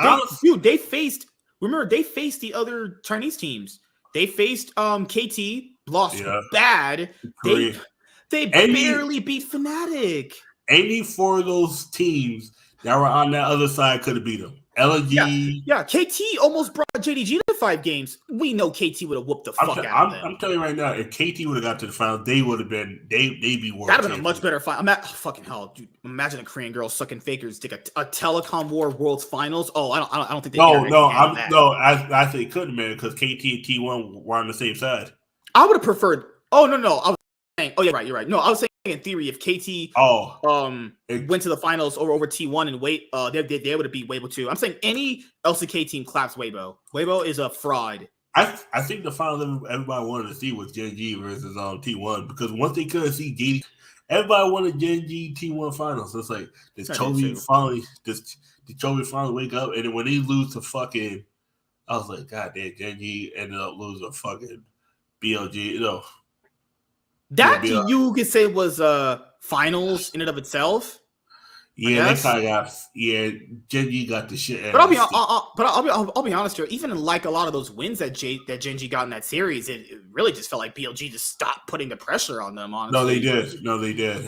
they faced the other Chinese teams. They faced KT, lost bad. They barely beat Fnatic. Any four of those teams that were on that other side could have beat them. LNG. Yeah. KT almost brought JDG to 5 games. We know KT would have whooped the fuck out of them. I'm telling you right now, if KT would have got to the final, they would have been. They'd be world. That'd have been a much better final. Fucking hell, dude! Imagine a Korean girl sucking fakers take a Telecom War Worlds Finals. Oh, I don't think they. I think it couldn't, man, because KT and T1 were on the same side. I would have preferred. Oh no, I was saying. Oh, you're right. No, I was saying in theory, if KT went to the finals over T1 and they would have beat Weibo too. I'm saying any LCK team claps Weibo. Weibo is a fraud. I think the final everybody wanted to see was Gen G versus T1, because once they couldn't see G, everybody wanted Gen G T1 finals. So it's like did Chovy finally wake up, and then when they lose to fucking, I was like, God damn, Gen G ended up losing to fucking BLG. That you could say was finals in and of itself. Yeah, they kind of got. Yeah, Gen G got the shit. But I'll be honest here. Even in like a lot of those wins that Gen G got in that series, it really just felt like BLG just stopped putting the pressure on them. Honestly, No, they did.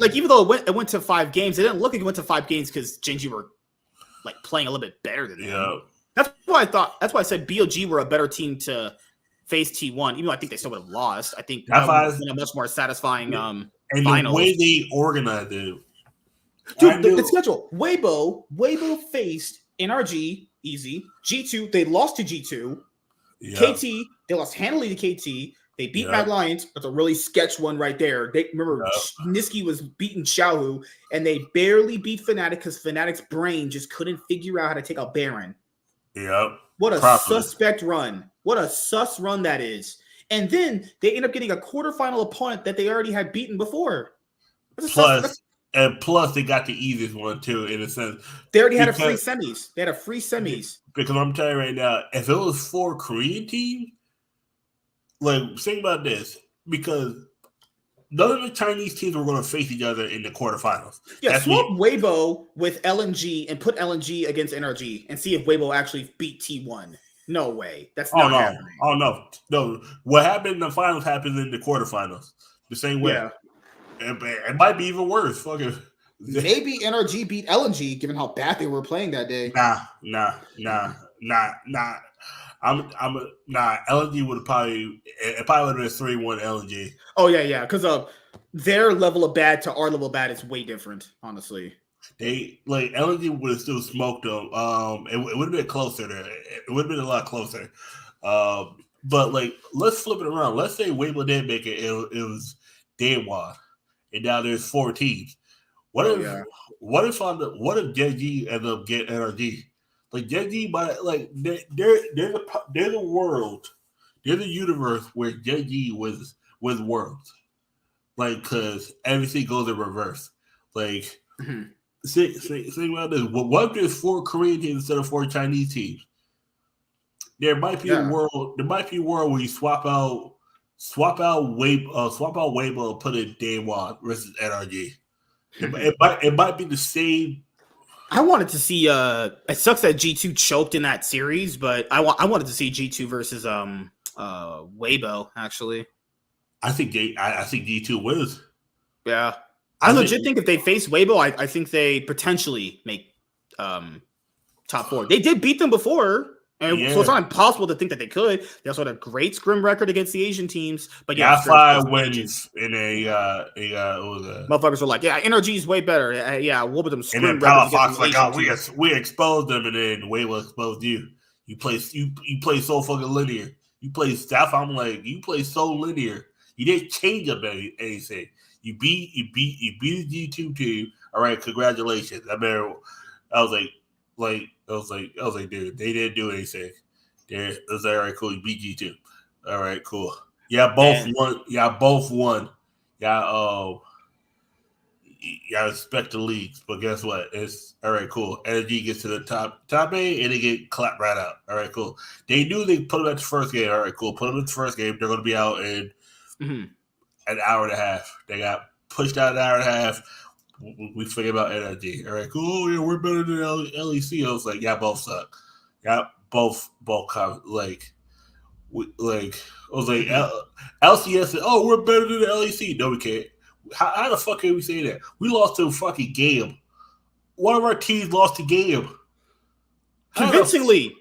Like even though it went to 5 games, it didn't look like it went to 5 games because Gen G were like playing a little bit better than them. Yeah, that's why I said BLG were a better team to face T1, even though I think they still would have lost. I think that would have been a much more satisfying and finals. The way they organized it. Dude, the schedule. Weibo faced NRG, easy. G2, they lost to G2. Yeah. KT, they lost handily to KT. They beat Mad Lions. That's a really sketch one right there. They remember Niski was beating Xiaohu, and they barely beat Fnatic because Fnatic's brain just couldn't figure out how to take out Baron. Yep. What a suspect run. What a sus run that is. And then they end up getting a quarterfinal opponent that they already had beaten before. Plus, they got the easiest one, too, in a sense. They already had a free semis. Because I'm telling you right now, if it was 4 Korean teams, like, think about this. Because none of the Chinese teams were going to face each other in the quarterfinals. Yeah, swap Weibo with LNG and put LNG against NRG and see if Weibo actually beat T1. No way. That's not happening. Oh, no. What happened in the finals happens in the quarterfinals. The same way. Yeah. It might be even worse. Fucking maybe NRG beat LNG, given how bad they were playing that day. Nah. LNG would have probably would have been 3-1 LNG. Oh yeah, because their level of bad to our level of bad is way different, honestly. They like LNG would have still smoked them. It would have been closer there. It would have been a lot closer. But like, let's flip it around. Let's say Weibo did make it. It was Daewon, and now there's 4 teams. What if Gen G ended up getting NRG? Like Gen G, they're the world, they're the universe where Gen G was worlds. Like, because everything goes in reverse. Like. Think about this. What if there's 4 Korean teams instead of 4 Chinese teams? There might be a world. There might be a world where you swap out Weibo and put in Daewon versus NRG. It might be the same. I wanted to see. It sucks that G2 choked in that series, but I wanted to see G2 versus Weibo. Actually, I think G2 wins. Yeah. I legit think if they face Weibo, I think they potentially make top 4. They did beat them before, and so it's not impossible to think that they could. They also had a great scrim record against the Asian teams. But yeah, 5 wins in a motherfuckers were like, yeah, NRG is way better. We'll put them scrim records. And then Fox like, we exposed them, and then Weibo exposed you. You play so fucking linear. You play staff. I'm like, you play so linear. You didn't change up anything. You beat the G2 team. All right, congratulations. I was like, dude, they didn't do anything. It was all right, cool. You beat G2. All right, cool. Yeah, both won. Yeah, respect the leagues, but guess what? It's all right, cool. Energy gets to the top A, and they get clapped right out. All right, cool. They knew they put them at the first game. All right, cool. Put them at the first game. They're going to be out in an hour and a half. They got pushed out an hour and a half. We forget about energy. All right, cool. Yeah, we're better than LEC. I was like, yeah, both suck. Yeah, both come like I was like, LCS said, oh, we're better than the LEC. No, we can't. How the fuck can we say that? We lost to fucking Game. One of our teams lost to Game. Convincingly.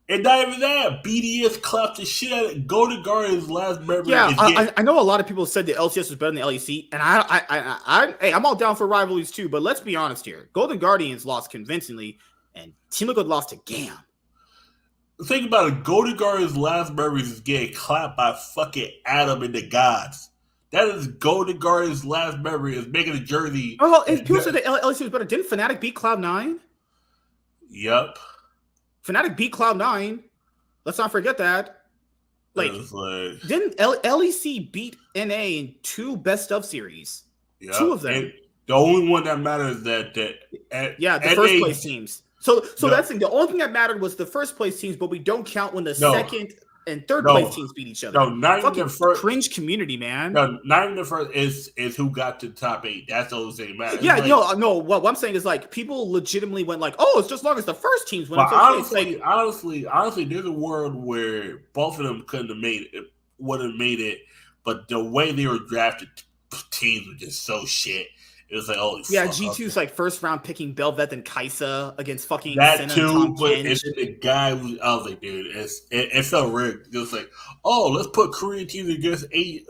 And not even that, BDS clapped the shit out of Golden Guardian's last memory. Yeah, I know a lot of people said the LCS was better than the LEC, and hey, I'm all down for rivalries too. But let's be honest here: Golden Guardians lost convincingly, and Team Liquid lost to GAM. Think about it: Golden Guardian's last memories is getting clapped by fucking Adam and the Gods. That is Golden Guardian's last memory is making a jersey. Oh, and people said the LEC was better. Didn't Fnatic beat Cloud9? Yep. Fnatic beat Cloud9. Let's not forget that. Didn't LEC beat NA in 2 best of series? Yep. 2 of them. And the only one that matters is that the first place teams. So that's the only thing that mattered was the first place teams, but we don't count when the second and third place teams beat each other. No, not even the first. Cringe community, man. No, not even the first is who got to the top 8. That's the only thing that matters. Yeah, no. What I'm saying is people legitimately went it's just long as the first teams win. Honestly, there's a world where both of them couldn't have made it, would have made it, but the way they were drafted, teams were just so shit. It was like, G2's first round picking Bel'Veth and Kaisa against fucking that Senna too, and Tom but Kench. and then the guy was, I was like, dude, it felt rigged. It was like, let's put Korean teams against 8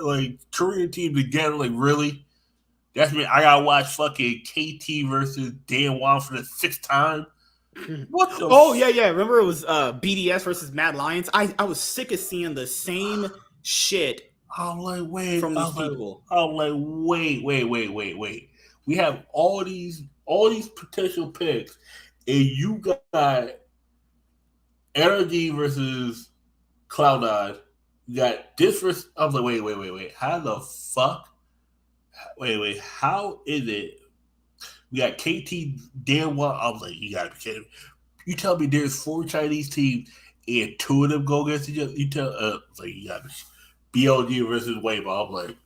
Korean teams together. Like, really? That's me. I gotta watch fucking KT versus Dan Wong for the 6th time. What the? Yeah. Remember it was BDS versus Mad Lions. I was sick of seeing the same shit. I'm like, wait. From these people. I'm like, wait. We have all these potential picks, and you got Energy versus Cloud9. You got this versus. I was like, wait. How the fuck? Wait. How is it? We got KT damn well. I was like, you gotta be kidding me. You tell me there's 4 Chinese teams and 2 of them go against each other. You tell you gotta BLG versus Wave. I'm like,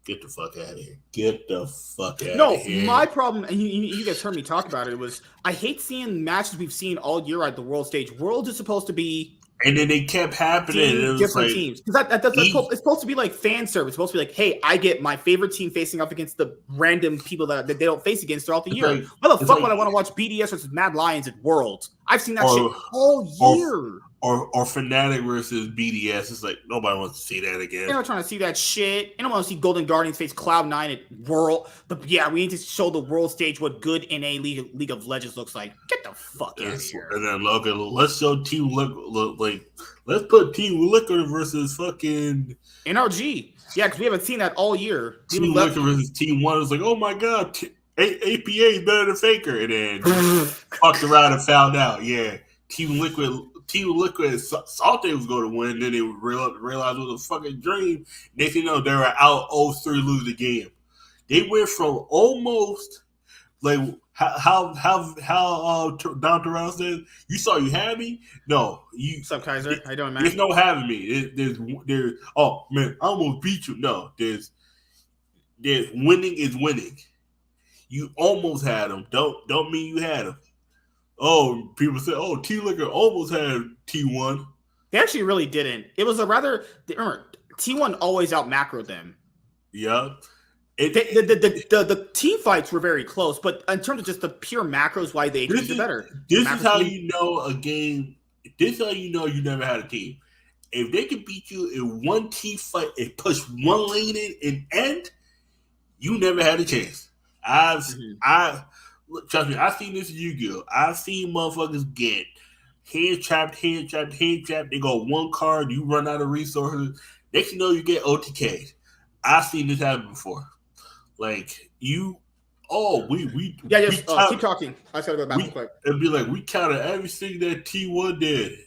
get the fuck out of here. Get the fuck out of here. No, my problem, and you guys heard me talk about it, was I hate seeing matches we've seen all year at the world stage. World is supposed to be... And then they kept happening. Different teams. Because it's supposed to be like fan service. It's supposed to be like, hey, I get my favorite team facing off against the random people that they don't face against throughout the year. Why the fuck would I want to watch BDS versus Mad Lions at Worlds? I've seen that shit all year. Or Fnatic versus BDS. It's like, nobody wants to see that again. They're not trying to see that shit. I don't want to see Golden Guardians face Cloud9 at World. But yeah, we need to show the world stage what good NA League of Legends looks like. Get the fuck out of here. And then let's show Team Liquid. Let's put Team Liquid versus fucking NRG. Yeah, because we haven't seen that all year. Team Liquid versus Team One. It's like, oh my god, APA is better than Faker. And then fucked around and found out. Yeah, Team Liquid thought they was going to win. Then they realized it was a fucking dream. Next thing you know, they were out 0-3 losing the game. They went from almost like how Don Toronto said, you saw you had me? No. What's up, Kaiser? How you doing, man? There's no having me. There's oh man, I almost beat you. No, there's winning is winning. You almost had him. Don't mean you had him. Oh, people say, oh, T-Liquor almost had T1. They actually really didn't. It was remember, T1 always out macroed them. Yeah. The team fights were very close, but in terms of just the pure macros, why they did better. This is how you know a game. This is how you know you never had a team. If they can beat you in one team fight and push one lane in and end, you never had a chance. Trust me, I've seen this in Yu-Gi-Oh! I've seen motherfuckers get head trapped. They go one card, you run out of resources. Next you know, you get OTK'd. I've seen this happen before. Like, keep talking. I just gotta go back real quick. It'd be like, we counted everything that T1 did.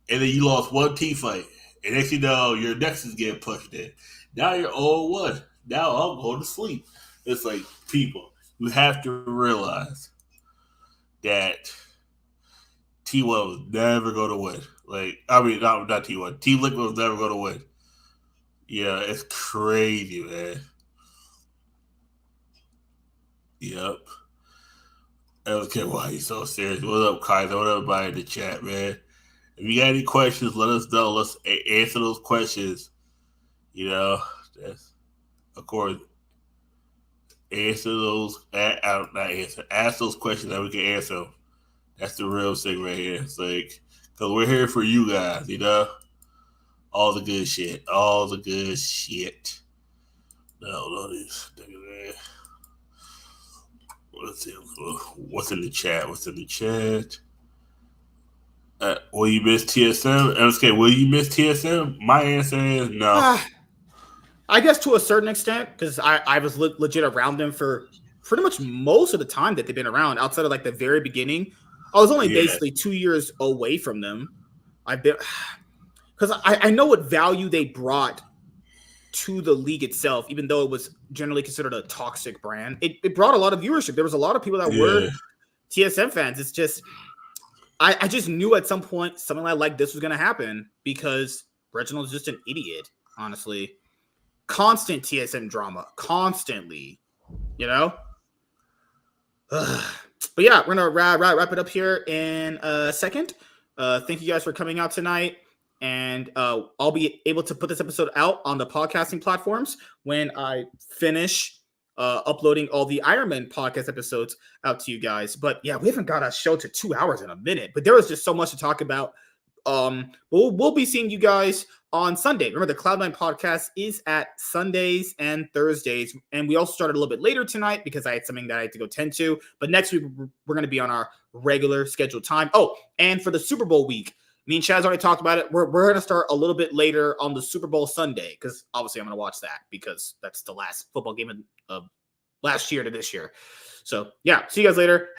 And then you lost one team fight. And next you know, your next is getting pushed in. Now you're 0-1. Now I'm going to sleep. It's like, people, you have to realize that T1 was never going to win. Like, I mean, not T1. T-Liquid was never going to win. Yeah, it's crazy, man. Yep. I don't care why he's so serious. What up, Kaiser? What up, everybody in the chat, man? If you got any questions, let us know. Let's answer those questions. You know, that's, of course, ask those questions that we can answer them. That's the real thing right here. It's like, because we're here for you guys, you know? All the good shit. All the good shit. No, these niggas. Let's see. What's in the chat? What's in the chat? Will you miss TSM? MSK, will you miss TSM? My answer is no. I guess to a certain extent, because I was legit around them for pretty much most of the time that they've been around, outside of like the very beginning. I was only basically 2 years away from them. I've been, because I know what value they brought to the league itself, even though it was generally considered a toxic brand. It brought a lot of viewership. There was a lot of people that were TSM fans. It's just, I just knew at some point something like this was going to happen because Reginald's just an idiot, honestly. Constant TSM drama, constantly, you know? Ugh. But yeah, we're going to wrap it up here in a second. Thank you guys for coming out tonight. And I'll be able to put this episode out on the podcasting platforms when I finish uploading all the Iron Man podcast episodes out to you guys. But yeah, we haven't got a show to 2 hours in a minute, but there was just so much to talk about. We'll be seeing you guys on Sunday. Remember, the Cloud9 podcast is at Sundays and Thursdays, and we also started a little bit later tonight because I had something that I had to go tend to. But next week we're going to be on our regular scheduled time. Oh, and for the Super Bowl week, me and Chaz already talked about it. We're going to start a little bit later on the Super Bowl Sunday because obviously I'm going to watch that because that's the last football game of last year to this year. So yeah, see you guys later.